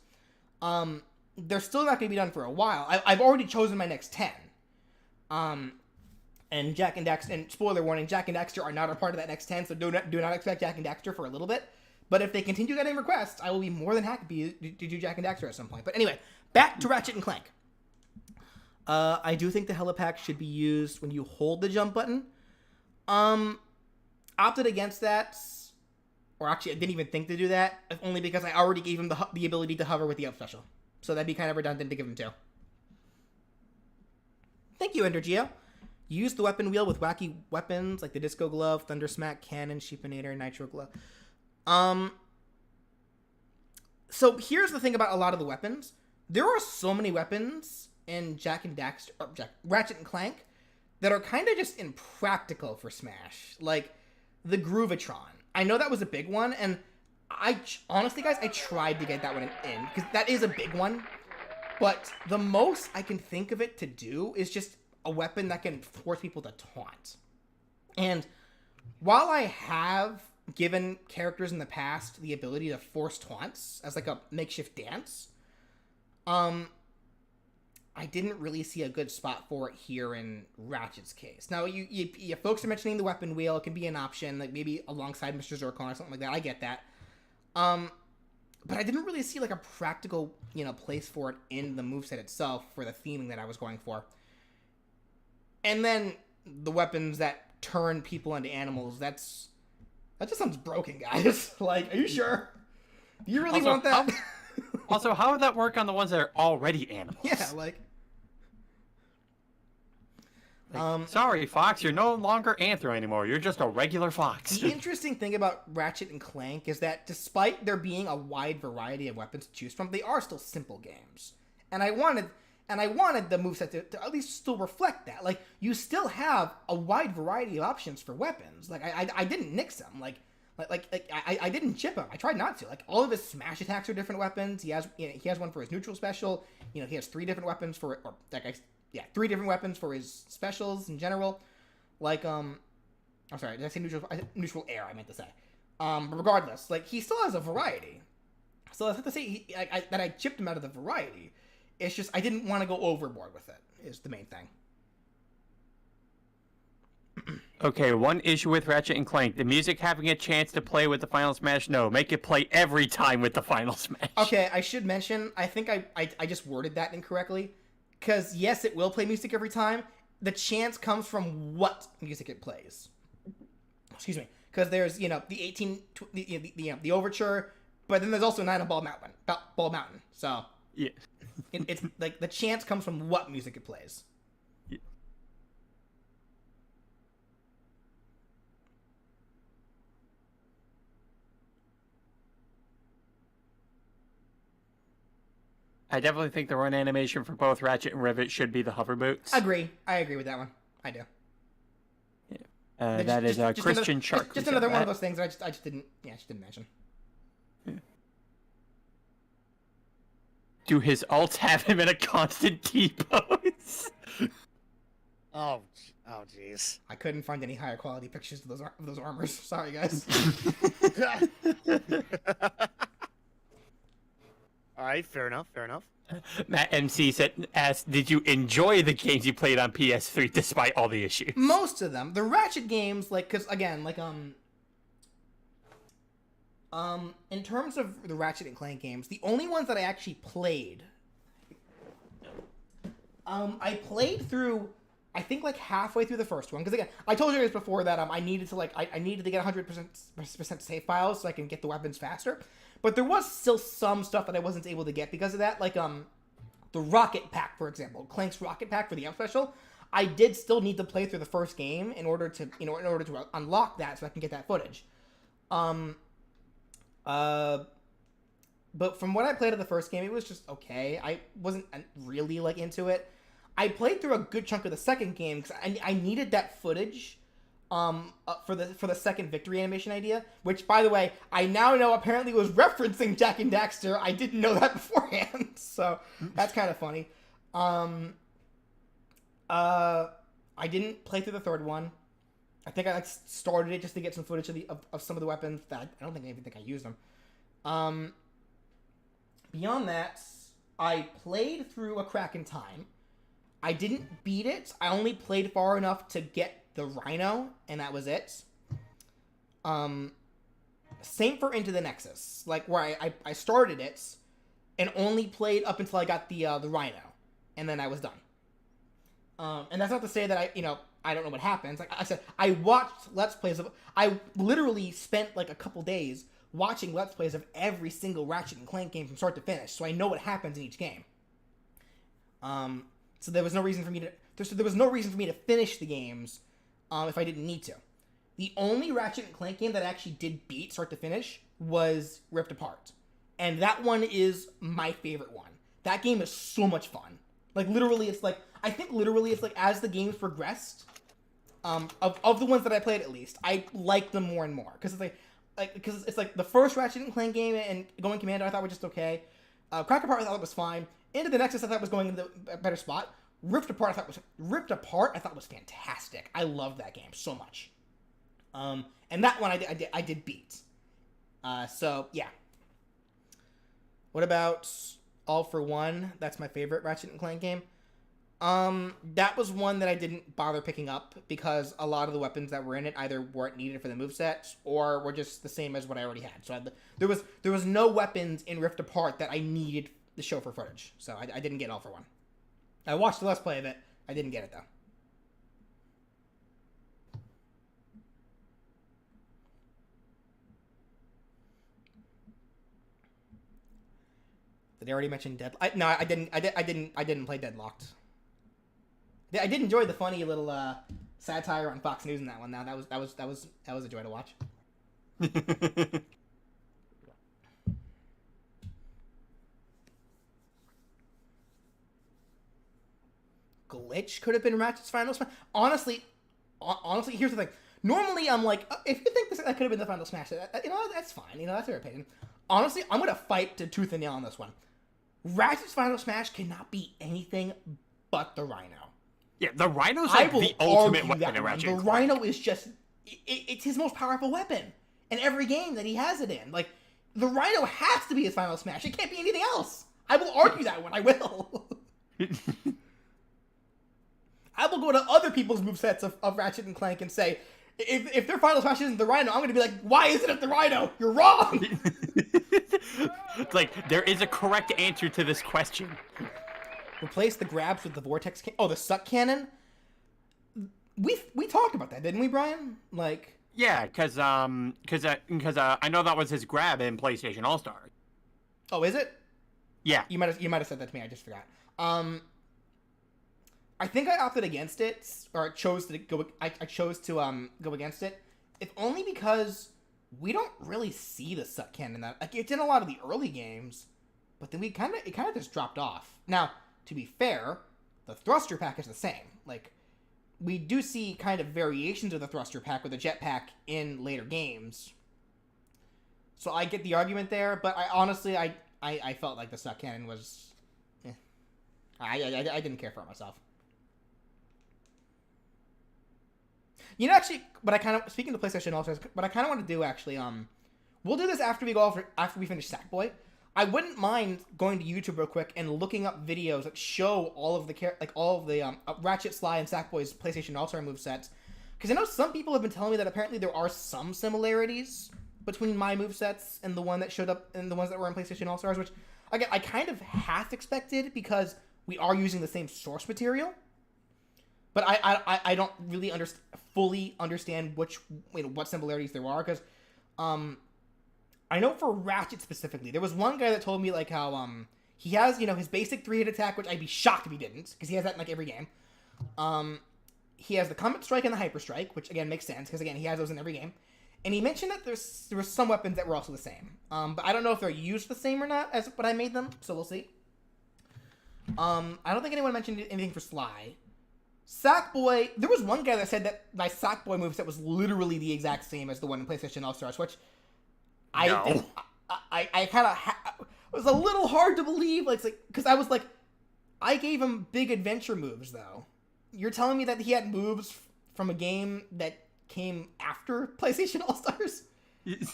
Speaker 1: They're still not going to be done for a while. I've already chosen my next 10. And Jak and Daxter, and spoiler warning, Jak and Daxter are not a part of that next 10, so do not expect Jak and Daxter for a little bit. But if they continue getting requests, I will be more than happy to do Jak and Daxter at some point. But anyway, back to Ratchet and Clank. I do think the helipack should be used when you hold the jump button. Opted against that, or actually I didn't even think to do that, if only because I already gave him the ability to hover with the up special. So that'd be kind of redundant to give him two. Thank you, Endergeo. Use the weapon wheel with wacky weapons like the Disco Glove, Thunder Smack, Cannon, Sheepinator, Nitro Glove. So here's the thing about a lot of the weapons. There are so many weapons in Ratchet and Clank that are kind of just impractical for Smash. Like the Groovatron. I know that was a big one, and honestly, guys, I tried to get that one in because that is a big one. But the most I can think of it to do is just a weapon that can force people to taunt. And while I have given characters in the past the ability to force taunts as like a makeshift dance, I didn't really see a good spot for it here in Ratchet's case. Now, you folks are mentioning the weapon wheel. It can be an option, like maybe alongside Mr. Zircon or something like that. I get that. But I didn't really see like a practical, place for it in the moveset itself for the theming that I was going for. And then the weapons that turn people into animals, that just sounds broken, guys. Like, are you sure? Do you really want that?
Speaker 2: Also, how would that work on the ones that are already animals?
Speaker 1: Yeah, like...
Speaker 2: sorry, Fox, you're no longer Anthro anymore. You're just a regular fox.
Speaker 1: The interesting thing about Ratchet and Clank is that despite there being a wide variety of weapons to choose from, they are still simple games. And I wanted the moveset to at least still reflect that. Like, you still have a wide variety of options for weapons. Like, I didn't nix them. I didn't chip him. I tried not to. Like, all of his smash attacks are different weapons. He has one for his neutral special. He has 3 different weapons for, 3 different weapons for his specials in general. Like, I'm sorry, did I say neutral air, I meant to say. But regardless, like, he still has a variety. So I have to say that I chipped him out of the variety. It's just, I didn't want to go overboard with it, is the main thing.
Speaker 2: Okay, one issue with Ratchet and Clank. The music having a chance to play with the Final Smash? No, make it play every time with the Final Smash.
Speaker 1: Okay, I should mention, I think I just worded that incorrectly. Because, yes, it will play music every time. The chance comes from what music it plays. Excuse me. Because there's, the Overture, but then there's also Nine on Ball Mountain. So,
Speaker 2: yeah.
Speaker 1: It's like the chance comes from what music it plays.
Speaker 2: Yeah. I definitely think the run animation for both Ratchet and Rivet should be the hover boots.
Speaker 1: I agree with that one. I do.
Speaker 2: Yeah. That is Christian Shark.
Speaker 1: Just another one of those things that I just didn't mention.
Speaker 2: Yeah. Do his ults have him in a constant T pose?
Speaker 6: Oh, Oh, jeez.
Speaker 1: I couldn't find any higher quality pictures of those armors. Sorry, guys.
Speaker 6: All right, fair enough. Fair enough.
Speaker 2: Matt MC asked, "Did you enjoy the games you played on PS3 despite all the issues?"
Speaker 1: Most of them, the Ratchet games, like, cause again, like, in terms of the Ratchet and Clank games, the only ones that I actually played, I played through, I think, like, halfway through the first one, because again, I told you guys before that I needed to, like, I needed to get 100% save files so I can get the weapons faster, but there was still some stuff that I wasn't able to get because of that, like, the Rocket Pack, for example, Clank's Rocket Pack for the Up Special, I did still need to play through the first game in order to, in order to unlock that so I can get that footage. But from what I played of the first game, it was just okay. I wasn't really, like, into it. I played through a good chunk of the second game because I needed that footage for the second victory animation idea, which, by the way, I now know apparently was referencing Jak and Daxter. I didn't know that beforehand, so that's kind of funny. I didn't play through the third one. I think I, like, started it just to get some footage of some of the weapons that I don't even think I used them. Beyond that, I played through A Crack in Time. I didn't beat it. I only played far enough to get the Rhino, and that was it. Same for Into the Nexus, like, where I started it and only played up until I got the Rhino, and then I was done. And that's not to say that I don't know what happens. Like I said, I watched Let's Plays of. I literally spent like a couple days watching Let's Plays of every single Ratchet and Clank game from start to finish, so I know what happens in each game. So there was no reason for me to. There was no reason for me to finish the games, if I didn't need to. The only Ratchet and Clank game that I actually did beat start to finish was Rift Apart, and that one is my favorite one. That game is so much fun. Like literally, it's like I think literally it's like as the games progressed. Of the ones that I played, at least, I liked them more and more because it's like the first Ratchet and Clank game and Going Commando I thought were just okay. Crack Apart I thought was fine. Into the Nexus I thought was going into a better spot. Rift Apart I thought was fantastic. I loved that game so much. And that one I did beat. So yeah. What about All for One? That's my favorite Ratchet and Clank game. That was one that I didn't bother picking up because a lot of the weapons that were in it either weren't needed for the movesets or were just the same as what I already had. So there was no weapons in Rift Apart that I needed to show for footage. So I didn't get All for One. I watched the Let's Play of it. I didn't get it though. Did I already mention No, I didn't play Deadlocked. I did enjoy the funny little satire on Fox News in that one. Now that was a joy to watch. Glitch could have been Ratchet's final smash. Honestly, here's the thing. Normally, I'm like, if you think that could have been the final smash, that's fine. That's your opinion. Honestly, I'm gonna fight to tooth and nail on this one. Ratchet's final smash cannot be anything but the Rhino.
Speaker 2: Yeah, the Rhino's like the ultimate weapon in Ratchet.
Speaker 1: The Rhino is just, it's his most powerful weapon in every game that he has it in. Like, the Rhino has to be his final smash. It can't be anything else. I will argue that one. I will. I will go to other people's movesets of Ratchet and Clank and say, if their final smash isn't the Rhino, I'm going to be like, why isn't it the Rhino? You're wrong!
Speaker 2: It's like, there is a correct answer to this question.
Speaker 1: Replace the grabs with the vortex the suck cannon. We talked about that, didn't we, Brian? Like,
Speaker 2: yeah, because I know that was his grab in PlayStation All Stars.
Speaker 1: Oh, is it?
Speaker 2: Yeah,
Speaker 1: you might have said that to me. I just forgot. I think I opted against it, or I chose to go against it, if only because we don't really see the suck cannon that like it's in a lot of the early games, but then it kind of just dropped off. Now, to be fair, the thruster pack is the same. Like, we do see kind of variations of the thruster pack with the jetpack in later games. So I get the argument there, but I honestly felt like the suck cannon was, I didn't care for it myself. You know, actually, but I kind of speaking to PlayStation All Stars, what I kind of want to do actually, we'll do this after we finish Sackboy. I wouldn't mind going to YouTube real quick and looking up videos that show all of the Ratchet, Sly, and Sackboy's PlayStation All Star movesets, because I know some people have been telling me that apparently there are some similarities between my movesets and the one that showed up and the ones that were in PlayStation All Stars, which again I kind of half expected because we are using the same source material. But I don't really fully understand what similarities there are, because I know for Ratchet specifically, there was one guy that told me like how he has his basic 3-hit attack, which I'd be shocked if he didn't, because he has that in like every game. He has the Comet Strike and the Hyper Strike, which again makes sense because again he has those in every game. And he mentioned that there were some weapons that were also the same, but I don't know if they're used the same or not as what I made them, so we'll see. I don't think anyone mentioned anything for Sly. Sackboy, there was one guy that said that my Sackboy moveset was literally the exact same as the one in PlayStation All Stars, which I kind of was a little hard to believe, like because I was like, I gave him big adventure moves though. You're telling me that he had moves from a game that came after PlayStation All Stars,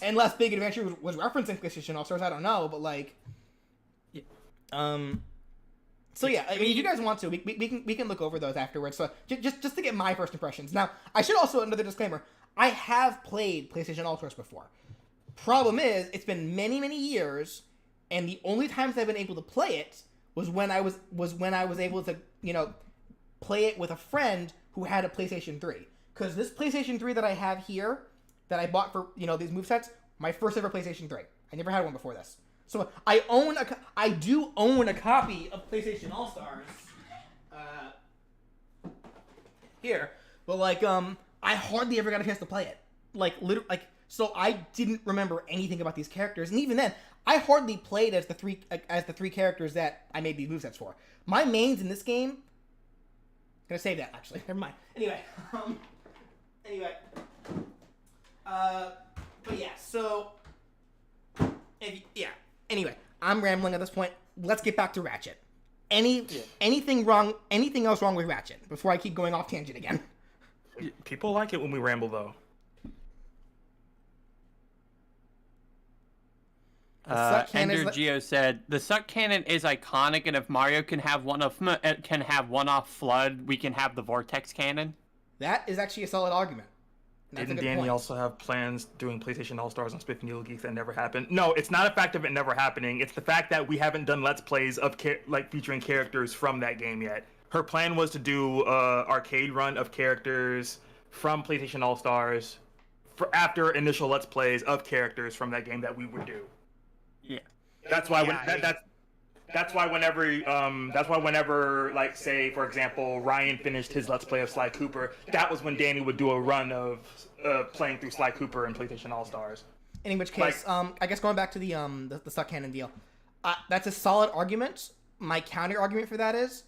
Speaker 1: unless Big Adventure was referencing PlayStation All Stars. I don't know, but like, So yeah, I mean, if you guys want to, we can look over those afterwards. So just to get my first impressions. Now, I should also another disclaimer: I have played PlayStation All Stars before. Problem is, it's been many years, and the only times I've been able to play it was when I was able to play it with a friend who had a PlayStation 3. Because this PlayStation 3 that I have here, that I bought for these movesets, my first ever PlayStation 3. I never had one before this. So I do own a copy of PlayStation All Stars here, but like I hardly ever got a chance to play it. So I didn't remember anything about these characters, and even then, I hardly played as the three characters that I made these movesets for. My mains in this game. Gonna save that actually. Never mind. Anyway. But yeah. So. Anyway, I'm rambling at this point. Let's get back to Ratchet. Anything else wrong with Ratchet before I keep going off tangent again?
Speaker 3: People like it when we ramble, though.
Speaker 2: Ender Geo said the Suck Cannon is iconic, and if Mario can have one-off Flood, we can have the Vortex Cannon.
Speaker 1: That is actually a solid argument.
Speaker 3: Didn't Danny also have plans doing PlayStation All-Stars on Spiff Needle Geeks that never happened? No, it's not a fact of it never happening. It's the fact that we haven't done Let's Plays of featuring characters from that game yet. Her plan was to do arcade run of characters from PlayStation All-Stars for after initial Let's Plays of characters from that game that we would do.
Speaker 2: Yeah.
Speaker 3: That's why that's why whenever like say for example Ryan finished his Let's Play of Sly Cooper, that was when Danny would do a run of playing through Sly Cooper and PlayStation All Stars.
Speaker 1: In which case, I guess going back to the Suck Cannon deal, that's a solid argument. My counter argument for that is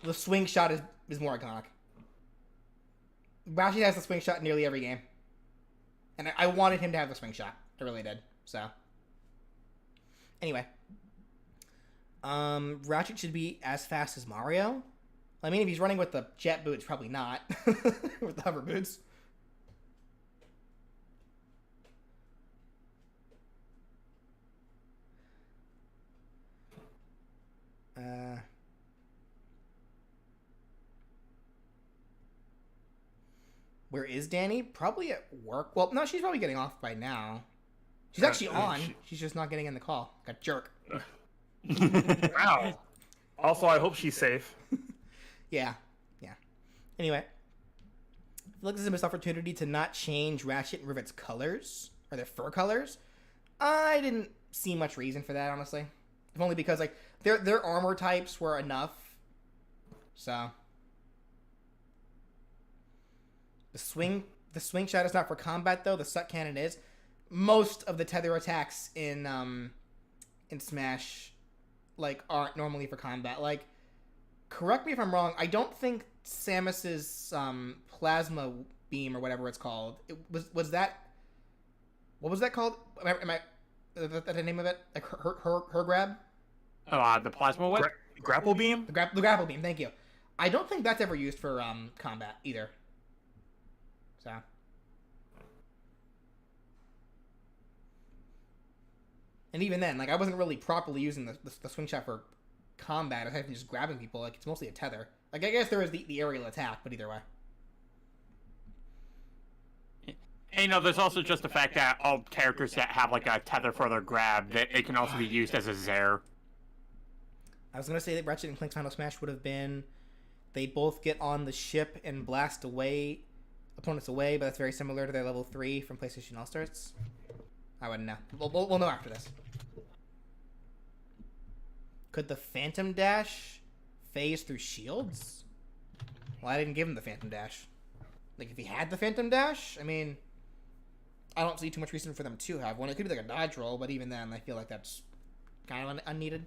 Speaker 1: the swing shot is more iconic. Ratchet has the swing shot in nearly every game, and I wanted him to have the swing shot. I really did. So anyway. Ratchet should be as fast as Mario. I mean, if he's running with the jet boots, probably not. With the hover boots. Where is Danny? Probably at work. Well, no, she's probably getting off by now. She's actually on. She's just not getting in the call. Like a jerk.
Speaker 3: Wow. Also, I hope she's safe.
Speaker 1: Yeah. Anyway, I feel like this is a missed opportunity to not change Ratchet and Rivet's colors, or their fur colors. I didn't see much reason for that, honestly. If only because like their armor types were enough. So the swing shot is not for combat though. The Suck Cannon is. Most of the tether attacks in Smash like aren't normally for combat. Like, correct me if I'm wrong, I don't think Samus's plasma beam or whatever it's called. Was that, what was that called? Am I the name of it? Like her grab?
Speaker 2: The plasma whip?
Speaker 3: Grapple beam?
Speaker 1: The grapple beam, thank you. I don't think that's ever used for combat either. So. And even then, like, I wasn't really properly using the swing shot for combat. I was just grabbing people. Like, it's mostly a tether. Like, I guess there is the aerial attack, but either way.
Speaker 2: And, you know, there's also just the fact that all characters that have, like, a tether for their grab, that it can also be used as a Zair.
Speaker 1: I was going to say that Ratchet and Clank's Final Smash would have been... They both get on the ship and blast away... opponents away, but that's very similar to their level 3 from PlayStation All-Stars. I wouldn't know. We'll know after this. Could the Phantom Dash phase through shields? Well, I didn't give him the Phantom Dash. Like, if he had the Phantom Dash, I mean... I don't see too much reason for them to have one. It could be like a dodge roll, but even then, I feel like that's kind of unneeded.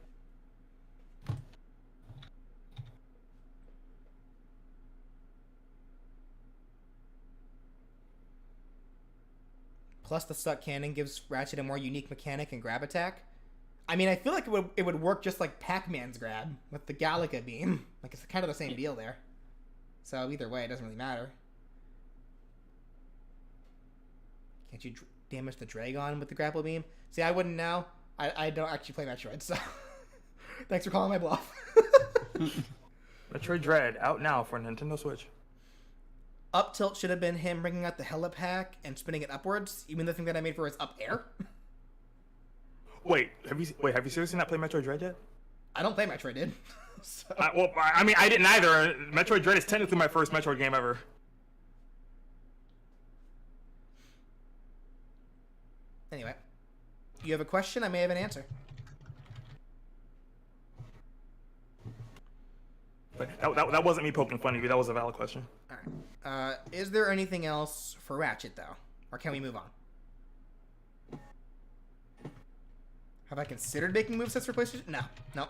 Speaker 1: Plus, the Suck Cannon gives Ratchet a more unique mechanic and grab attack. I mean, I feel like it would work just like Pac-Man's grab with the Galaga beam. Like, it's kind of the same deal there. So either way, it doesn't really matter. Can't you damage the Dragon with the grapple beam? See, I wouldn't know. I don't actually play Metroid, so... Thanks for calling my bluff.
Speaker 3: Metroid Dread, out now for Nintendo Switch.
Speaker 1: Up tilt should have been him bringing out the Helipack and spinning it upwards. Even the thing that I made for is up air.
Speaker 3: Wait, have you seriously not played Metroid Dread yet?
Speaker 1: I don't play Metroid, dude. So...
Speaker 3: I mean, I didn't either. Metroid Dread is technically my first Metroid game ever.
Speaker 1: Anyway, you have a question? I may have an answer.
Speaker 3: But that wasn't me poking fun at you. That was a valid question.
Speaker 1: All right. Is there anything else for Ratchet, though? Or can we move on? Have I considered making movesets for PlayStation? No. Nope.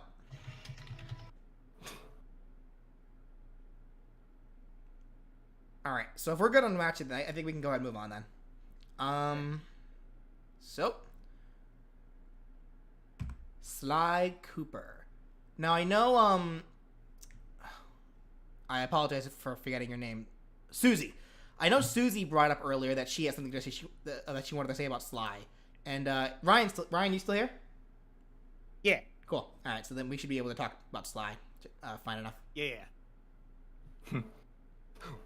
Speaker 1: Alright, so if we're good on Ratchet, then I think we can go ahead and move on then. So, Sly Cooper. Now I know, I apologize for forgetting your name. Susie. I know Susie brought up earlier that she has something that she wanted to say about Sly. And, Ryan, you still here?
Speaker 6: Yeah.
Speaker 1: Cool. Alright, so then we should be able to talk about Sly. Fine enough.
Speaker 6: Yeah.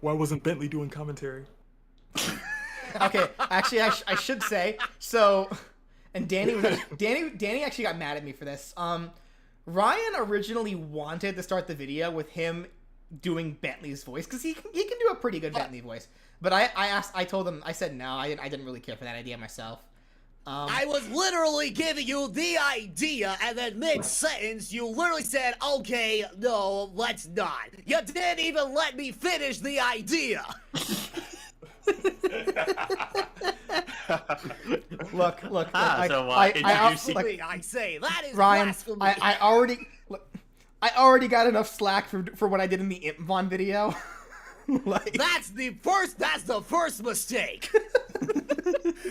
Speaker 1: Why wasn't Bentley doing commentary? Okay, actually, I should say, so, and Danny actually got mad at me for this. Ryan originally wanted to start the video with him doing Bentley's voice, because he can do a pretty good Bentley voice. But I told him, I said no, I didn't really care for that idea myself.
Speaker 6: I was literally giving you the idea, and then mid-sentence, you literally said, okay, no, let's not. You didn't even let me finish the idea.
Speaker 1: Look.
Speaker 2: Introducing...
Speaker 6: I say, that is
Speaker 1: Ryan,
Speaker 6: blasphemy.
Speaker 1: I already got enough slack for what I did in the Impvon video. Like,
Speaker 6: that's the first mistake.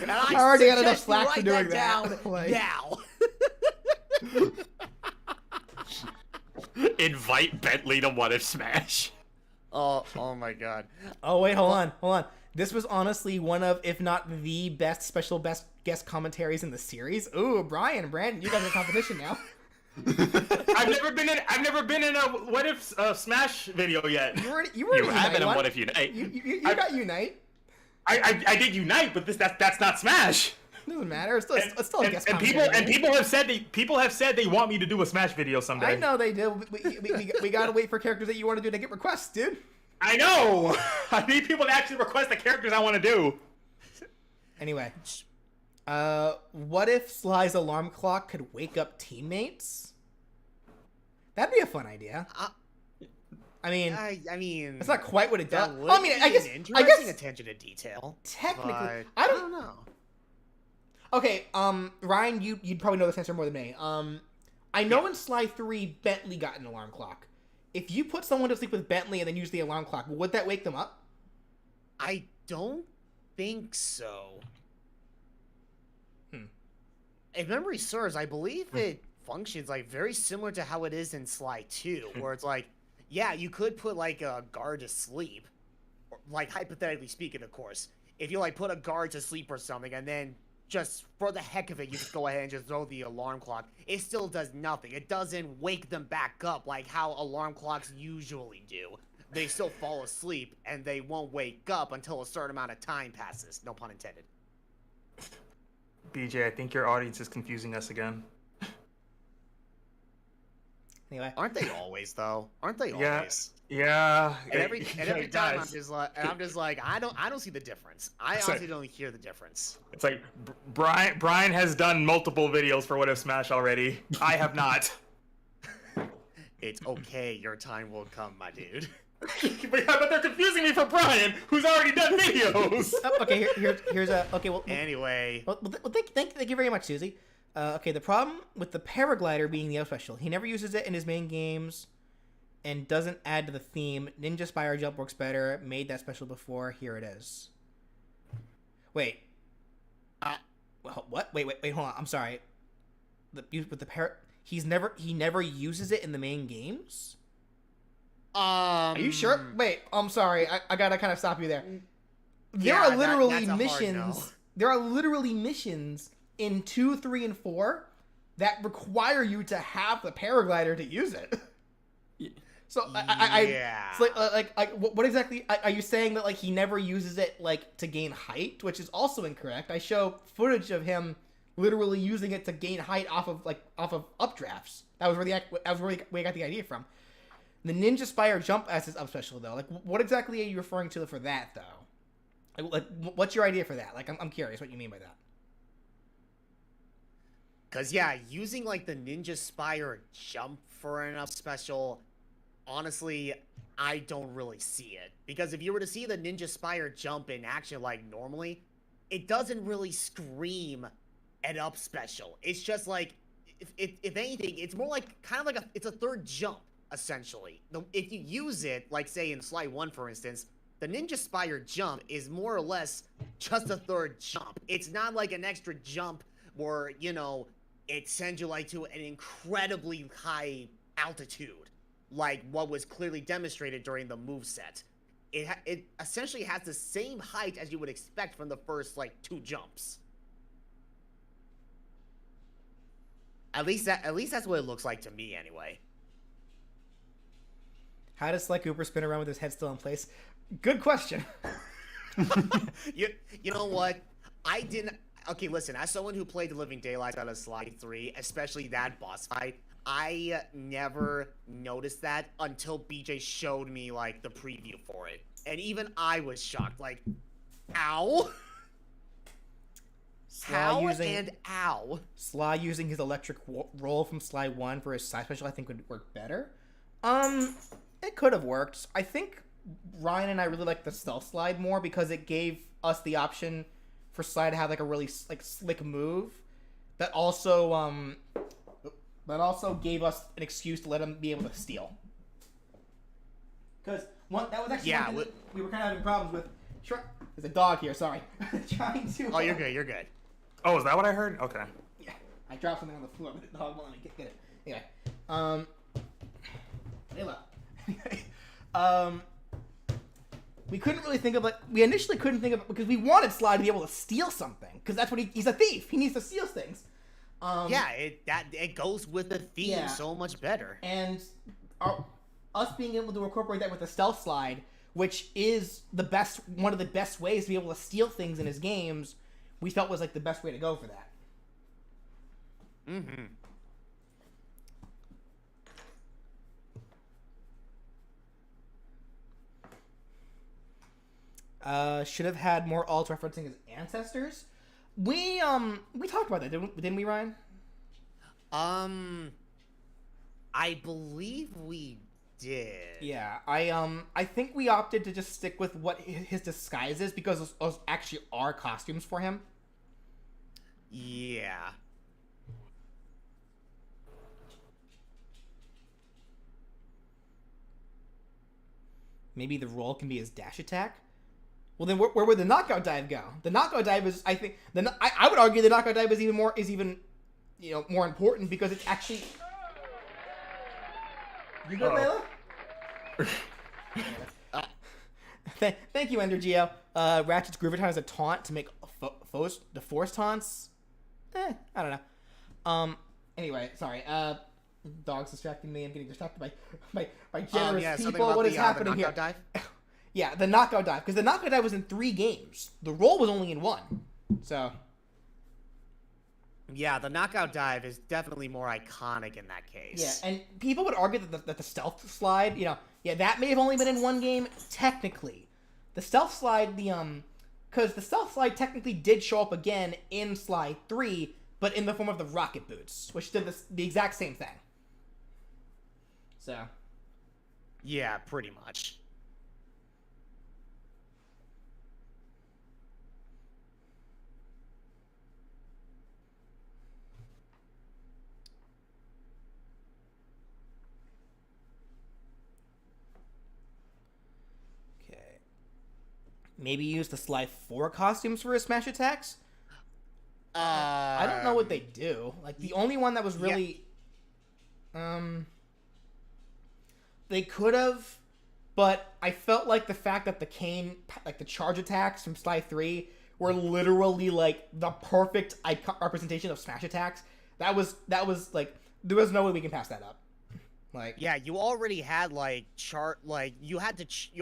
Speaker 6: And I
Speaker 1: already got enough
Speaker 6: suggest
Speaker 1: slack
Speaker 6: you
Speaker 1: for
Speaker 6: write
Speaker 1: doing
Speaker 6: that
Speaker 1: that.
Speaker 6: down
Speaker 1: Like...
Speaker 6: now.
Speaker 2: Invite Bentley to What If Smash.
Speaker 6: Oh my god.
Speaker 1: Oh wait, hold on. This was honestly one of, if not the best guest commentaries in the series. Ooh, Brian and Brandon, you guys are in competition now.
Speaker 3: I've never been in a What If Smash video yet.
Speaker 1: You were
Speaker 2: You haven't in
Speaker 1: one.
Speaker 2: What If Unite.
Speaker 1: You got Unite.
Speaker 3: I did Unite, but that's not Smash.
Speaker 1: Doesn't matter. It's still a guest
Speaker 3: and
Speaker 1: commentary.
Speaker 3: people have said they want me to do a Smash video someday.
Speaker 1: I know they do. We gotta wait for characters that you want to do to get requests, dude.
Speaker 3: I know. I need people to actually request the characters I want to do.
Speaker 1: Anyway, what if Sly's alarm clock could wake up teammates? That'd be a fun idea. I mean, it's not quite what it does.
Speaker 6: That would
Speaker 1: I mean,
Speaker 6: be
Speaker 1: I guess
Speaker 6: interesting attention to detail.
Speaker 1: technically,
Speaker 6: But
Speaker 1: I
Speaker 6: I
Speaker 1: don't
Speaker 6: don't know.
Speaker 1: Okay, Ryan, you'd probably know this answer more than me. I know in Sly 3, Bentley got an alarm clock. If you put someone to sleep with Bentley and then use the alarm clock, would that wake them up?
Speaker 6: I don't think so. If memory serves, I believe it functions like very similar to how it is in Sly 2, where it's like, yeah, you could put like a guard to sleep, like hypothetically speaking, of course, if you like put a guard to sleep or something, and then just for the heck of it, you just go ahead and just throw the alarm clock, it still does nothing. It doesn't wake them back up like how alarm clocks usually do. They still fall asleep, and they won't wake up until a certain amount of time passes. No pun intended.
Speaker 3: BJ, I think your audience is confusing us again.
Speaker 1: Anyway,
Speaker 6: Aren't they always though? Aren't they
Speaker 3: Yeah.
Speaker 6: always?
Speaker 3: Yeah.
Speaker 6: And every time
Speaker 3: guys,
Speaker 6: I'm just like I don't see the difference. I
Speaker 3: It's like-
Speaker 6: honestly don't hear the difference.
Speaker 3: it's like Brian has done multiple videos for What If Smash already. I have not.
Speaker 6: It's okay, your time will come, my dude.
Speaker 3: but they're confusing me for Brian, who's already done videos.
Speaker 1: oh, okay. Here's a okay. Well,
Speaker 6: Anyway,
Speaker 1: thank you very much, Susie. Okay, the problem with the paraglider being the out special, he never uses it in his main games, and doesn't add to the theme. Ninja Spire Jump works better. Made that special before. Here it is. Wait. What? Wait. Hold on. I'm sorry. With the he never uses it in the main games. Are you sure? Wait. I'm sorry. I gotta kind of stop you there. There
Speaker 6: Yeah,
Speaker 1: are literally
Speaker 6: that's a hard
Speaker 1: missions.
Speaker 6: no.
Speaker 1: There are literally missions in 2, 3, and 4 that require you to have the paraglider to use it. So
Speaker 6: Yeah.
Speaker 1: it's like what exactly are you saying that like he never uses it like to gain height, which is also incorrect. I show footage of him literally using it to gain height off of updrafts. That was where we got the idea from. The Ninja Spire Jump as his up special though. Like what exactly are you referring to for that though? Like what's your idea for that? Like I'm curious what you mean by that.
Speaker 6: Cause yeah, using like the Ninja Spire Jump for an up special, honestly, I don't really see it. Because if you were to see the Ninja Spire Jump in action like normally, it doesn't really scream an up special. It's just like, if anything, it's more like kind of like it's a third jump essentially. If you use it, like say in Sly 1 for instance, the Ninja Spire Jump is more or less just a third jump. It's not like an extra jump where, you know, it sends you like to an incredibly high altitude, like what was clearly demonstrated during the moveset. It essentially has the same height as you would expect from the first like 2 jumps. At least that's what it looks like to me anyway.
Speaker 1: How does Sly Cooper spin around with his head still in place? Good question.
Speaker 6: You know what? I didn't. Okay, listen. As someone who played the living daylights out of Sly 3, especially that boss fight, I never noticed that until BJ showed me like the preview for it, and even I was shocked. Like, ow! How and ow?
Speaker 1: Sly using his electric roll from Sly 1 for his side special, I think would work better. It could have worked. I think Ryan and I really like the stealth slide more because it gave us the option for Sly to have like a really like slick move that also gave us an excuse to let him be able to steal. Because that was actually one thing that we were kind of having problems with. Sure, there's a dog here. Sorry, trying to.
Speaker 6: Oh, you're good. You're good.
Speaker 3: Oh, is that what I heard? Okay.
Speaker 1: Yeah, I dropped something on the floor, but the dog won't let me get it. Anyway, we couldn't really think of like we initially couldn't think of because we wanted Sly to be able to steal something because that's what he's a thief. He needs to steal things.
Speaker 6: Yeah, it goes with the theme so much better.
Speaker 1: And us being able to incorporate that with the stealth slide, which is one of the best ways to be able to steal things in his games, we felt was like the best way to go for that.
Speaker 6: Mm-hmm.
Speaker 1: Should have had more alt referencing his ancestors. We talked about that, didn't we, Ryan?
Speaker 6: I believe we did.
Speaker 1: Yeah, I think we opted to just stick with what his disguise is because those actually are costumes for him.
Speaker 6: Yeah.
Speaker 1: Maybe the roll can be his dash attack. Well, then where would the knockout dive go? The knockout dive is, I think, I would argue the knockout dive is even more important because it's actually. You good, Layla? Thank you, Ender Geo. Ratchet's Groover Time is a taunt to make foes the force taunts. I don't know. Anyway, sorry. Dog's distracting me. I'm getting distracted by generous
Speaker 6: yeah, something
Speaker 1: people.
Speaker 6: about
Speaker 1: What is
Speaker 6: the
Speaker 1: happening here?
Speaker 6: knockout dive?
Speaker 1: Yeah, the knockout dive, because the knockout dive was in 3 games. The roll was only in 1. So.
Speaker 6: Yeah, the knockout dive is definitely more iconic in that case.
Speaker 1: Yeah, and people would argue that the stealth slide, that may have only been in 1 game technically. The stealth slide, because the stealth slide technically did show up again in Slide 3, but in the form of the rocket boots, which did the exact same thing. So.
Speaker 6: Yeah, pretty much.
Speaker 1: Maybe use the Slide 4 costumes for his smash attacks? I don't know what they do. Like, the only one that was really... They could have, but I felt like the fact that the Kane, like the charge attacks from Slide 3 were literally, like, the perfect representation of smash attacks. That was, like, there was no way we can pass that up. Like,
Speaker 6: yeah, you already had you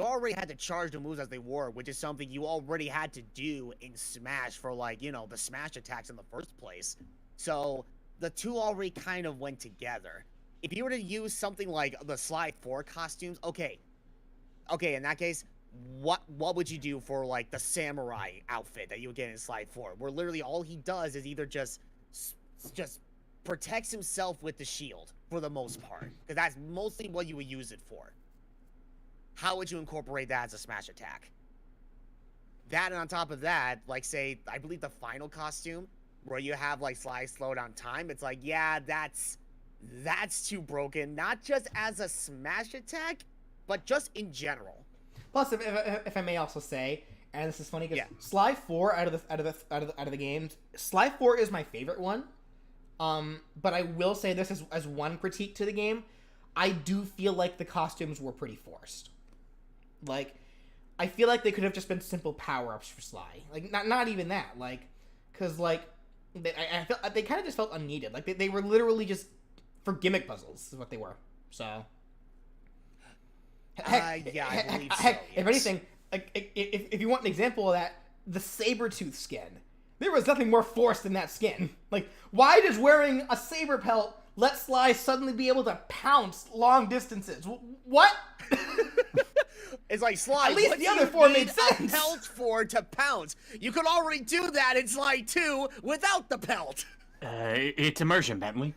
Speaker 6: already had to charge the moves as they were, which is something you already had to do in Smash for the smash attacks in the first place. So the two already kind of went together. If you were to use something like the Slide 4 costumes, okay, in that case, what would you do for like the samurai outfit that you would get in Slide 4, where literally all he does is either just protects himself with the shield for the most part, because that's mostly what you would use it for. How would you incorporate that as a smash attack? That, and on top of that, like, say, I believe the final costume, where you have like Sly slow down time, it's like, yeah, that's too broken, not just as a smash attack, but just in general.
Speaker 1: Plus, if I may also say, and this is funny because
Speaker 6: Yeah.
Speaker 1: Slide 4 out of the games, Slide 4 is my favorite one. But I will say this as one critique to the game. I do feel like the costumes were pretty forced. Like, I feel like they could have just been simple power-ups for Sly. Like, not even that. Like, because, like, I feel they kind of just felt unneeded. Like, they were literally just for gimmick puzzles is what they were. So.
Speaker 6: Yeah, I believe so,
Speaker 1: Heck, if
Speaker 6: yes.
Speaker 1: anything, like, if you want an example of that, the Sabretooth skin. There was nothing more forced than that skin. Like, why does wearing a saber pelt let Sly suddenly be able to pounce long distances? What?
Speaker 6: It's like, Sly,
Speaker 1: At least
Speaker 6: what
Speaker 1: the
Speaker 6: do
Speaker 1: other
Speaker 6: you
Speaker 1: four
Speaker 6: need
Speaker 1: made sense.
Speaker 6: a pelt for to pounce? You could already do that in Slide 2 without the pelt.
Speaker 2: It's immersion, Bentley.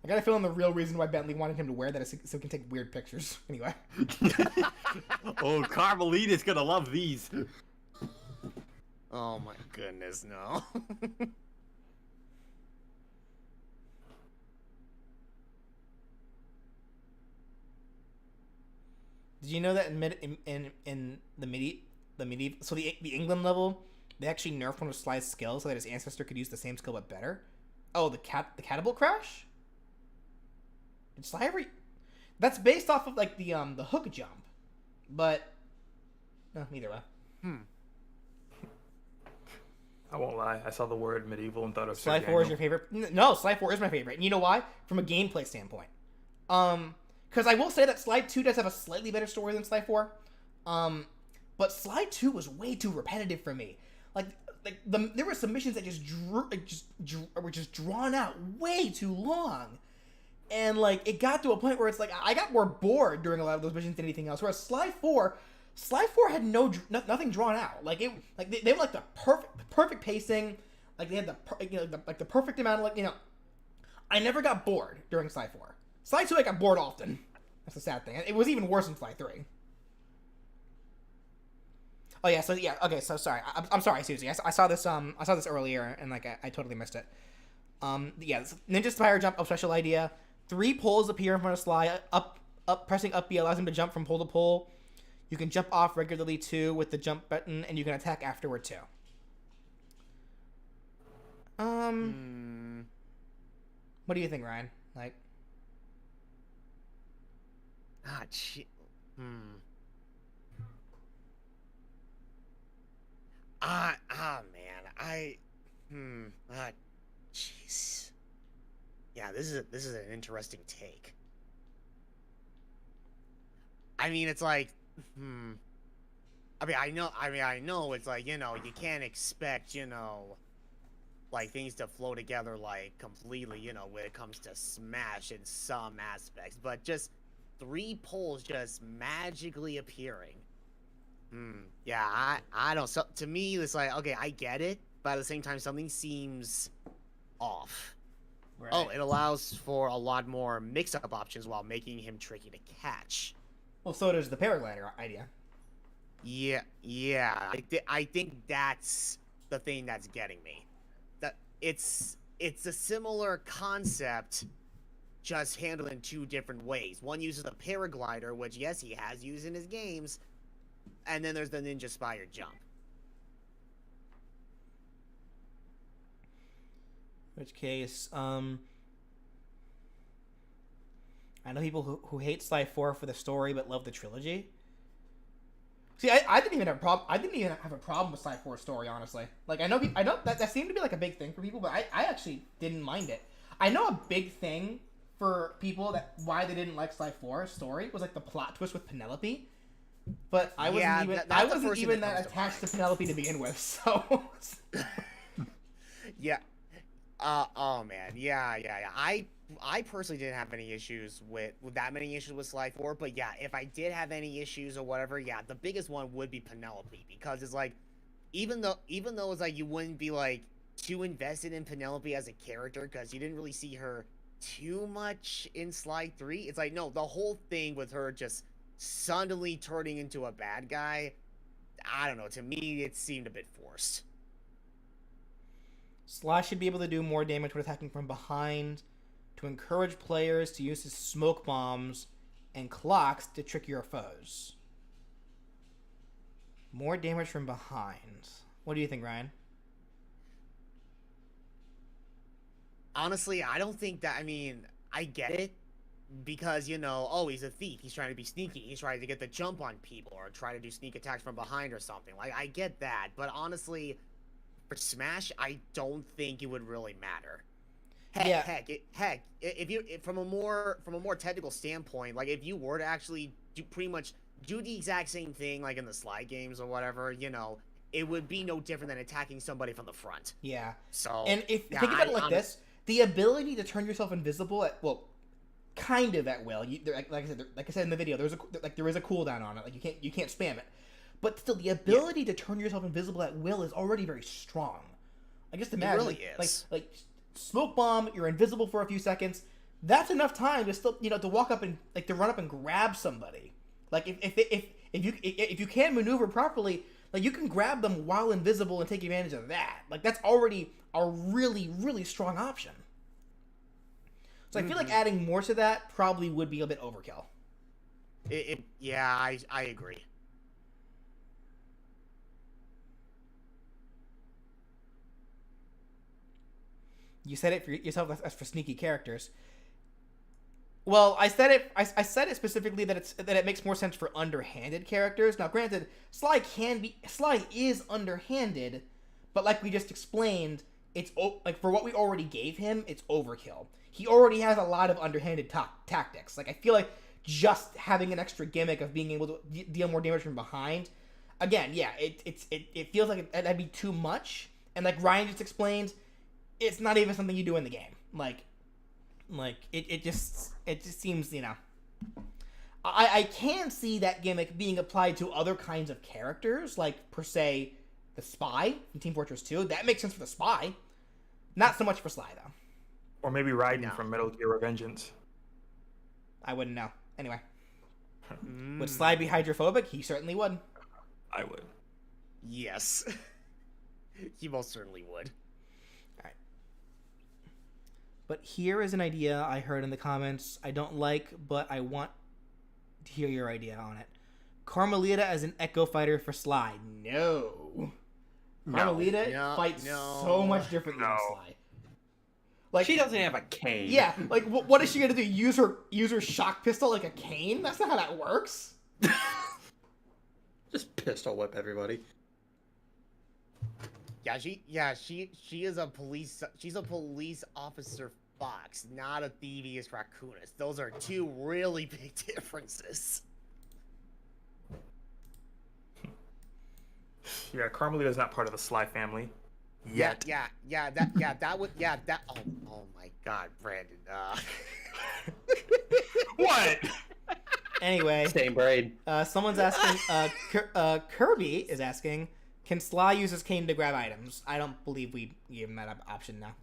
Speaker 1: I gotta fill in the real reason why Bentley wanted him to wear that is so he can take weird pictures. Anyway.
Speaker 2: Oh, Carmelita's gonna love these.
Speaker 6: Oh my goodness, no.
Speaker 1: Did you know that in the medieval, so the England level, they actually nerfed one of Sly's skills so that his ancestor could use the same skill but better? Oh, the catapult crash? Did Sly ever? That's based off of like the hook jump, but no, neither way.
Speaker 3: I won't lie. I saw the word medieval and thought of
Speaker 1: Sly 4 is your favorite? No, Sly 4 is my favorite. And you know why? From a gameplay standpoint. Because I will say that Sly 2 does have a slightly better story than Sly 4. But Sly 2 was way too repetitive for me. There were some missions that were just drawn out way too long. And like it got to a point where it's like I got more bored during a lot of those missions than anything else. Whereas Sly 4 had nothing drawn out. Like they were like the perfect pacing. Like they had the perfect amount of I never got bored during Sly 4. Sly 2 I got bored often. That's the sad thing. It was even worse in Sly 3. Oh yeah, okay, so sorry. I'm sorry, Susie. I saw this earlier and like I totally missed it. Ninja Spire jump up special idea. 3 poles appear in front of Sly. Pressing up B allows him to jump from pole to pole. You can jump off regularly too with the jump button, and you can attack afterward too. What do you think, Ryan? Like,
Speaker 6: Hmm. Man. Jeez. Yeah, this is an interesting take. I mean, it's like, I know it's like, you can't expect, like things to flow together like completely, when it comes to Smash in some aspects, but just 3 poles just magically appearing. Yeah, I don't. So to me, it's like, okay, I get it, but at the same time, something seems off.
Speaker 1: Right.
Speaker 6: Oh, it allows for a lot more mix-up options while making him tricky to catch.
Speaker 1: Well, so does the paraglider idea.
Speaker 6: Yeah. I think that's the thing that's getting me. That it's a similar concept, just handled in 2 different ways. One uses a paraglider, which yes, he has used in his games, and then there's the Ninja Spire jump.
Speaker 1: Which case, I know people who hate Sly 4 for the story but love the trilogy. See, I didn't even have a problem. I didn't even have a problem with Sly 4's story, honestly. Like, I know that seemed to be like a big thing for people, but I actually didn't mind it. I know a big thing for people that why they didn't like Sly 4's story was like the plot twist with Penelope. But I wasn't even that attached to Penelope to begin with, so.
Speaker 6: Yeah. Oh man, yeah. I personally didn't have any issues with that many issues with Sly 4, but yeah, if I did have any issues or whatever, yeah, the biggest one would be Penelope, because it's like, even though it's like you wouldn't be like too invested in Penelope as a character because you didn't really see her too much in Sly 3, it's like, no, the whole thing with her just suddenly turning into a bad guy, I don't know, to me it seemed a bit forced.
Speaker 1: Sly should be able to do more damage when attacking from behind, to encourage players to use his smoke bombs and clocks to trick your foes. More damage from behind. What do you think, Ryan?
Speaker 6: Honestly, I don't think that, I mean, I get it, because, oh, he's a thief, he's trying to be sneaky, he's trying to get the jump on people, or try to do sneak attacks from behind or something. Like, I get that, but honestly, for Smash, I don't think it would really matter. Heck, if you from a more technical standpoint, like if you were to actually pretty much do the exact same thing like in the Sly games or whatever, it would be no different than attacking somebody from the front.
Speaker 1: Yeah.
Speaker 6: So,
Speaker 1: and think about it like this, the ability to turn yourself invisible at, well, kind of at will. Like I said in the video, there is a cooldown on it. Like you can't spam it. But still, the ability to turn yourself invisible at will is already very strong. I just imagine,
Speaker 6: it really is.
Speaker 1: Like smoke bomb, you're invisible for a few seconds. That's enough time to still, to walk up and to run up and grab somebody. Like if you can maneuver properly, like you can grab them while invisible and take advantage of that. Like that's already a really, really strong option. So I feel like adding more to that probably would be a bit overkill.
Speaker 6: Yeah, I agree.
Speaker 1: You said it for yourself as for sneaky characters. Well, I said it specifically that it makes more sense for underhanded characters. Now, granted, Sly is underhanded, but like we just explained, it's like for what we already gave him, it's overkill. He already has a lot of underhanded tactics. Like I feel like just having an extra gimmick of being able to deal more damage from behind, again, yeah, it feels like that'd be too much. And like Ryan just explained, it's not even something you do in the game. Like it just seems, I can see that gimmick being applied to other kinds of characters, like per se the Spy from Team Fortress 2. That makes sense for the Spy. Not so much for Sly though.
Speaker 3: Or maybe Raiden from Metal Gear Revengeance.
Speaker 1: I wouldn't know. Anyway. Would Sly be hydrophobic? He certainly would.
Speaker 3: I would.
Speaker 6: Yes. He most certainly would.
Speaker 1: But here is an idea I heard in the comments I don't like, but I want to hear your idea on it. Carmelita as an Echo Fighter for Sly. No. Carmelita fights so much differently than Sly. Like,
Speaker 2: She doesn't have a cane.
Speaker 1: yeah, like what is she gonna do? Use her shock pistol like a cane? That's not how that works.
Speaker 2: Just pistol whip everybody.
Speaker 6: She is a police. She's a police officer fox, not a thievius raccoonus. Those are two really big differences.
Speaker 3: Yeah, Carmelita's not part of the Sly family. Yet.
Speaker 6: That would. Oh my God, Brandon.
Speaker 3: What?
Speaker 1: Anyway,
Speaker 2: Same brain.
Speaker 1: someone's asking. Kirby is asking, can Sly use his cane to grab items? I don't believe we gave him that option now.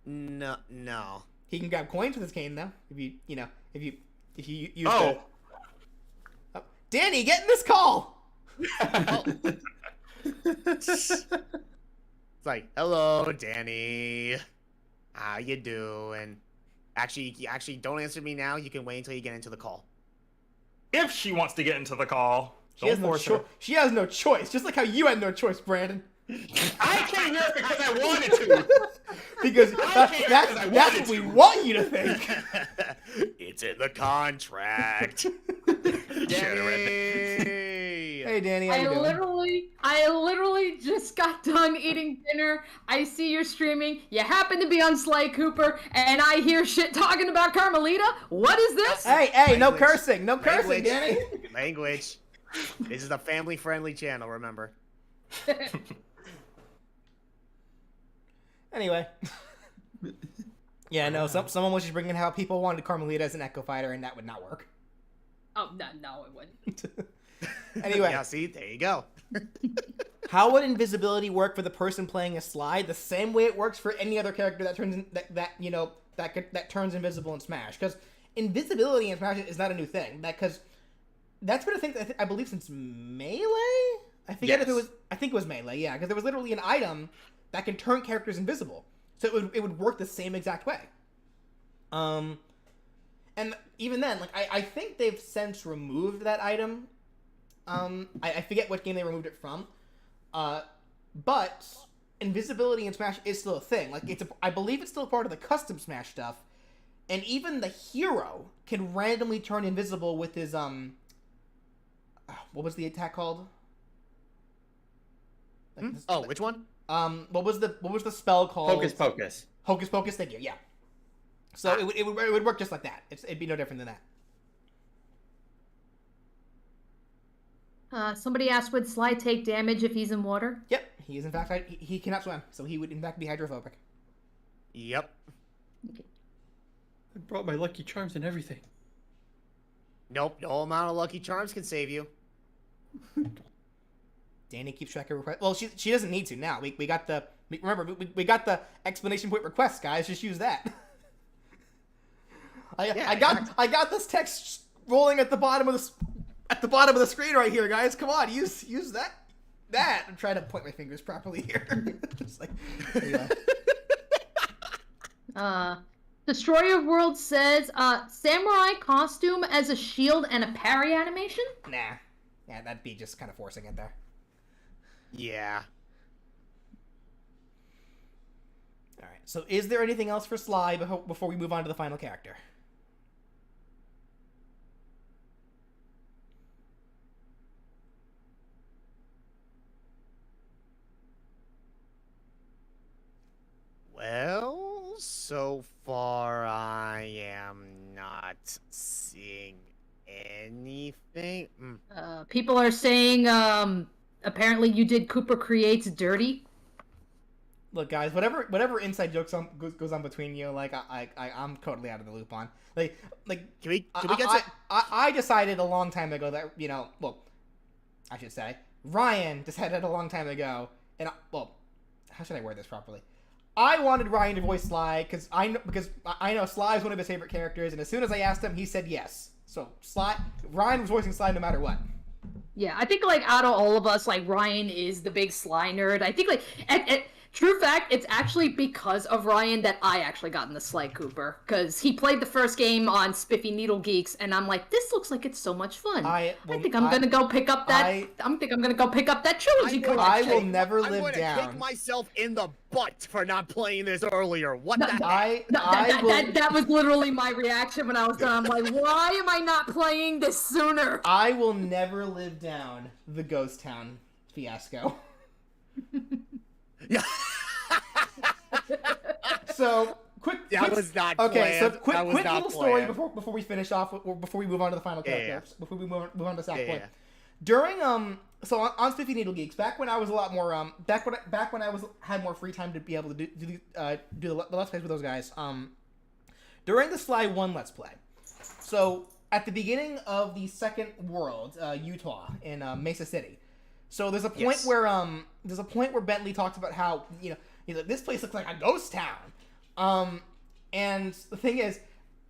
Speaker 6: No.
Speaker 1: He can grab coins with his cane though. If you use
Speaker 3: Oh.
Speaker 1: Oh, Danny, get in this call.
Speaker 6: It's like, hello, Danny. How you doing? Actually, don't answer me now. You can wait until you get into the call.
Speaker 3: If she wants to get into the call,
Speaker 1: She has
Speaker 3: don't
Speaker 1: no
Speaker 3: force her.
Speaker 1: She has no choice. Just like how you had no choice, Brandon.
Speaker 3: I came here because I wanted to.
Speaker 1: Because
Speaker 3: can't
Speaker 1: that's
Speaker 3: because I
Speaker 1: what
Speaker 3: wanted
Speaker 1: we
Speaker 3: to.
Speaker 1: want you to think.
Speaker 6: It's in the contract. Danny.
Speaker 1: Hey, Danny, how you doing?
Speaker 7: I literally just got done eating dinner. I see you're streaming. You happen to be on Sly Cooper, and I hear shit talking about Carmelita. What is this?
Speaker 1: Hey, no
Speaker 6: Language.
Speaker 1: cursing. No cursing,
Speaker 6: Language.
Speaker 1: Danny.
Speaker 6: Language. This is a family-friendly channel, remember.
Speaker 1: Anyway. Yeah, no, someone was just bringing how people wanted Carmelita as an Echo Fighter, and that would not work.
Speaker 7: Oh, no, it wouldn't.
Speaker 1: Anyway,
Speaker 6: Yeah, see, there you go.
Speaker 1: how would invisibility work for the person playing a Sly? The same way it works for any other character that turns that turns invisible in Smash. Because invisibility in Smash is not a new thing. Because that's been a thing I believe since Melee. I forget if it was. I think it was Melee. Yeah, because there was literally an item that can turn characters invisible, so it would work the same exact way. And even then, like I think they've since removed that item. I forget what game they removed it from. But invisibility in Smash is still a thing. Like I believe it's still part of the custom Smash stuff. And even the hero can randomly turn invisible with his what was the attack called? Like,
Speaker 6: Oh, which one?
Speaker 1: what was the spell called?
Speaker 2: Hocus Pocus.
Speaker 1: Hocus Pocus, thank you. Yeah. So it would work just like that. It'd be no different than that.
Speaker 7: Somebody asked, would Sly take damage if he's in water?
Speaker 1: Yep, he is in fact he cannot swim, so he would in fact be hydrophobic.
Speaker 6: Yep.
Speaker 2: I brought my Lucky Charms and everything.
Speaker 6: Nope, no amount of Lucky Charms can save you.
Speaker 1: Danny keeps track of requests. Well, she doesn't need to now. We got the we got the explanation point requests, guys. Just use that. I got this text rolling at the bottom of the screen right here, guys. Come on, use that. I'm trying to point my fingers properly here. Just like, anyway.
Speaker 7: Destroyer of Worlds says, samurai costume as a shield and a parry animation?
Speaker 1: Nah. Yeah, that'd be just kind of forcing it there.
Speaker 6: Yeah.
Speaker 1: Alright, so is there anything else for Sly before we move on to the final character?
Speaker 6: Well, so far I am not seeing anything.
Speaker 7: People are saying, apparently you did Cooper Creates dirty.
Speaker 1: Look, guys, whatever inside jokes goes on between you, like I'm totally out of the loop on. Like
Speaker 6: Can we get to...
Speaker 1: I decided a long time ago that I should say Ryan decided a long time ago, and how should I word this properly? I wanted Ryan to voice Sly because I know Sly is one of his favorite characters, and as soon as I asked him, he said yes. So Ryan was voicing Sly no matter what.
Speaker 7: Yeah, I think, like, out of all of us, like, Ryan is the big Sly nerd. I think, like, True fact, it's actually because of Ryan that I actually got in the Sly Cooper, because he played the first game on Spiffy Needle Geeks, and I'm like, this looks like it's so much fun. I think I'm gonna go pick up that. I think I'm gonna go pick up that trilogy collection.
Speaker 1: I will never live
Speaker 6: I'm
Speaker 1: down.
Speaker 6: gonna kick myself in the butt for not playing this earlier. What the heck?
Speaker 7: That was literally my reaction when I was done. I'm like, why am I not playing this sooner?
Speaker 1: I will never live down the Ghost Town fiasco.
Speaker 6: Yeah.
Speaker 1: So
Speaker 6: was not
Speaker 1: okay.
Speaker 6: planned.
Speaker 1: So quick little story
Speaker 6: planned.
Speaker 1: before we finish off, or before we move on to the final characters. Before we move on to Sackboy.
Speaker 6: Yeah.
Speaker 1: During so on Spiffy Needle Geeks, back when I was a lot more back when I had more free time to be able to do the Let's Plays with those guys. During the Sly 1 Let's Play, so at the beginning of the second world, Utah in Mesa City. So there's a point where Bentley talks about how this place looks like a ghost town. And the thing is,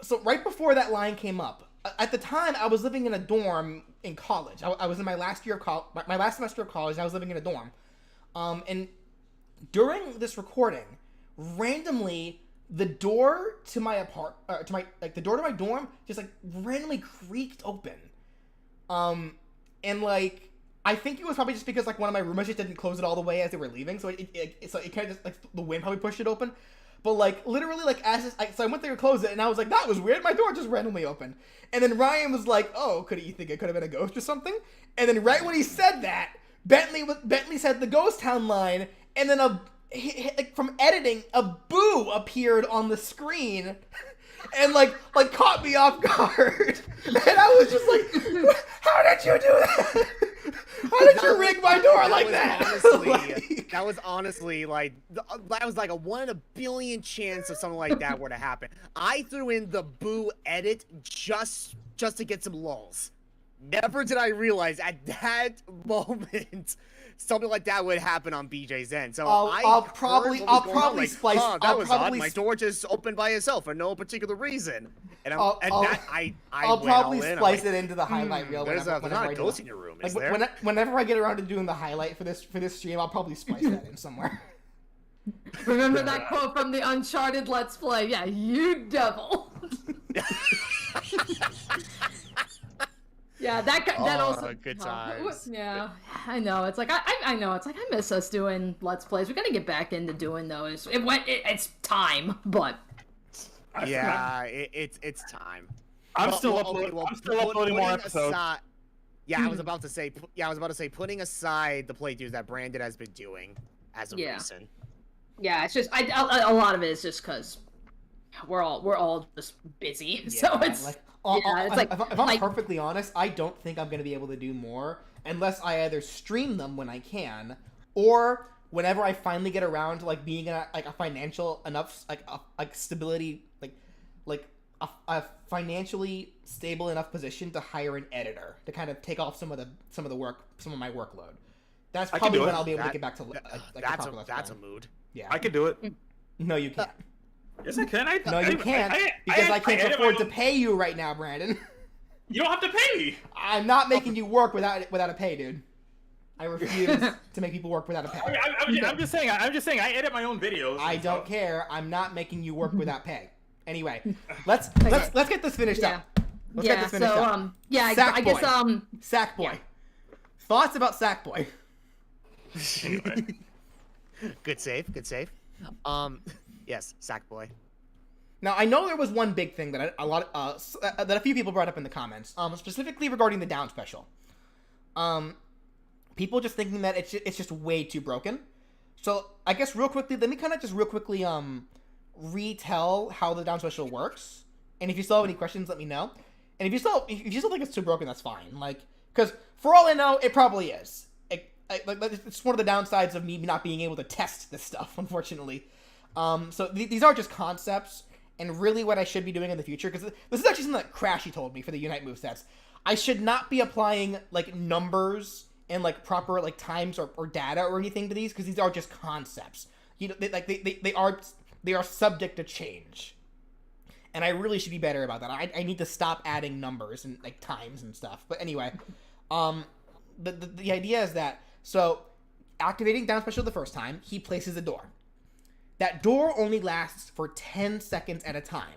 Speaker 1: so right before that line came up, at the time I was living in a dorm in college. I was in my last year of my last semester of college. And I was living in a dorm. And during this recording, randomly the door to my the door to my dorm just like randomly creaked open. And like, I think it was probably just because like one of my roommates just didn't close it all the way as they were leaving, so it kind of just like the wind probably pushed it open. But like literally like so I went there to close it and I was like, that was weird. My door just randomly opened. And then Ryan was like, oh, you think it could have been a ghost or something? And then right when he said that, Bentley said the Ghost Town line, and then from editing, a boo appeared on the screen. And like caught me off guard. And I was just like, how did you do that? How did you rig my door like that?
Speaker 6: Honestly, that was honestly like that was like a 1 in a billion chance of something like that were to happen. I threw in the boo edit just to get some lulls. Never did I realize at that moment something like that would happen on BJ's end. So I'll probably
Speaker 1: splice.
Speaker 6: That was odd. My door just opened by itself for no particular reason. And I'll
Speaker 1: probably splice it into the highlight reel.
Speaker 6: There's not a ghost in your room, is there?
Speaker 1: Whenever I get around to doing the highlight for this stream, I'll probably splice that in somewhere.
Speaker 7: Remember that quote from the Uncharted Let's Play? Yeah, you devil. Yeah, that also.
Speaker 6: Good times.
Speaker 7: Yeah, I know. It's like I know. It's like I miss us doing Let's Plays. We gotta get back into doing those. It's time, but.
Speaker 6: Yeah, it's time.
Speaker 8: I'm still uploading more episodes.
Speaker 6: I was about to say, putting aside the playthroughs that Brandon has been doing as of recent.
Speaker 7: Yeah, it's just a lot of it is just because we're all just busy. Yeah, so it's
Speaker 1: if I'm perfectly honest, I don't think I'm gonna be able to do more unless I either stream them when I can, or whenever I finally get around to like being in a financial enough stability, like a financially stable enough position to hire an editor to kind of take off some of my workload. That's probably when I'll be able to get back to
Speaker 6: that's a mood.
Speaker 1: Yeah,
Speaker 8: I could do it.
Speaker 1: No, you can't.
Speaker 8: Yes, I can.
Speaker 1: No, you can't, because I can't afford to pay you right now, Brandon.
Speaker 8: You don't have to pay me.
Speaker 1: I'm not making you work without a pay, dude. I refuse to make people work without a pay.
Speaker 8: I'm just saying. I edit my own videos.
Speaker 1: I don't care. I'm not making you work without pay. Anyway, let's get this finished up. Let's get this finished up.
Speaker 7: I guess
Speaker 1: Sackboy. Thoughts about Sackboy?
Speaker 8: Anyway.
Speaker 6: Good save. Yes, Sackboy.
Speaker 1: Now I know there was one big thing that a few people brought up in the comments, specifically regarding the down special. People just thinking that it's just way too broken. So I guess let me kind of just real quickly retell how the down special works. And if you still have any questions, let me know. And if you still think it's too broken, that's fine. Like, because for all I know, it probably is. It's one of the downsides of me not being able to test this stuff, unfortunately. So these are just concepts, and really what I should be doing in the future, because this is actually something that Crashy told me for the Unite movesets. I should not be applying like numbers and like proper like times or data or anything to these, because these are just concepts. You know, they are subject to change, and I really should be better about that. I need to stop adding numbers and like times and stuff. But anyway, the idea is that, so activating down special the first time, he places a door. That door only lasts for 10 seconds at a time.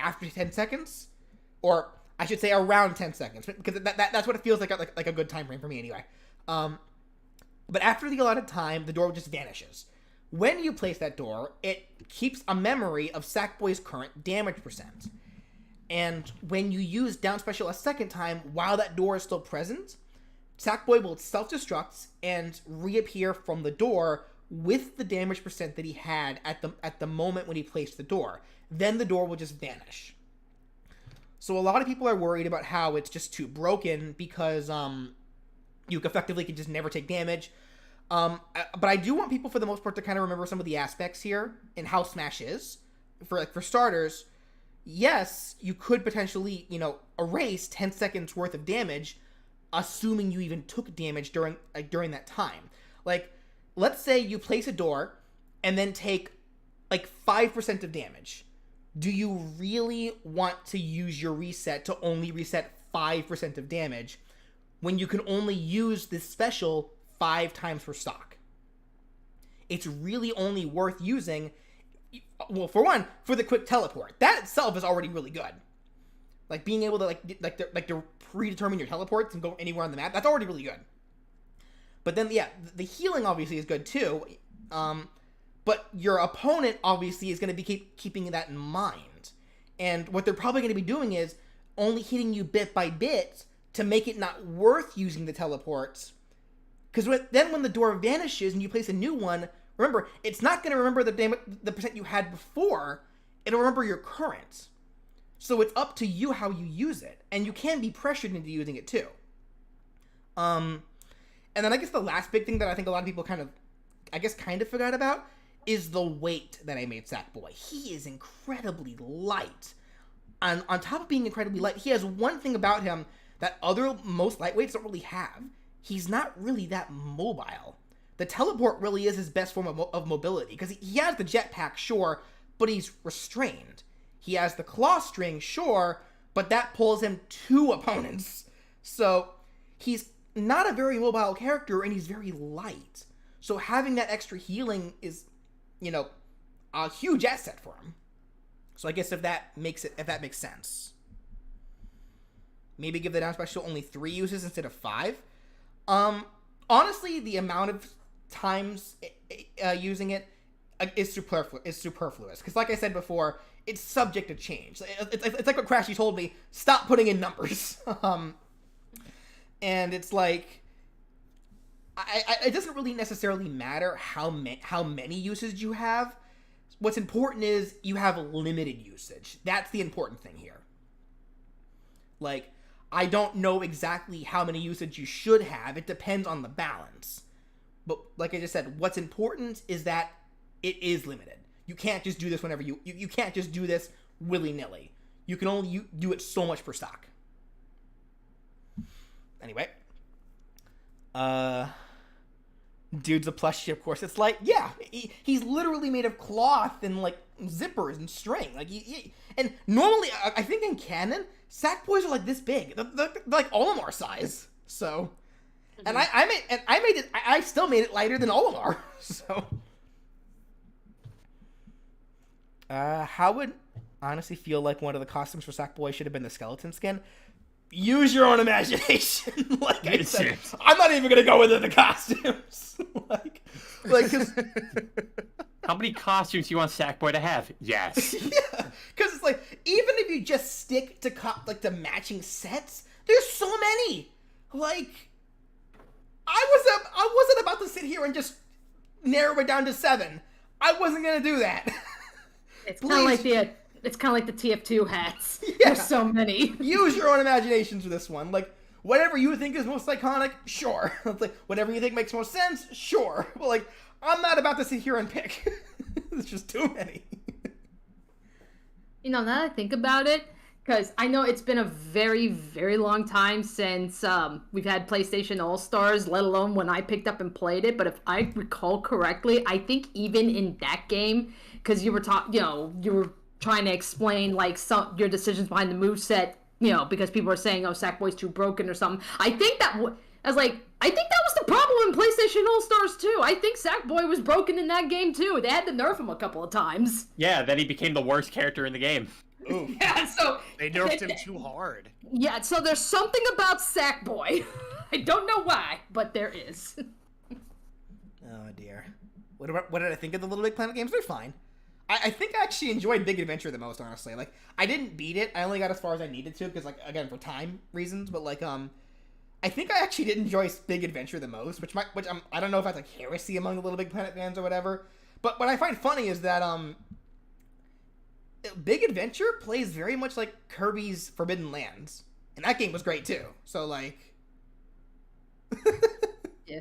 Speaker 1: After 10 seconds, or I should say around 10 seconds, because that's what it feels like a good time frame for me anyway. But after the allotted time, the door just vanishes. When you place that door, it keeps a memory of Sackboy's current damage percent. And when you use down special a second time while that door is still present, Sackboy will self-destruct and reappear from the door with the damage percent that he had at the moment when he placed the door. Then the door will just vanish. So a lot of people are worried about how it's just too broken because you effectively can just never take damage. But I do want people, for the most part, to kind of remember some of the aspects here and how Smash is. For starters, yes, you could potentially, erase 10 seconds worth of damage, assuming you even took damage during that time. Like, let's say you place a door and then take, 5% of damage. Do you really want to use your reset to only reset 5% of damage when you can only use this special 5 times per stock? It's really only worth using, well, for one, for the quick teleport. That itself is already really good. Like, being able to, to predetermine your teleports and go anywhere on the map, that's already really good. But then, yeah, the healing obviously is good too. But your opponent obviously is going to be keeping that in mind. And what they're probably going to be doing is only hitting you bit by bit to make it not worth using the teleports. Because then when the door vanishes and you place a new one, remember, it's not going to remember the percent you had before. It'll remember your current. So it's up to you how you use it. And you can be pressured into using it too. And then I guess the last big thing that I think a lot of people kind of forgot about is the weight that I made Sackboy. He is incredibly light. And on top of being incredibly light, he has one thing about him that most lightweights don't really have. He's not really that mobile. The teleport really is his best form of mobility, because he has the jetpack, sure, but he's restrained. He has the claw string, sure, but that pulls him 2 opponents. So he's not a very mobile character, and he's very light. So having that extra healing is, a huge asset for him. So I guess if that makes sense. Maybe give the down special only 3 uses instead of 5. Honestly, the amount of times using it is superfluous. Because like I said before, it's subject to change. It's like what Crashy told me, stop putting in numbers. And it's like, it doesn't really necessarily matter how many uses you have. What's important is you have limited usage. That's the important thing here. Like, I don't know exactly how many usage you should have. It depends on the balance. But like I just said, what's important is that it is limited. You can't just do this whenever you can't just do this willy-nilly. You can only do it so much per stock. Anyway. Dude's a plushie, of course. It's like, yeah, he's literally made of cloth and, zippers and string. And normally, I think in canon, Sackboys are, this big. They're like Olimar size. So, and I still made it lighter than Olimar. So, how would honestly feel like one of the costumes for Sackboy should have been the skeleton skin? Use your own imagination. Like I said, I'm not even gonna go into the costumes. Cause
Speaker 2: how many costumes do you want Sackboy to have? Yes.
Speaker 1: Yeah, because it's even if you just stick to the matching sets, there's so many. I wasn't about to sit here and just narrow it down to 7. I wasn't gonna do that.
Speaker 7: It's kind of like the TF2 hats. Yeah. There's so many.
Speaker 1: Use your own imaginations for this one. Whatever you think is most iconic, sure. Whatever you think makes most sense, sure. But I'm not about to sit here and pick. There's just too many.
Speaker 7: Now that I think about it, because I know it's been a very, very long time since we've had PlayStation All-Stars, let alone when I picked up and played it. But if I recall correctly, I think even in that game, because you were you were trying to explain your decisions behind the moveset, because people are saying, oh, Sackboy's too broken or something. I think that I was like, I think that was the problem in PlayStation All-Stars too. I think Sackboy was broken in that game too. They had to nerf him a couple of times.
Speaker 2: Yeah, then he became the worst character in the game.
Speaker 6: Ooh.
Speaker 7: Yeah, so
Speaker 6: They nerfed him too hard.
Speaker 7: yeah, so there's something about Sackboy. I don't know why, but there is.
Speaker 1: Oh dear. What did I think of the Little Big Planet games? They're fine. I think I actually enjoyed Big Adventure the most, honestly. Like, I didn't beat it. I only got as far as I needed to, because, like, again, for time reasons. But, like, I think I actually did enjoy Big Adventure the most, I don't know if that's, like, heresy among the Little Big Planet fans or whatever. But what I find funny is that, Big Adventure plays very much like Kirby's Forbidden Lands. And that game was great, too. So, like...
Speaker 7: Yeah.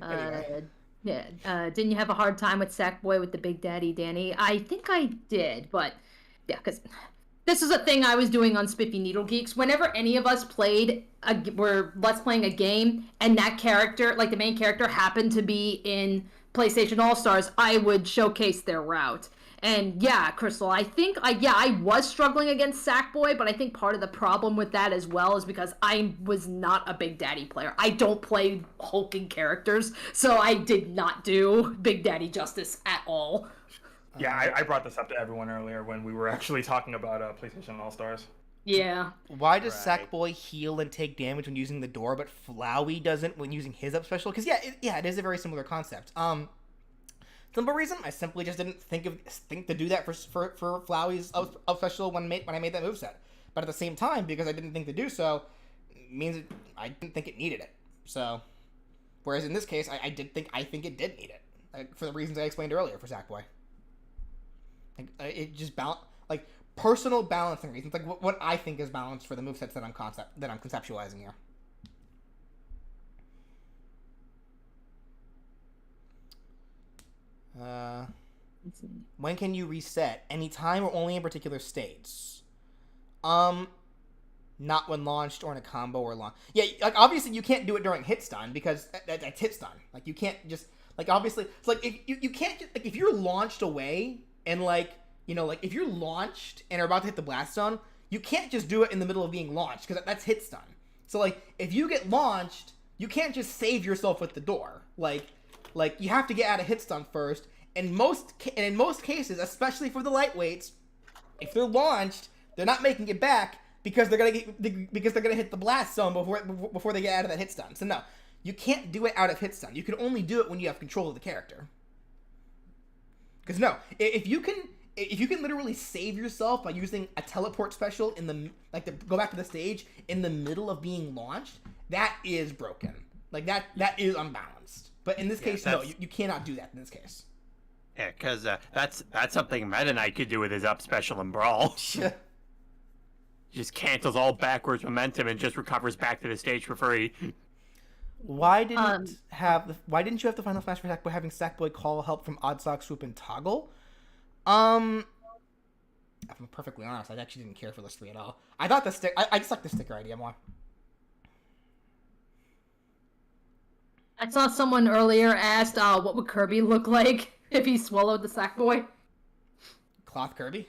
Speaker 1: Anyway.
Speaker 7: Didn't you have a hard time with Sackboy with the Big Daddy Danny? I think I did, but yeah, because this is a thing I was doing on Spiffy Needle Geeks. Whenever any of us were Let's Playing a game, and that character, like the main character, happened to be in PlayStation All-Stars, I would showcase their route. And yeah, Crystal, I think I was struggling against Sackboy, but I think part of the problem with that as well is because I was not a Big Daddy player. I don't play hulking characters, so I did not do Big Daddy justice at all.
Speaker 8: Yeah, I brought this up to everyone earlier when we were actually talking about PlayStation All Stars.
Speaker 7: Yeah.
Speaker 1: Why does
Speaker 6: Right.
Speaker 1: Sackboy heal and take damage when using the door, but Flowey doesn't when using his up special? Because it is a very similar concept. Simple reason, I simply just didn't think to do that for Flowey's up special when I made that moveset. But at the same time, because I didn't think to do so, means I didn't think it needed it. So, whereas in this case, I think it did need it, for the reasons I explained earlier for Sackboy. It just personal balancing reasons, like what I think is balanced for the movesets that I'm conceptualizing here. When can you reset? Anytime or only in particular states? Not when launched or in a combo or launch. Yeah, like obviously you can't do it during hit stun because that's hit stun. Like you can't just obviously it's like if you can't just, if you're launched away and if you're launched and are about to hit the blast zone, you can't just do it in the middle of being launched because that's hit stun. So if you get launched, you can't just save yourself with the door. Like you have to get out of hit stun first. In most cases, especially for the lightweights, if they're launched, they're not making it back because they're gonna hit the blast zone before they get out of that hit stun. So no, you can't do it out of hit stun. You can only do it when you have control of the character. Because no, if you can literally save yourself by using a teleport special to go back to the stage in the middle of being launched, that is broken. That is unbalanced. But in this case, no, you cannot do that in this case.
Speaker 2: Yeah, because that's something Meta Knight could do with his up special in Brawl. Just cancels all backwards momentum and just recovers back to the stage for free.
Speaker 1: Why didn't you have the final smash for Sackboy having Sackboy call help from Oddsock, Swoop, and Toggle? If I'm perfectly honest, I actually didn't care for those three at all. I thought I just like the sticker idea more.
Speaker 7: I saw someone earlier asked, what would Kirby look like if he swallowed the Sackboy?
Speaker 1: Cloth Kirby?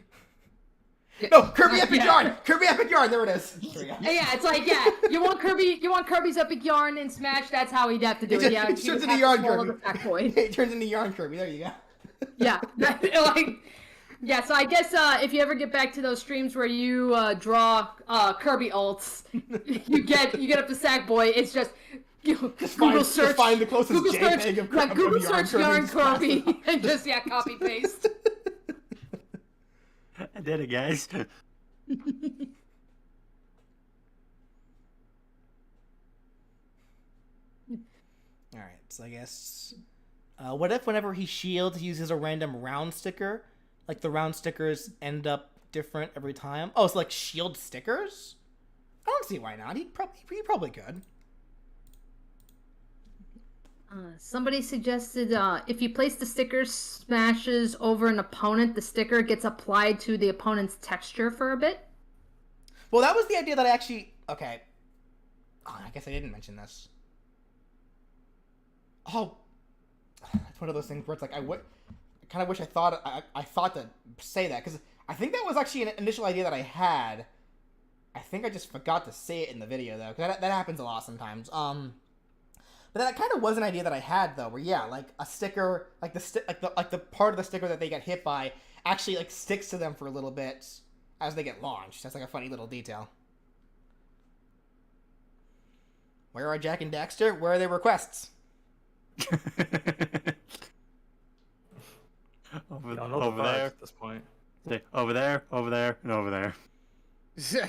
Speaker 1: No, Kirby Epic Yarn! Kirby Epic Yarn, there it is.
Speaker 7: Yeah, it's like, you want Kirby's Epic Yarn in Smash, that's how he'd have to do it. Yeah,
Speaker 1: it turns into Yarn Kirby.
Speaker 7: The
Speaker 1: It turns into Yarn Kirby, there you go.
Speaker 7: Yeah, yeah, so I guess if you ever get back to those streams where you draw Kirby ults, you get up to Sackboy, it's just... Google search,
Speaker 1: find the closest
Speaker 7: Google search,
Speaker 1: JPEG of
Speaker 7: Google
Speaker 1: Yarn
Speaker 7: search Yarn
Speaker 1: Kirby
Speaker 7: Kirby and just copy paste.
Speaker 2: I did it, guys.
Speaker 1: Alright, so I guess... what if whenever he shields, he uses a random round sticker? Like the round stickers end up different every time? Oh, it's like shield stickers? I don't see why not. He probably could.
Speaker 7: Somebody suggested if you place the sticker smashes over an opponent, the sticker gets applied to the opponent's texture for a bit.
Speaker 1: Well, that was the idea that I actually... Okay. Oh, I guess I didn't mention this. Oh. It's one of those things where it's like, I kind of wish I thought to say that, because I think that was actually an initial idea that I had. I think I just forgot to say it in the video, though, because that happens a lot sometimes. But that kind of was an idea that I had though, where yeah, like a sticker, like the part of the sticker that they get hit by actually like sticks to them for a little bit as they get launched. That's like a funny little detail. Where are Jak and Daxter? Where are their requests?
Speaker 2: over
Speaker 3: over
Speaker 2: there.
Speaker 3: at this point.
Speaker 2: Over there, over there, and over there.
Speaker 1: All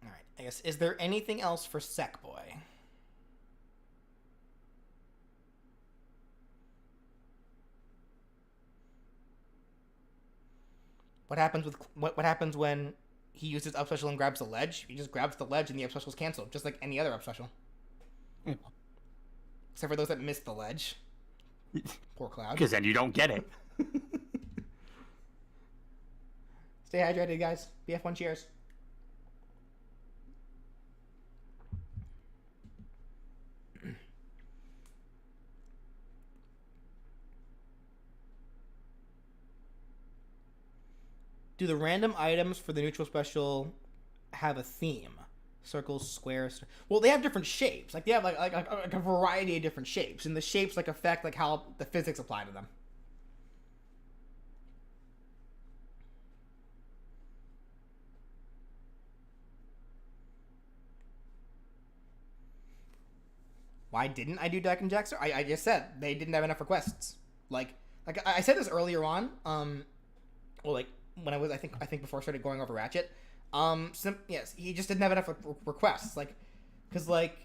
Speaker 1: right. I guess is there anything else for Sackboy? What happens with what happens when he uses up special and grabs the ledge? He just grabs the ledge and the up special is canceled, just like any other up special.
Speaker 2: Yeah.
Speaker 1: Except for those that miss the ledge. Poor Cloud.
Speaker 2: Because then you don't get it.
Speaker 1: Stay hydrated, guys. BF1 cheers. Do the random items for the neutral special have a theme? Circles, squares. Well, they have different shapes. Like they have like a variety of different shapes, and the shapes like affect like how the physics apply to them. Why didn't I do Jak and Daxter? I just said they didn't have enough requests. Like I said this earlier on. Well, like when I was I think before I started going over Ratchet. Yes, he just didn't have enough requests. Like, cause like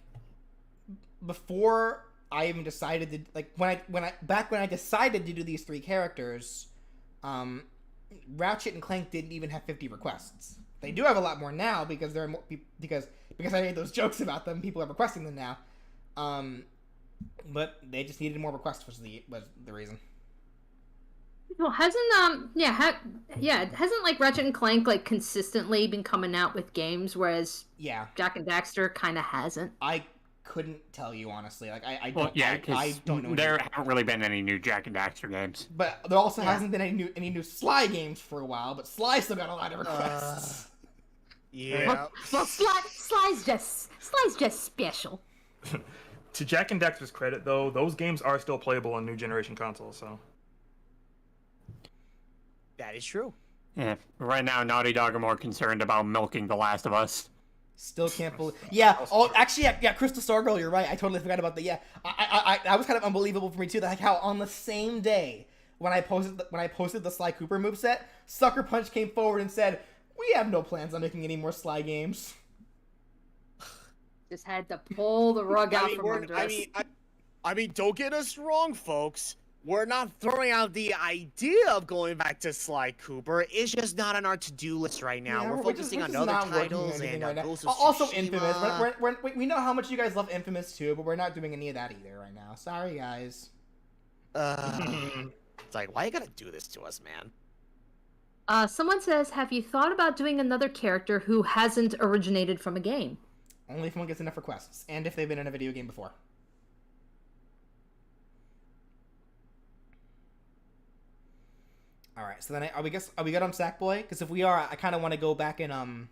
Speaker 1: before I even decided to like when I decided to do these 3 characters, Ratchet and Clank didn't even have 50 requests. They do have a lot more now because there are more because I made those jokes about them. People are requesting them now. But they just needed more requests was the reason.
Speaker 7: Well, hasn't hasn't like Ratchet and Clank like consistently been coming out with games, whereas Jak and Daxter kind of hasn't.
Speaker 1: I couldn't tell you honestly. Like I
Speaker 2: don't know. There haven't really been any new Jak and Daxter games.
Speaker 1: But there also hasn't been any new Sly games for a while. But Sly still got a lot of requests.
Speaker 6: Yeah.
Speaker 7: Well, Sly's just special.
Speaker 3: To Jak and Daxter's credit, though, those games are still playable on new generation consoles. So.
Speaker 6: That is true.
Speaker 2: Yeah. Right now, Naughty Dog are more concerned about milking The Last of Us.
Speaker 1: Still can't believe. Yeah. Oh, actually, yeah. Crystal Stargirl, you're right. I totally forgot about that. Yeah. I was kind of unbelievable for me too. Like how on the same day when I posted the Sly Cooper moveset, Sucker Punch came forward and said, "We have no plans on making any more Sly games."
Speaker 7: Just had to pull the rug out from under us.
Speaker 6: I mean, don't get us wrong, folks. We're not throwing out the idea of going back to Sly Cooper. It's just not on our to-do list right now.
Speaker 1: Yeah,
Speaker 6: we're focusing on other titles and
Speaker 1: right
Speaker 6: Ghost of
Speaker 1: also
Speaker 6: Tsushima.
Speaker 1: Infamous. We know how much you guys love Infamous too, but we're not doing any of that either right now. Sorry, guys.
Speaker 6: It's like, why you gotta do this to us, man?
Speaker 7: Someone says, have you thought about doing another character who hasn't originated from a game?
Speaker 1: Only if one gets enough requests, and if they've been in a video game before. All right, so then are we good on Sackboy? Because if we are, I kind of want to go back and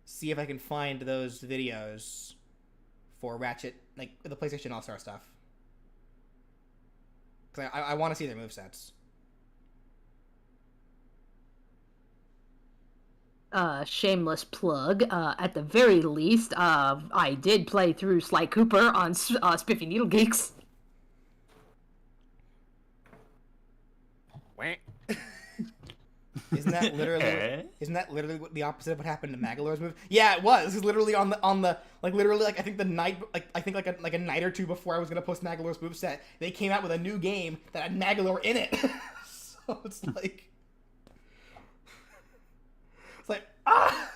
Speaker 1: see if I can find those videos for Ratchet, like the PlayStation All-Star stuff. Because I want to see their movesets.
Speaker 7: Shameless plug. At the very least, I did play through Sly Cooper on Spiffy Needle Geeks.
Speaker 1: Isn't that literally the opposite of what happened to Magalor's move? Yeah, it was. It was literally on the like literally like I think a night or two before I was gonna post Magalor's moveset, they came out with a new game that had Magalor in it. So it's like ah.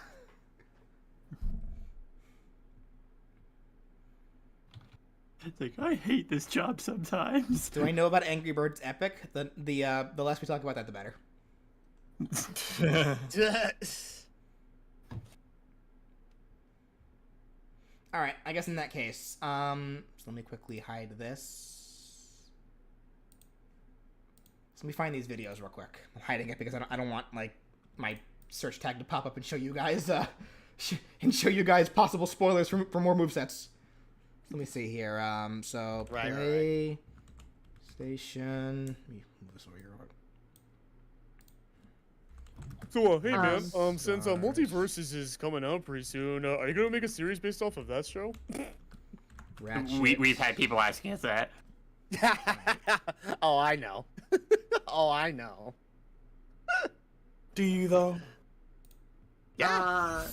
Speaker 2: It's like, I hate this job sometimes.
Speaker 1: Do I know about Angry Birds Epic? The less we talk about that, the better. All right, I guess in that case, so let me quickly hide this. So let me find these videos real quick. I'm hiding it because I don't want like my search tag to pop up and show you guys possible spoilers for more movesets. Let me see here. So
Speaker 6: Right,
Speaker 1: play station. Let me move this over here.
Speaker 9: So, hey man, since Multiverses is coming out pretty soon, are you gonna make a series based off of that show?
Speaker 1: Ratchet.
Speaker 2: We've had people asking us that.
Speaker 6: Oh, I know. Oh, I know.
Speaker 3: Do you though?
Speaker 6: Yeah.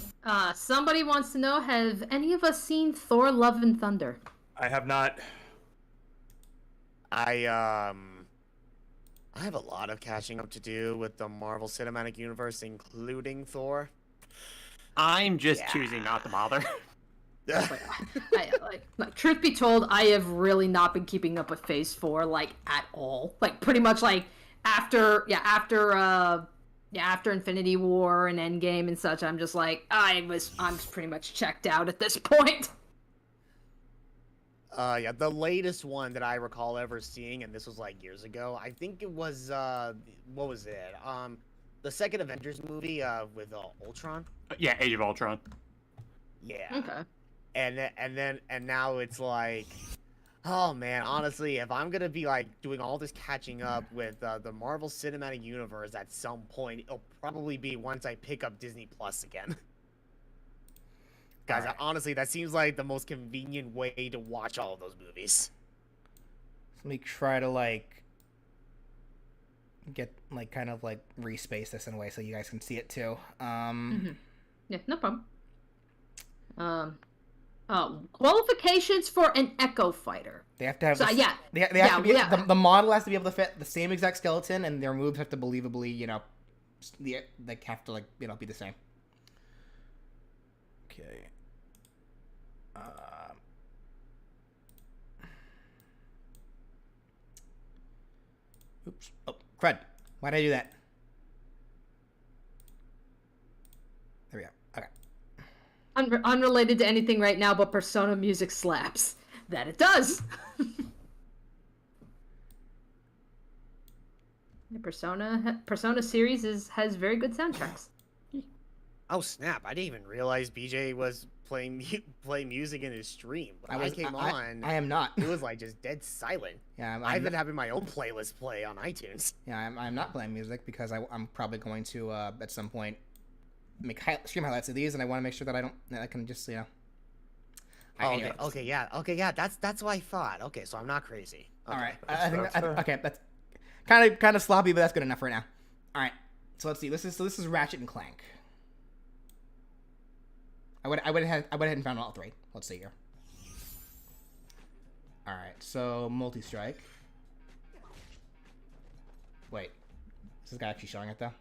Speaker 7: Somebody wants to know, have any of us seen Thor: Love and Thunder?
Speaker 3: I have not.
Speaker 6: I have a lot of catching up to do with the Marvel Cinematic Universe, including Thor.
Speaker 2: I'm just choosing not to bother.
Speaker 7: Like, truth be told, I have really not been keeping up with Phase 4, like, at all. Like, pretty much, like, after Infinity War and Endgame and such, I'm just like, I'm pretty much checked out at this point.
Speaker 6: Yeah, the latest one that I recall ever seeing, and this was like years ago, I think it was, what was it? The second Avengers movie, with Ultron?
Speaker 2: Yeah, Age of Ultron.
Speaker 6: Yeah.
Speaker 7: Okay.
Speaker 6: And now it's like, oh man, honestly, if I'm gonna be like doing all this catching up with the Marvel Cinematic Universe at some point, it'll probably be once I pick up Disney Plus again. Guys, honestly, that seems like the most convenient way to watch all of those movies.
Speaker 1: Let me try to like get like kind of like respace this in a way so you guys can see it too.
Speaker 7: Yeah, no problem. Qualifications for an Echo Fighter.
Speaker 1: They have to have.
Speaker 7: So,
Speaker 1: They have to be. The model has to be able to fit the same exact skeleton, and their moves have to believably, they have to be the same. Okay. Oops. Oh, crud. Why'd I do that? There we go. Okay.
Speaker 7: Unrelated to anything right now, but Persona music slaps. That it does. The Persona series has very good soundtracks.
Speaker 6: Oh snap! I didn't even realize BJ was playing music in his stream. When I came on,
Speaker 1: I am not.
Speaker 6: It was like just dead silent.
Speaker 1: Yeah,
Speaker 6: I've been having my own playlist play on iTunes.
Speaker 1: Yeah, I'm not playing music because I'm probably going to at some point make stream highlights of these, and I want to make sure that I can just
Speaker 6: Okay, yeah. That's what I thought. Okay, so I'm not crazy. Okay.
Speaker 1: All right, I think that's kind of sloppy, but that's good enough right now. All right, so let's see. This is Ratchet and Clank. I went ahead and found all three. Let's see here. All right, so multi-strike. Wait, is this guy actually showing it though?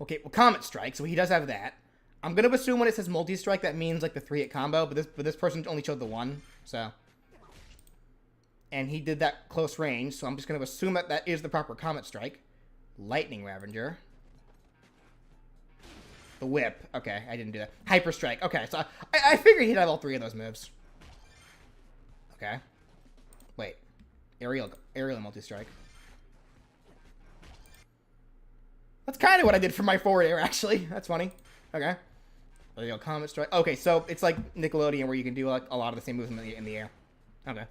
Speaker 1: Okay, well, Comet Strike, so he does have that. I'm gonna assume when it says multi-strike, that means like the 3-hit combo, but this person only showed the one, so. And he did that close range, so I'm just gonna assume that is the proper Comet Strike. Lightning Ravager. The Whip. Okay, I didn't do that. Hyper Strike. Okay, so I figured he'd have all three of those moves. Okay. Wait. Aerial multi-strike. That's kind of what I did for my forward air, actually. That's funny. Okay. There you go, Comet Strike. Okay, so it's like Nickelodeon where you can do like a lot of the same moves in the air. Okay.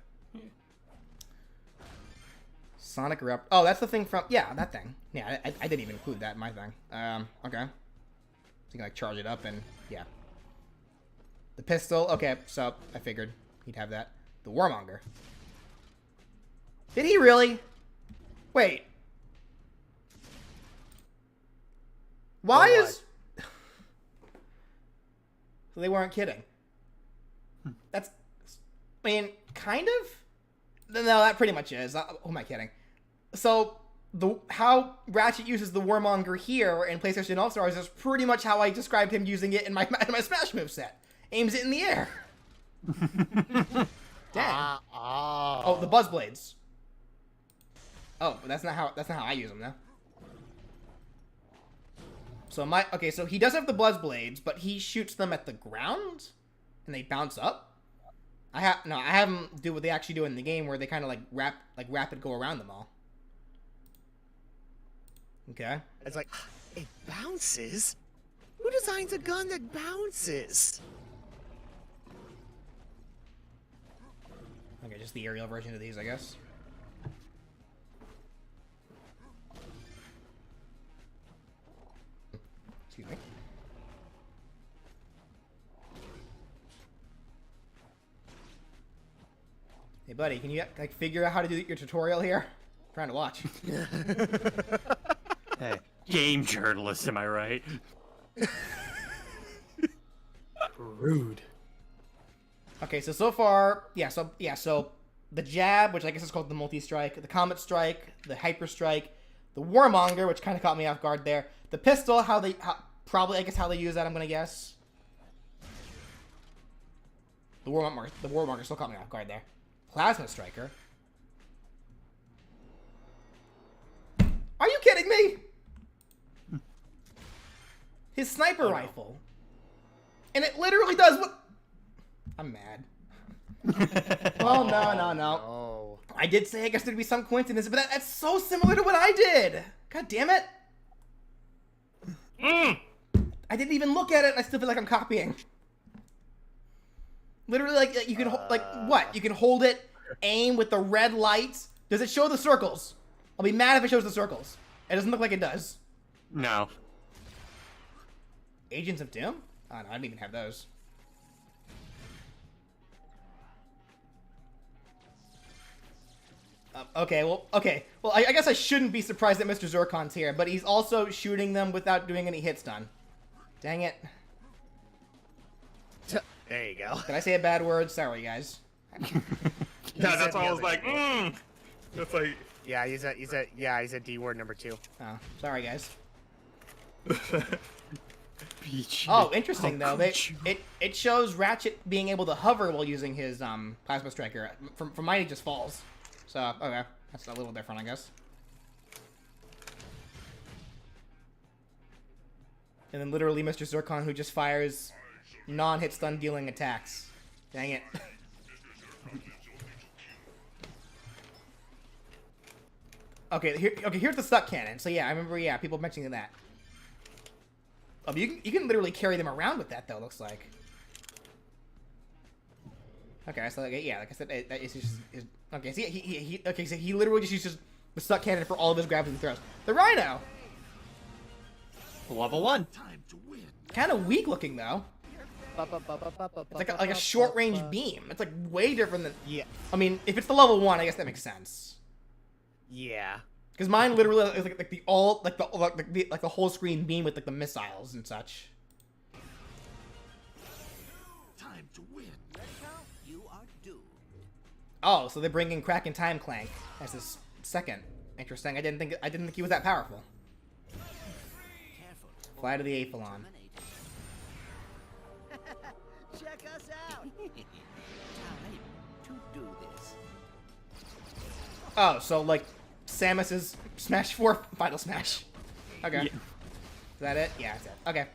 Speaker 1: Sonic Erupt. Oh, that's the thing from... Yeah, that thing. Yeah, I didn't even include that in my thing. Okay. So you can like charge it up and... Yeah. The pistol. Okay, so I figured he'd have that. The Warmonger. Did he really? Wait. Why is... So they weren't kidding. That's... I mean, kind of? No, that pretty much is. Who am I kidding? So, how Ratchet uses the Warmonger here in PlayStation All-Stars is pretty much how I described him using it in my Smash moveset. Aims it in the air. Dang. Oh, the Buzz Blades. Oh, but that's not how I use them, though. So so he does have the Buzz Blades, but he shoots them at the ground, and they bounce up. I have them do what they actually do in the game, where they kind of like rapid go around them all. Okay.
Speaker 6: It's like, it bounces? Who designs a gun that bounces?
Speaker 1: Okay, just the aerial version of these, I guess. Excuse me. Hey, buddy, can you like figure out how to do your tutorial here? I'm trying to watch.
Speaker 2: Hey, game journalist, am I right?
Speaker 3: Rude.
Speaker 1: Okay, so far, so the jab, which I guess is called the multi-strike, the comet strike, the hyper strike, the warmonger, which kind of caught me off guard there, the pistol, probably how they use that, I'm gonna guess. The warmonger still caught me off guard there. Plasma striker. Are you kidding me? His sniper rifle. And it literally does what... I'm mad. Oh, no.
Speaker 6: Oh.
Speaker 1: I did say I guess there'd be some coincidence, but that's so similar to what I did. God damn it. I didn't even look at it, and I still feel like I'm copying. Literally, like, you can, what? You can hold it, aim with the red lights. Does it show the circles? I'll be mad if it shows the circles. It doesn't look like it does.
Speaker 2: No.
Speaker 1: Agents of Doom? Oh, no, I didn't even have those. Okay, well, I guess I shouldn't be surprised that Mr. Zircon's here, but he's also shooting them without doing any hit stun. Dang it.
Speaker 6: There you go.
Speaker 1: Did I say a bad word? Sorry, guys.
Speaker 3: Yeah, that's why I was like, That's like...
Speaker 6: Yeah, he's a D word number 2.
Speaker 1: Oh, sorry, guys.
Speaker 2: Beach.
Speaker 1: Oh, interesting, though. It shows Ratchet being able to hover while using his plasma striker. From mine, he just falls. So, okay. That's a little different, I guess. And then literally Mr. Zircon, who just fires non-hit stun dealing attacks. Dang it. Okay, here's the stuck cannon. So yeah, I remember, people mentioning that. Oh, but you can literally carry them around with that, though, looks like. Okay, so, like I said, that is just... Okay, so he literally just uses the stuck cannon for all of his grabs and throws. The Rhino!
Speaker 2: Level 1.
Speaker 1: Kind of weak looking, though. It's like a short-range beam. It's, like, way different than...
Speaker 6: Yeah.
Speaker 1: I mean, if it's the level 1, I guess that makes sense.
Speaker 6: Yeah.
Speaker 1: Because mine literally is like the whole screen beam with like the missiles and such.
Speaker 5: Time to win. You are due.
Speaker 1: Oh, so they're bringing Kraken Time Clank as this second. Interesting. I didn't think he was that powerful.
Speaker 5: Careful.
Speaker 1: Fly to the Aphelon.
Speaker 5: Check us out. Time to do this.
Speaker 1: Oh, so like Samus's Smash 4 Final Smash. Okay. Yeah. Is that it? Yeah, that's it. Okay.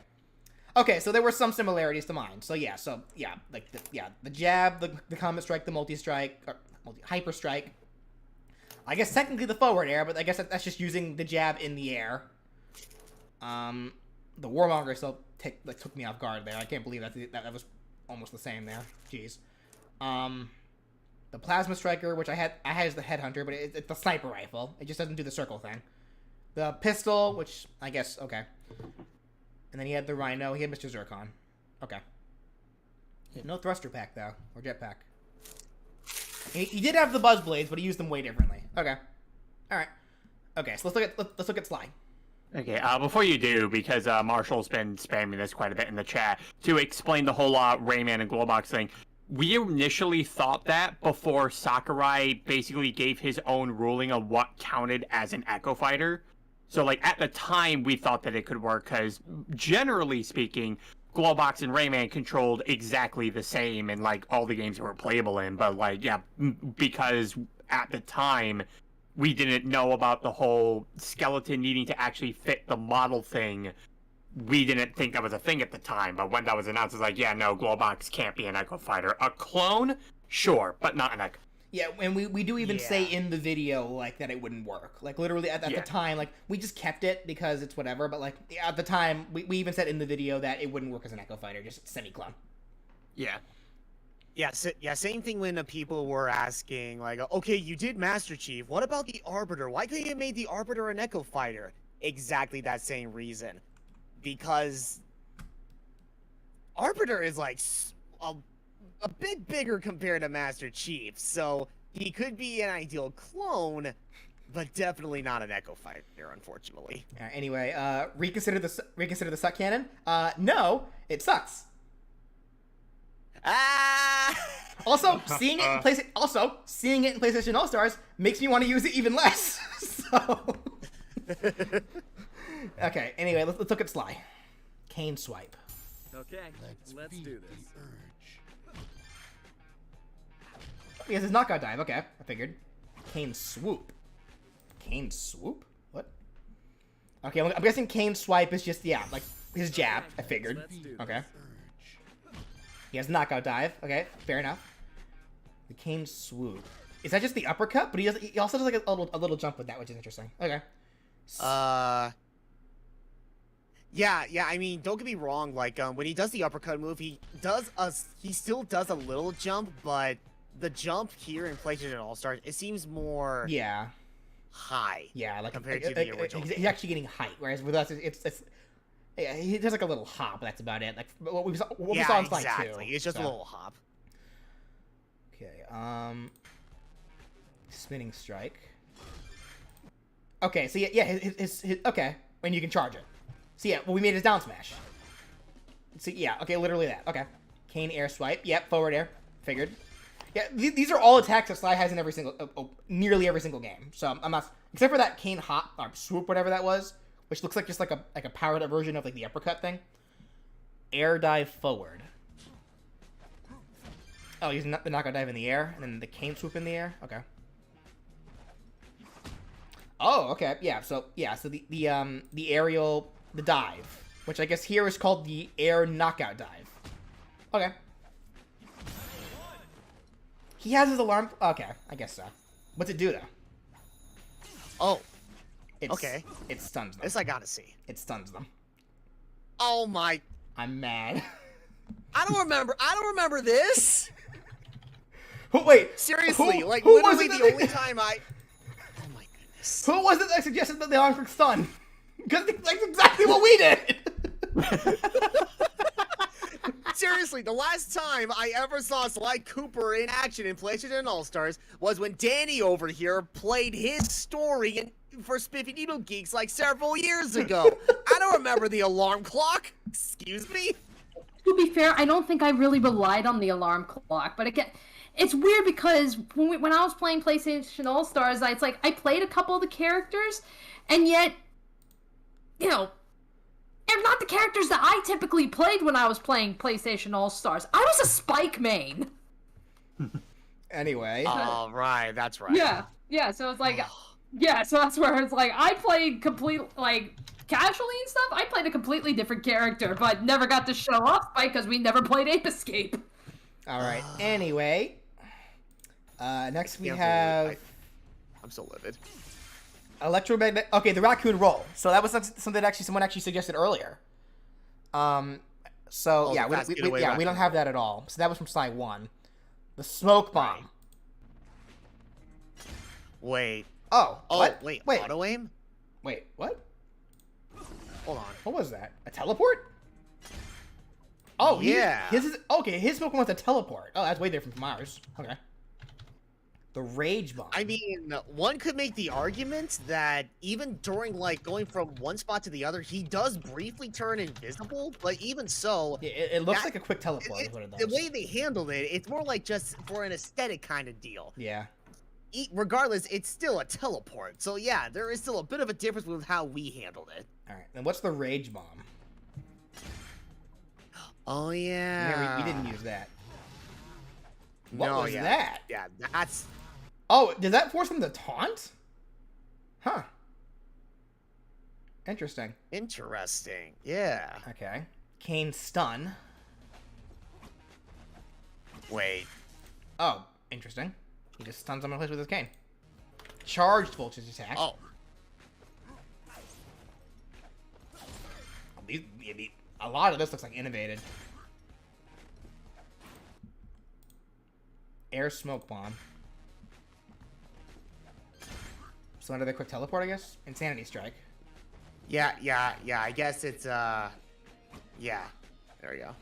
Speaker 1: Okay, so there were some similarities to mine. So yeah, like the jab, the comet strike, the multi-strike, or hyper strike. I guess technically the forward air, but I guess that's just using the jab in the air. The Warmonger still took me off guard there. I can't believe that was almost the same there. Jeez. The Plasma Striker, which I had as the Headhunter, but it's the sniper rifle. It just doesn't do the circle thing. The pistol, which I guess, okay. And then he had the Rhino. He had Mr. Zircon. Okay. No thruster pack, though. Or jetpack. He did have the Buzz Blades, but he used them way differently. Okay. Alright. Okay, so let's look at Sly.
Speaker 2: Okay, before you do, because Marshall's been spamming this quite a bit in the chat, to explain the whole Rayman and Globox thing, we initially thought that before Sakurai basically gave his own ruling on what counted as an Echo Fighter. So, like, at the time, we thought that it could work, because generally speaking, Globox and Rayman controlled exactly the same in, like, all the games that were playable in. But, like, yeah, because at the time, we didn't know about the whole skeleton needing to actually fit the model thing. we didn't think that was a thing at the time, but when that was announced, it was like, yeah, no, Globox can't be an Echo Fighter. A clone, sure, but not an Echo.
Speaker 1: Yeah, and we do even say in the video, like, that it wouldn't work. Like, literally, at the time, like, we just kept it because it's whatever, but, like, at the time, we even said in the video that it wouldn't work as an Echo Fighter, just semi-clone.
Speaker 2: Yeah.
Speaker 6: Yeah, same thing when people were asking, like, okay, you did Master Chief, what about the Arbiter? Why couldn't you have made the Arbiter an Echo Fighter? Exactly that same reason. Because Arbiter is, like, a bit bigger compared to Master Chief, so he could be an ideal clone, but definitely not an Echo Fighter, unfortunately.
Speaker 1: Anyway, reconsider the suck cannon. No, it sucks. Also, seeing it in PlayStation All Stars makes me want to use it even less. So, okay. Anyway, let's look at Sly. Cane swipe.
Speaker 10: Okay, let's do this.
Speaker 1: He has his knockout dive. Okay, I figured. Cane swoop. Cane swoop? What? Okay, I'm guessing cane swipe is just like his jab. I figured. Okay. He has knockout dive. Okay, fair enough. The cane swoop. Is that just the uppercut? But he also does like a little jump with that, which is interesting. Okay.
Speaker 6: Yeah, I mean, don't get me wrong, like, when he does the uppercut move, he still does a little jump, but the jump here in PlayStation All-Stars, it seems more high.
Speaker 1: Yeah, like
Speaker 6: compared to the original.
Speaker 1: He's actually getting height, whereas with us, it's yeah, he does like a little hop, but that's about it. Like what we saw in Sly 2.
Speaker 6: Exactly. It's just a little hop.
Speaker 1: Okay, spinning strike. Okay, so yeah, his okay, and you can charge it. So yeah, well, we made his down smash. So yeah, okay, literally that. Okay, cane air swipe. Yep, forward air. Figured. Yeah, these are all attacks that Sly has in every single, nearly every single game. So I'm not, except for that cane hop or swoop, whatever that was, which looks like just like a powered up version of like the uppercut thing. Air dive forward. Oh, he's the knockout dive in the air, and then the cane swoop in the air. Okay. Oh, okay. Yeah. So the aerial, the dive, which I guess here is called the air knockout dive. Okay. He has his alarm. Okay, I guess so. What's it do though?
Speaker 6: Oh. Okay.
Speaker 1: It stuns them.
Speaker 6: This I gotta see.
Speaker 1: It stuns them.
Speaker 6: Oh my.
Speaker 1: I'm mad.
Speaker 6: I don't remember this.
Speaker 1: Wait.
Speaker 6: Seriously,
Speaker 1: who
Speaker 6: literally the only time I. Oh my goodness.
Speaker 1: Who was it that suggested that the alarm clock stun? Because that's exactly what we did.
Speaker 6: Seriously, the last time I ever saw Sly Cooper in action in PlayStation All-Stars was when Danny over here played his story for Spiffy Needle Geeks like several years ago. I don't remember the alarm clock. Excuse me?
Speaker 7: To be fair, I don't think I really relied on the alarm clock, but again, it's weird because when I was playing PlayStation All-Stars, it's like I played a couple of the characters, and yet, you know, they're not the characters that I typically played when I was playing PlayStation All-Stars. I was a Spike main.
Speaker 1: Anyway.
Speaker 6: Oh, right. That's right.
Speaker 7: Yeah, so it's like, so that's where it's like, I played casually and stuff, I played a completely different character, but never got to show off because we never played Ape Escape.
Speaker 1: Alright, anyway. Next we have...
Speaker 6: I'm so livid.
Speaker 1: Electromagnetic. Okay, the raccoon roll. So that was something that someone suggested earlier. So yeah, we don't have that at all. So that was from Sly 1. The smoke bomb.
Speaker 6: Wait.
Speaker 1: Oh. What?
Speaker 6: Wait. Auto aim?
Speaker 1: Wait. What?
Speaker 6: Hold on.
Speaker 1: What was that? A teleport? Oh
Speaker 6: yeah.
Speaker 1: His smoke bomb was a teleport. Oh, that's way different from ours. Okay. The rage bomb.
Speaker 6: I mean, one could make the argument that even during, going from one spot to the other, he does briefly turn invisible, but even so...
Speaker 1: It looks like a quick teleport is what it does.
Speaker 6: The way they handled it, it's more like just for an aesthetic kind of deal.
Speaker 1: Yeah.
Speaker 6: Regardless, it's still a teleport. So yeah, there is still a bit of a difference with how we handled it.
Speaker 1: Alright, then what's the rage bomb?
Speaker 6: Oh, yeah.
Speaker 1: We didn't use that. What was
Speaker 6: yeah.
Speaker 1: that?
Speaker 6: Yeah, that's...
Speaker 1: Oh, did that force him to taunt? Huh. Interesting.
Speaker 6: Interesting. Yeah.
Speaker 1: Okay. Kane stun.
Speaker 6: Wait.
Speaker 1: Oh, interesting. He just stuns him in place with his cane. Charged Voltage attack.
Speaker 6: Oh.
Speaker 1: A lot of this looks like innovated. Air Smoke Bomb. So another quick teleport, I guess? Insanity Strike.
Speaker 6: Yeah. I guess it's, yeah. There we go.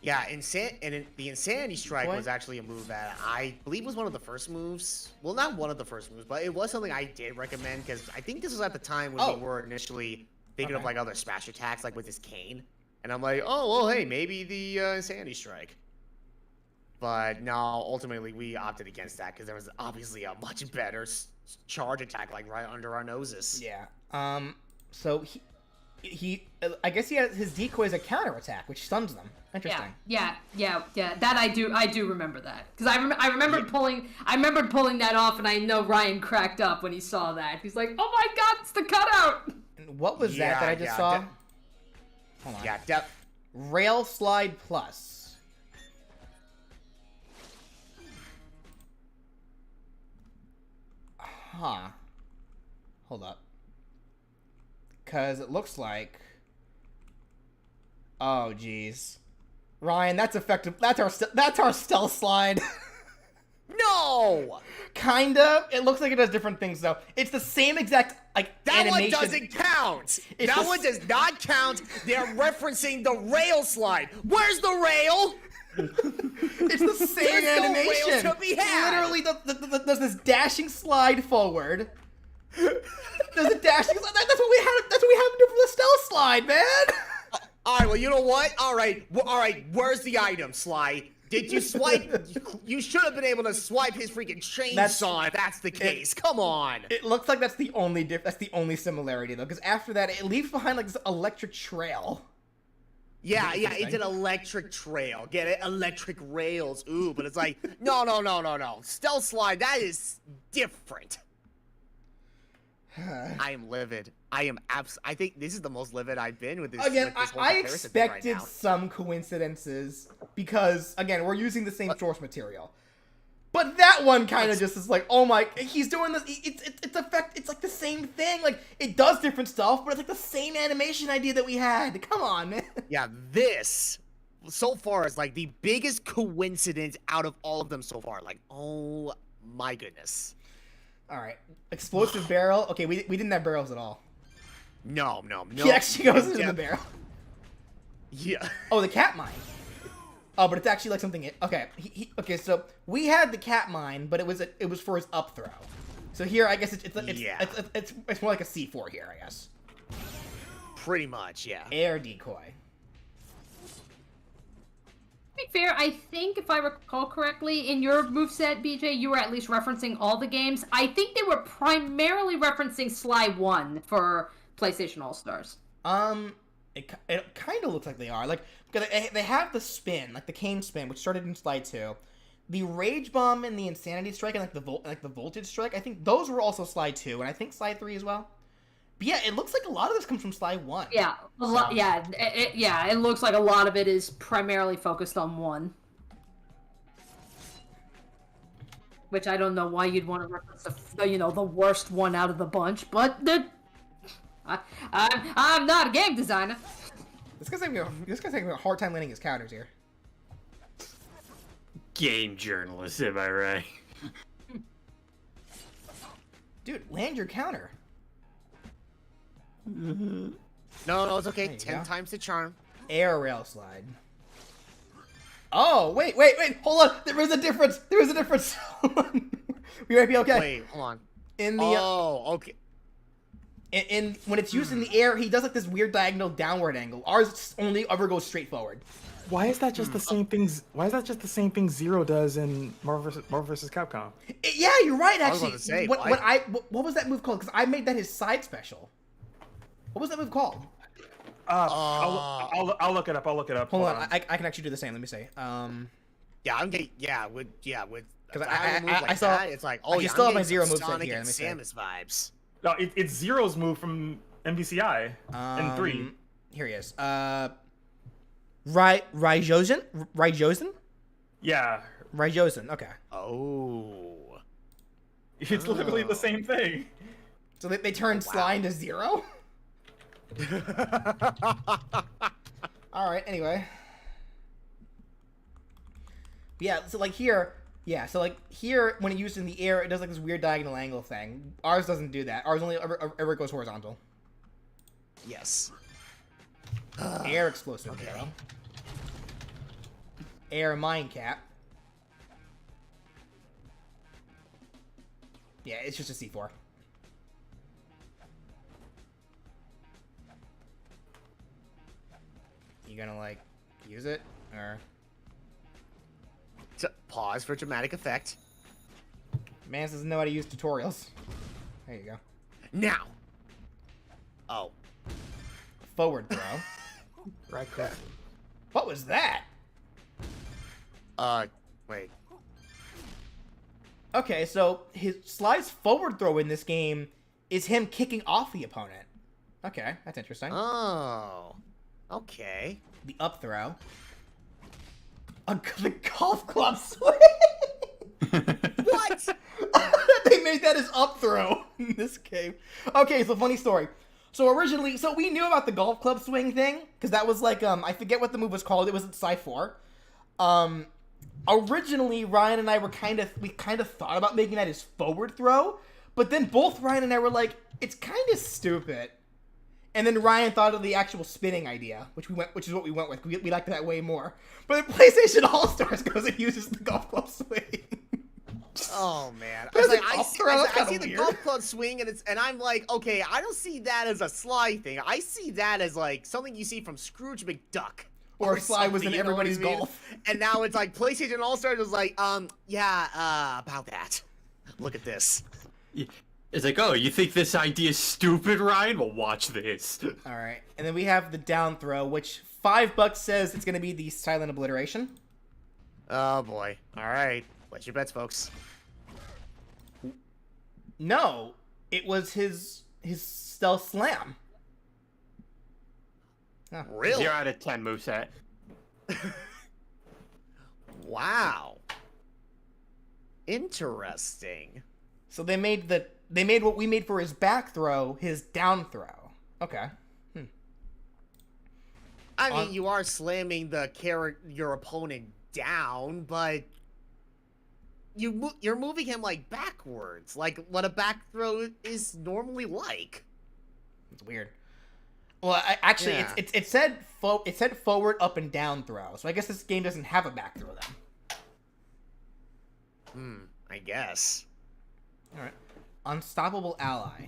Speaker 6: Yeah, the Insanity Strike was actually a move that I believe was one of the first moves. Well, not one of the first moves, but it was something I did recommend because I think this was at the time when we were initially thinking of like other smash attacks, like with his cane. And I'm like, oh, well, hey, maybe the Insanity Strike. But no, ultimately we opted against that because there was obviously a much better charge attack like right under our noses.
Speaker 1: Yeah. So he I guess he has his decoy as a counter attack, which stuns them. Interesting.
Speaker 7: Yeah. That I do remember that because I remembered pulling that off, and I know Ryan cracked up when he saw that. He's like, "Oh my God, it's the cutout!"
Speaker 1: And what was that I just saw? Hold on.
Speaker 6: Yeah,
Speaker 1: Rail Slide Plus. Huh. Hold up. Because it looks like... Oh, jeez. Ryan, that's effective. That's our stealth slide.
Speaker 6: No!
Speaker 1: Kinda. It looks like it does different things, though. It's the same exact, like,
Speaker 6: that
Speaker 1: animation.
Speaker 6: One doesn't count! That one does not count. They're referencing the rail slide. Where's the rail?
Speaker 1: It's the same animation.
Speaker 6: There's no rail to be had.
Speaker 1: Literally, there's this dashing slide forward. There's a dashing slide. That's what we had to do for the stealth slide, man.
Speaker 6: All right, well, you know what? All right, where's the item, Sly? Did you swipe? You should have been able to swipe his freaking chainsaw if that's the case. Come on.
Speaker 1: It looks like that's the only similarity, though, because after that, it leaves behind, like, this electric trail.
Speaker 6: Yeah, it's an electric trail. Get it? Electric rails. Ooh, but it's like, no. Stealth slide, that is different. I am livid. I think this is the most livid I've been with this.
Speaker 1: Again,
Speaker 6: with this whole
Speaker 1: I
Speaker 6: comparison thing
Speaker 1: expected
Speaker 6: right now.
Speaker 1: some coincidences because, again, we're using the same source material. But that one kind of just is like, oh my, he's doing this. It's like the same thing. Like, it does different stuff, but it's like the same animation idea that we had. Come on, man.
Speaker 6: Yeah, this so far is like the biggest coincidence out of all of them so far. Like, oh my goodness.
Speaker 1: All right, explosive barrel. Okay, we didn't have barrels at all.
Speaker 6: No.
Speaker 1: He actually goes into the barrel.
Speaker 6: Yeah.
Speaker 1: Oh, the cat mine. Oh, but it's actually like something. Okay, okay. So we had the cat mine, but it was for his up throw. So here, I guess it's more like a C4 here, I guess.
Speaker 6: Pretty much, yeah.
Speaker 1: Air decoy.
Speaker 7: To be fair, I think if I recall correctly, in your moveset, BJ, you were at least referencing all the games. I think they were primarily referencing Sly 1 for PlayStation All-Stars.
Speaker 1: It kind of looks like they are. Like, because they have the spin, like the cane spin, which started in Sly 2. The Rage Bomb and the Insanity Strike and like the Voltage Strike, I think those were also Sly 2, and I think Sly 3 as well. But yeah, it looks like a lot of this comes from Sly 1.
Speaker 7: Yeah, it looks like a lot of it is primarily focused on 1. Which I don't know why you'd want to reference the worst one out of the bunch, but I'm not a game designer.
Speaker 1: This guy's having a hard time landing his counters here.
Speaker 2: Game journalist, am I right?
Speaker 1: Dude, land your counter.
Speaker 6: No, it's okay. 10 times the charm.
Speaker 1: Air rail slide. Oh, wait, hold on. There is a difference. We might be okay.
Speaker 6: Wait, hold on. Okay.
Speaker 1: When it's used in the air, he does like this weird diagonal downward angle. Ours only ever goes straight forward.
Speaker 8: Why is that just the same thing? Why is that just the same thing Zero does in Marvel vs. Capcom?
Speaker 1: Yeah, you're right. Actually,
Speaker 6: I was about to say,
Speaker 1: what was that move called? Because I made that his side special. What was that move called?
Speaker 8: I'll look it up.
Speaker 1: Hold on, I can actually do the same. Let me see.
Speaker 6: With
Speaker 1: because
Speaker 6: I
Speaker 1: saw
Speaker 6: that, it's like, oh,
Speaker 1: I still have my Zero moveset
Speaker 6: Sonic
Speaker 1: here.
Speaker 6: and Samus vibes.
Speaker 8: No, it's Zero's move from MVCI in 3.
Speaker 1: Here he is. Raijosen?
Speaker 8: Yeah.
Speaker 1: Raijosen, okay.
Speaker 6: Oh.
Speaker 8: It's literally the same thing.
Speaker 1: So they turned Sly into 0? Alright, anyway. Yeah, so like here, when it used in the air, it does like this weird diagonal angle thing. Ours doesn't do that. Ours only ever goes horizontal.
Speaker 6: Yes.
Speaker 1: Air explosive arrow. Air mine cap. Yeah, it's just a C4. You gonna like use it or
Speaker 6: pause for dramatic effect?
Speaker 1: Man doesn't know how to use tutorials. There you go.
Speaker 6: Now. Oh.
Speaker 1: Forward throw.
Speaker 8: Right click.
Speaker 1: What was that?
Speaker 6: Wait.
Speaker 1: Okay, so Sly's forward throw in this game is him kicking off the opponent. Okay, that's interesting.
Speaker 6: Oh. Okay.
Speaker 1: The up throw. The golf club swing.
Speaker 6: What?
Speaker 1: They made that his up throw in this game. Okay, so funny story. So originally, we knew about the golf club swing thing because that was like I forget what the move was called. It was in Psy 4. Originally, Ryan and I were kind of thought about making that his forward throw, but then both Ryan and I were like, it's kind of stupid. And then Ryan thought of the actual spinning idea, which is what we went with. We liked that way more. But then PlayStation All Stars goes and uses the golf club swing.
Speaker 6: Oh man,
Speaker 1: But
Speaker 6: I
Speaker 1: it's an up throw,
Speaker 6: I
Speaker 1: that's
Speaker 6: see
Speaker 1: kinda
Speaker 6: the
Speaker 1: weird.
Speaker 6: golf club swing and I'm like, okay, I don't see that as a Sly thing. I see that as like something you see from Scrooge McDuck.
Speaker 1: Or Sly was in
Speaker 6: something, you know what I
Speaker 1: everybody's
Speaker 6: mean?
Speaker 1: golf.
Speaker 6: And now it's like PlayStation All Stars was like, about that. Look at this.
Speaker 2: It's like, oh, you think this idea is stupid, Ryan? Well, watch this.
Speaker 1: All right, and then we have the down throw, which $5 says it's going to be the silent obliteration.
Speaker 6: Oh boy. All right, what's your bets, folks?
Speaker 1: No, it was his stealth slam. Oh.
Speaker 6: Really?
Speaker 2: 0 out of 10 moveset.
Speaker 6: Wow. Interesting.
Speaker 1: So they made what we made for his back throw his down throw. Okay.
Speaker 6: I mean, you are slamming your opponent down, but you're moving him like backwards, like what a back throw is normally like.
Speaker 1: It's weird. Well, it said forward, up, and down throw. So I guess this game doesn't have a back throw then.
Speaker 6: I guess.
Speaker 1: All right. Unstoppable ally.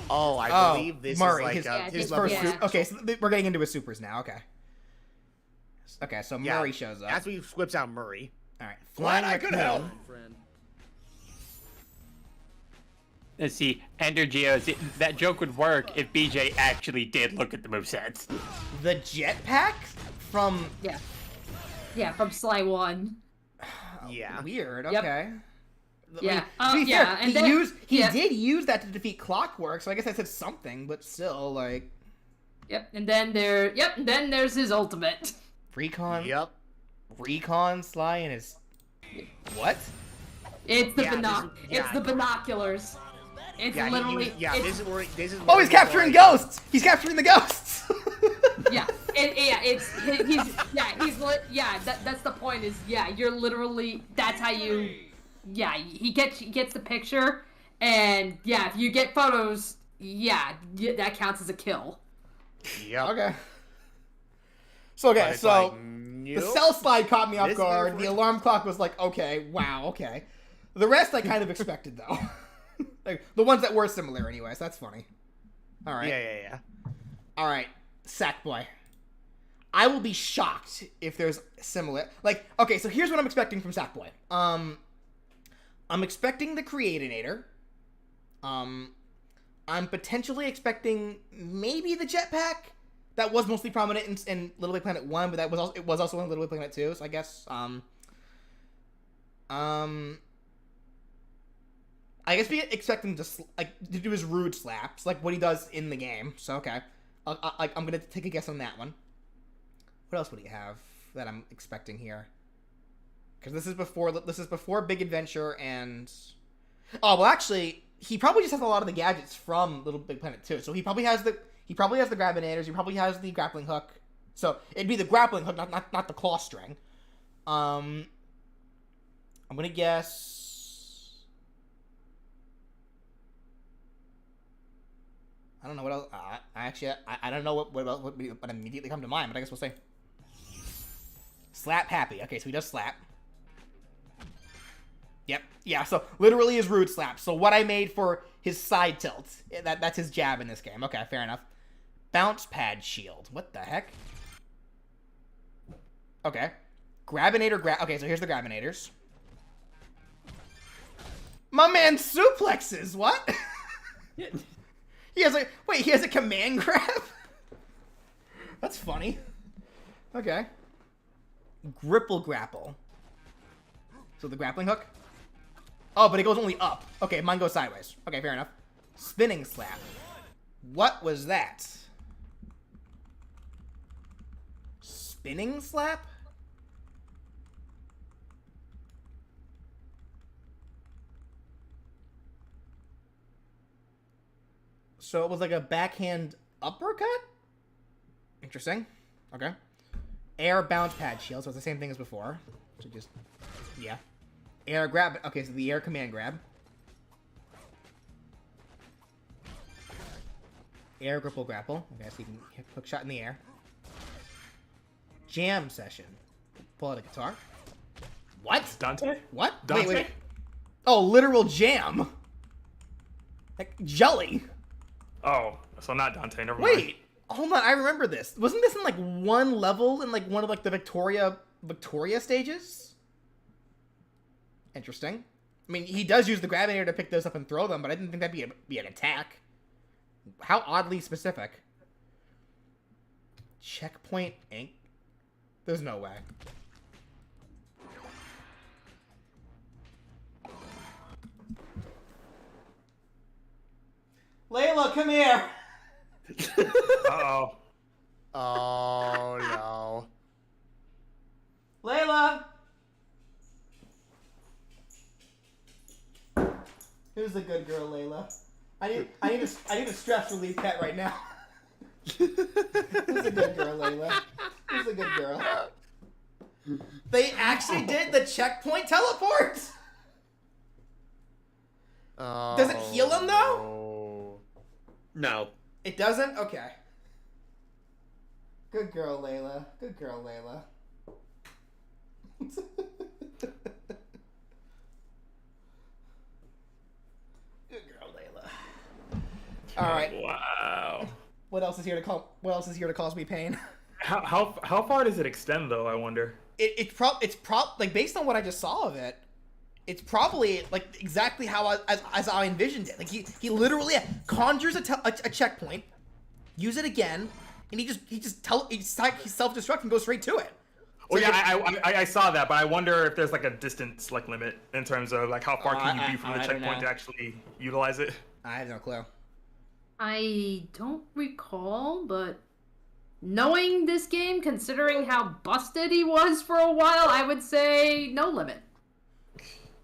Speaker 6: Oh, I believe this
Speaker 1: Murray,
Speaker 6: is like
Speaker 1: his
Speaker 6: level
Speaker 1: first.
Speaker 6: one.
Speaker 1: Okay, so we're getting into his supers now. Okay. Okay, so
Speaker 6: Yeah,
Speaker 1: Murray shows up.
Speaker 6: That's when he whips out Murray.
Speaker 1: All right.
Speaker 6: Glad
Speaker 1: Flying
Speaker 6: I could
Speaker 1: Raccoon.
Speaker 6: help.
Speaker 10: Friend.
Speaker 2: Let's see, Ender Geos, that joke would work if BJ actually did look at the movesets.
Speaker 1: The jetpack from.
Speaker 7: Yeah, from Sly 1.
Speaker 6: Yeah.
Speaker 1: Weird.
Speaker 7: Yep.
Speaker 1: Okay.
Speaker 7: Yeah.
Speaker 1: To be
Speaker 7: yeah,
Speaker 1: fair,
Speaker 7: and then,
Speaker 1: he
Speaker 7: yeah.
Speaker 1: did use that to defeat Clockwork, so I guess I said something, but still, like.
Speaker 7: Yep, and then there's his ultimate.
Speaker 1: Recon.
Speaker 6: Yep.
Speaker 1: Recon Sly and his. What?
Speaker 7: It's the
Speaker 6: Yeah,
Speaker 7: it's the binoculars. It's
Speaker 6: Yeah,
Speaker 7: literally
Speaker 6: this is where
Speaker 1: Oh, he's capturing ghosts! He's capturing the ghosts!
Speaker 7: That's the point is, you're literally, that's how you, he gets the picture, and if you get photos, that counts as a kill.
Speaker 6: Yep.
Speaker 1: Okay. So,
Speaker 6: But it's
Speaker 1: so
Speaker 6: like,
Speaker 1: the
Speaker 6: nope.
Speaker 1: cell slide caught me off
Speaker 6: This
Speaker 1: guard. The
Speaker 6: different.
Speaker 1: alarm clock was like, okay, wow, okay. The rest I kind of expected, though. Like, the ones that were similar, anyways. That's funny. All right.
Speaker 6: Yeah.
Speaker 1: All right, Sackboy. I will be shocked if there's similar. Like, okay, so here's what I'm expecting from Sackboy. I'm expecting the Creatinator. I'm potentially expecting maybe the jetpack. That was mostly prominent in Little Big Planet 1, but it was also in Little Big Planet 2. So I guess I guess we expect him to to do his rude slaps, like what he does in the game. So okay, I'm gonna take a guess on that one. What else would he have that I'm expecting here? Because this is before Big Adventure and oh well, actually he probably just has a lot of the gadgets from Little Big Planet too. So he probably has the Grabinators. He probably has the grappling hook. So it'd be the grappling hook, not the claw string. I'm gonna guess. I don't know what else. I don't know what immediately come to mind, but I guess we'll say Slap Happy. Okay, so he does slap. Yep. Yeah. So literally his rude slap. So what I made for his side tilt. That's his jab in this game. Okay, fair enough. Bounce Pad Shield. What the heck? Okay. Grabinator Okay, so here's the Grabinators. My man suplexes. What? He has a command grab? That's funny. Okay. Gripple Grapple. So the grappling hook? Oh, but it goes only up. Okay, mine goes sideways. Okay, fair enough. Spinning Slap. What was that? Spinning Slap? So it was like a backhand uppercut? Interesting. Okay. Air Bounce Pad Shield, so it's the same thing as before. So just, yeah. Air Grab, okay, so the Air Command Grab. Air Gripple Grapple. Okay, so you can hit hook shot in the air. Jam Session. Pull out a guitar. What?
Speaker 3: Dante?
Speaker 1: What?
Speaker 3: Dante?
Speaker 1: Wait. Oh, literal jam. Like jelly.
Speaker 3: Oh, so not Dante, never mind.
Speaker 1: Wait, hold on, I remember this. Wasn't this in like one level in like one of like the Victoria stages? Interesting. I mean, he does use the Grabinator to pick those up and throw them, but I didn't think that'd be an attack. How oddly specific. Checkpoint Inc. There's no way. Layla, come here.
Speaker 3: Uh-oh.
Speaker 6: Oh, no.
Speaker 1: Layla. Who's a good girl, Layla? I need a stress relief pet right now. Who's a good girl, Layla? Who's a good girl? They actually did the checkpoint teleport. Does it heal him though?
Speaker 2: No.
Speaker 1: It doesn't? Okay. Good girl, Layla. Good girl, Layla. Good girl, Layla. All right.
Speaker 3: Wow.
Speaker 1: What else is here to cause me pain?
Speaker 3: How far does it extend though, I wonder?
Speaker 1: It's like based on what I just saw of it, it's probably like exactly how as I envisioned it. Like he literally conjures a checkpoint, use it again, and he self-destructs and goes straight to it.
Speaker 3: So I saw that, but I wonder if there's like a distance like limit in terms of like how far can you be from the checkpoint to actually utilize it.
Speaker 1: I have no clue.
Speaker 7: I don't recall, but knowing this game, considering how busted he was for a while, I would say no limit.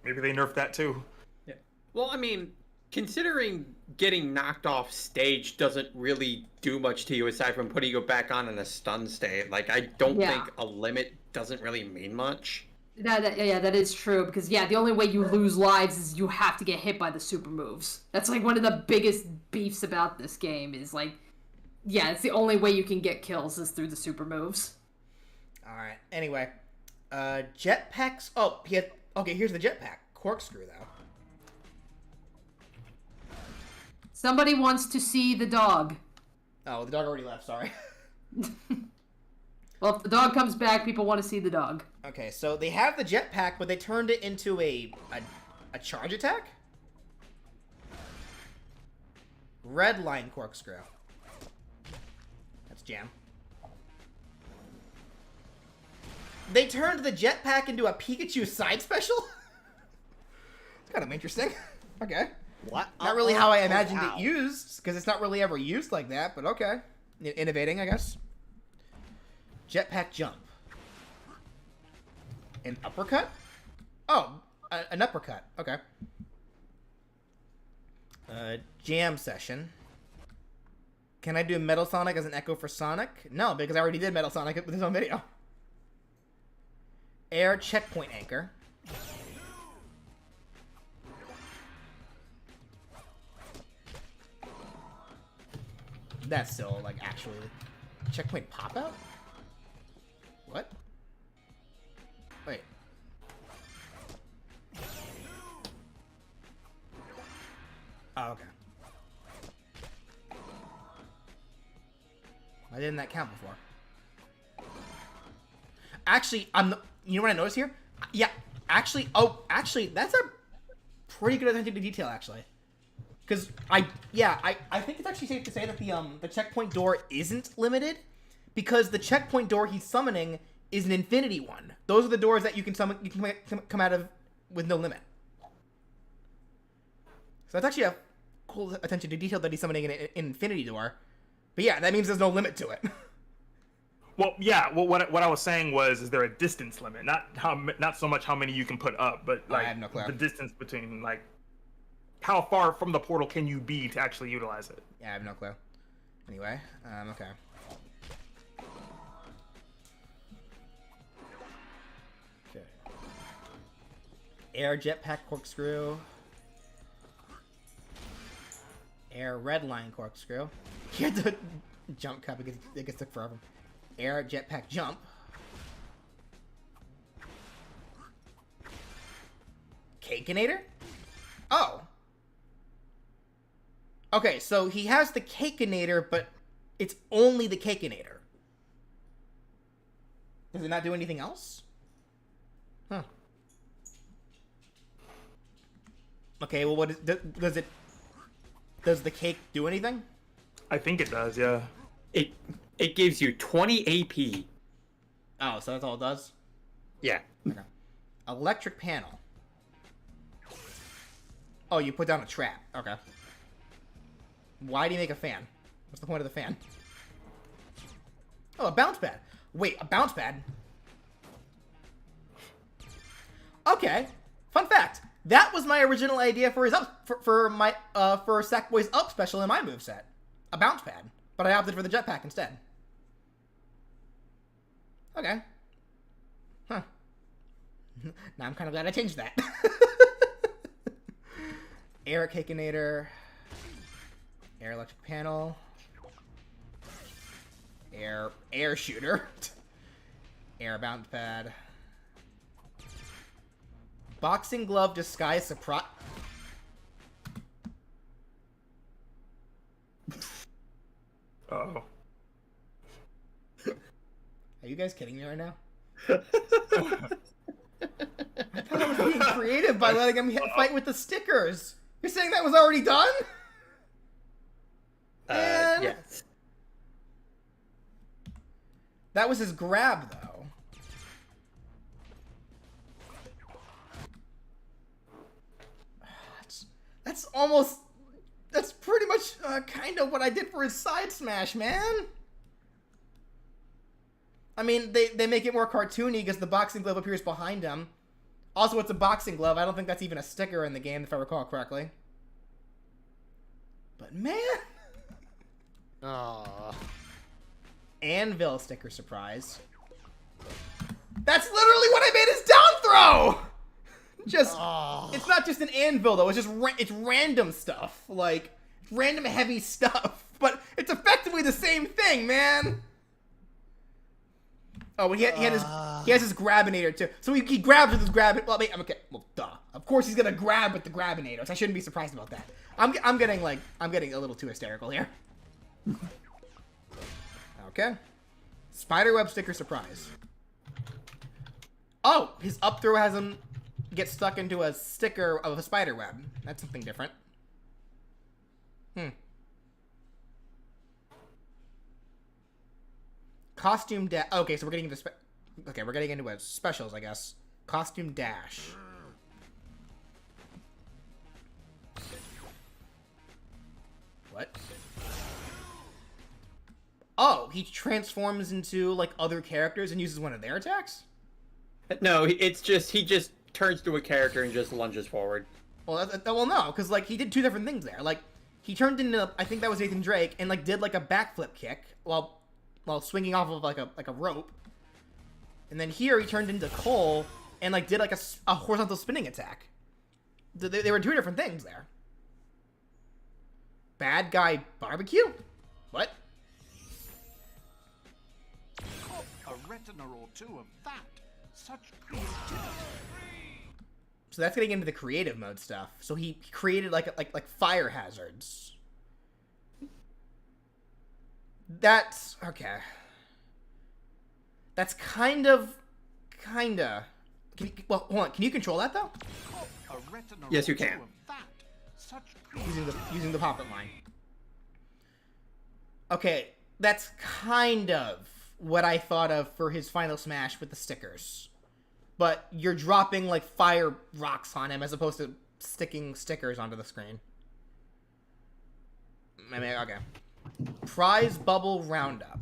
Speaker 3: Maybe they nerfed that too.
Speaker 2: Yeah. Well, I mean, considering getting knocked off stage doesn't really do much to you aside from putting you back on in a stun state. Like, I don't think a limit doesn't really mean much.
Speaker 7: That is true, because the only way you lose lives is you have to get hit by the super moves. That's like one of the biggest beefs about this game is like, it's the only way you can get kills is through the super moves.
Speaker 1: All right. Anyway, jetpacks. Oh, here's the jetpack corkscrew though.
Speaker 7: Somebody wants to see the dog.
Speaker 1: Oh, the dog already left. Sorry.
Speaker 7: Well, if the dog comes back, people want to see the dog.
Speaker 1: Okay, so they have the jetpack, but they turned it into a charge attack? Red line corkscrew. That's jam. They turned the jetpack into a Pikachu side special? It's kind of interesting. Okay.
Speaker 6: What?
Speaker 1: Not really how I
Speaker 6: Oh,
Speaker 1: imagined
Speaker 6: wow.
Speaker 1: it used, because it's not really ever used like that, but okay. Innovating, I guess. Jetpack jump. An uppercut? Oh, an uppercut. Okay. Jam session. Can I do Metal Sonic as an echo for Sonic? No, because I already did Metal Sonic with his own video. Air checkpoint anchor. That's still, like, actually... Checkpoint pop-out? What? Wait. Oh, okay. Why didn't that count before? Actually, you know what I noticed here? Yeah, actually, that's a pretty good attention to detail, actually. Because I think it's actually safe to say that the checkpoint door isn't limited, because the checkpoint door he's summoning is an infinity one. Those are the doors that you can summon, come out of with no limit. So that's actually a cool attention to detail that he's summoning an infinity door. But yeah, that means there's no limit to it.
Speaker 3: Well, yeah. Well, what I was saying was, is there a distance limit? Not so much how many you can put up, but like
Speaker 1: I have no clue.
Speaker 3: the distance between, like, how far from the portal can you be to actually utilize it?
Speaker 1: Yeah, I have no clue. Anyway, okay. Okay. Air jetpack corkscrew. Air redline corkscrew. Here the jump cut because it gets took forever. Air jetpack jump. Cakeinator? Oh. Okay, so he has the Cakeinator, but it's only the Cakeinator. Does it not do anything else? Huh. Okay, well, does the cake do anything?
Speaker 3: I think it does, yeah.
Speaker 2: It gives you 20 AP.
Speaker 1: Oh, so that's all it does?
Speaker 2: Yeah.
Speaker 1: Okay. Electric panel. Oh, you put down a trap. Okay. Why do you make a fan? What's the point of the fan? Oh, a bounce pad. Wait, a bounce pad? Okay. Fun fact. That was my original idea for his for Sackboy's up special in my moveset. A bounce pad. But I opted for the jetpack instead. Okay. Huh. Now I'm kind of glad I changed that. Air Cakeinator. Air electric panel. Air shooter. Air bounce pad. Boxing glove disguise surprise.
Speaker 3: Uh-oh.
Speaker 1: Are you guys kidding me right now? I thought I was being creative by letting him fight with the stickers. You're saying that was already done?
Speaker 2: Yes.
Speaker 1: That was his grab, though. That's pretty much kind of what I did for his side smash, man. I mean, they make it more cartoony because the boxing glove appears behind him. Also, it's a boxing glove. I don't think that's even a sticker in the game, if I recall correctly. But man...
Speaker 6: Aww.
Speaker 1: Anvil sticker surprise. That's literally what I made his down throw! It's not just an anvil, though. It's just it's random stuff. Like, random heavy stuff. But it's effectively the same thing, man. Oh, he has his grabinator too. So he grabs with his grab. Well, okay. Well, duh. Of course he's gonna grab with the grabinator. So I shouldn't be surprised about that. I'm getting a little too hysterical here. Okay. Spiderweb sticker surprise. Oh, his up throw has him get stuck into a sticker of a spiderweb. That's something different. Costume dash. Okay, so we're getting into we're getting into specials, I guess. Costume dash. What? Oh, he transforms into, like, other characters and uses one of their attacks?
Speaker 2: No, it's just he just turns to a character and just lunges forward.
Speaker 1: Well, well, no, because, like, he did two different things there. Like, he turned into, I think that was Nathan Drake, and, like, did, like, a backflip kick while swinging off of, like a rope. And then here he turned into Cole and, like, did, like, a horizontal spinning attack. They were two different things there. Bad guy barbecue? What?
Speaker 11: A retina or two of that. Such creativity.
Speaker 1: So that's getting into the creative mode stuff. So he created like fire hazards. That's okay. That's kinda. Well, hold on. Can you control that though?
Speaker 2: Yes, you can.
Speaker 1: Using the pop-up line. Okay, that's kind of what I thought of for his final smash with the stickers. But you're dropping, like, fire rocks on him as opposed to sticking stickers onto the screen. I mean, okay. Prize Bubble Roundup.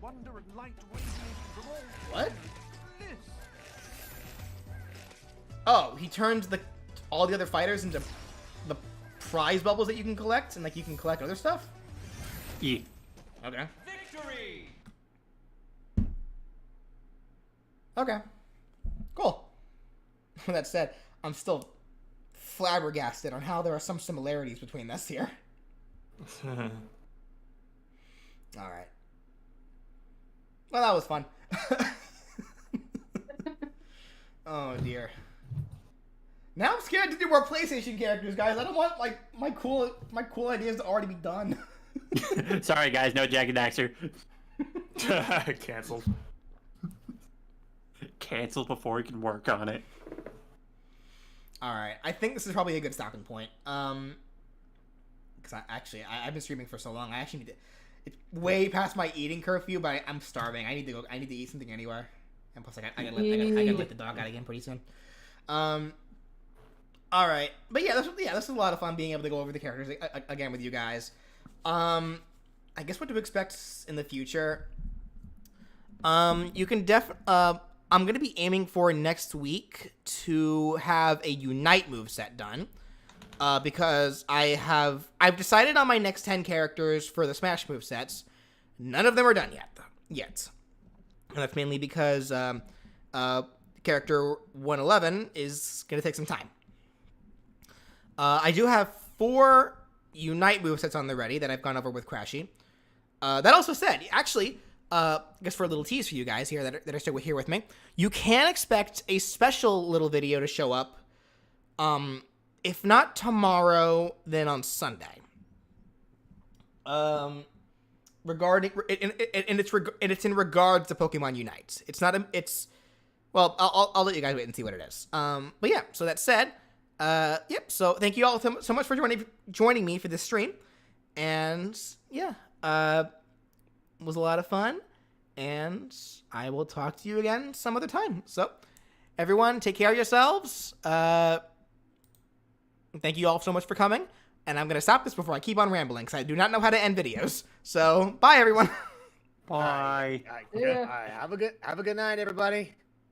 Speaker 11: Wonder and light radiating from all.
Speaker 1: What? Oh, he turns all the other fighters into the prize bubbles that you can collect, and, like, you can collect other stuff?
Speaker 2: Yeah.
Speaker 1: Okay.
Speaker 11: Victory!
Speaker 1: Okay. Cool. That said, I'm still flabbergasted on how there are some similarities between this here. Alright. Well, that was fun. Oh, dear. Now I'm scared to do more PlayStation characters, guys. I don't want, like, my cool ideas to already be done.
Speaker 2: Sorry, guys. No Jack and Daxter.
Speaker 3: Cancelled.
Speaker 2: Cancelled before we can work on it.
Speaker 1: Alright. I think this is probably a good stopping point. Because I've been streaming for so long. I actually need to... It's way past my eating curfew, but I'm starving. I need to eat something anywhere. And plus, I gotta let the dog out again pretty soon. All right, but this is a lot of fun being able to go over the characters again with you guys. I guess what to expect in the future. You can I'm gonna be aiming for next week to have a Unite moveset done. Because I've decided on my next 10 characters for the Smash movesets. None of them are done yet. And that's mainly because character 111 is going to take some time. I do have 4 Unite movesets on the ready that I've gone over with Crashy. That also said, actually, I guess for a little tease for you guys here that are still here with me, you can expect a special little video to show up. If not tomorrow, then on Sunday. Regarding it's in regards to Pokemon Unite. It's not well, I'll let you guys wait and see what it is. But yeah. So that said, yep. So thank you all so much for joining me for this stream, and yeah, it was a lot of fun, and I will talk to you again some other time. So everyone, take care of yourselves. Thank you all so much for coming, and I'm going to stop this before I keep on rambling, because I do not know how to end videos. So, bye, everyone.
Speaker 2: Bye.
Speaker 6: All right, have a good night, everybody.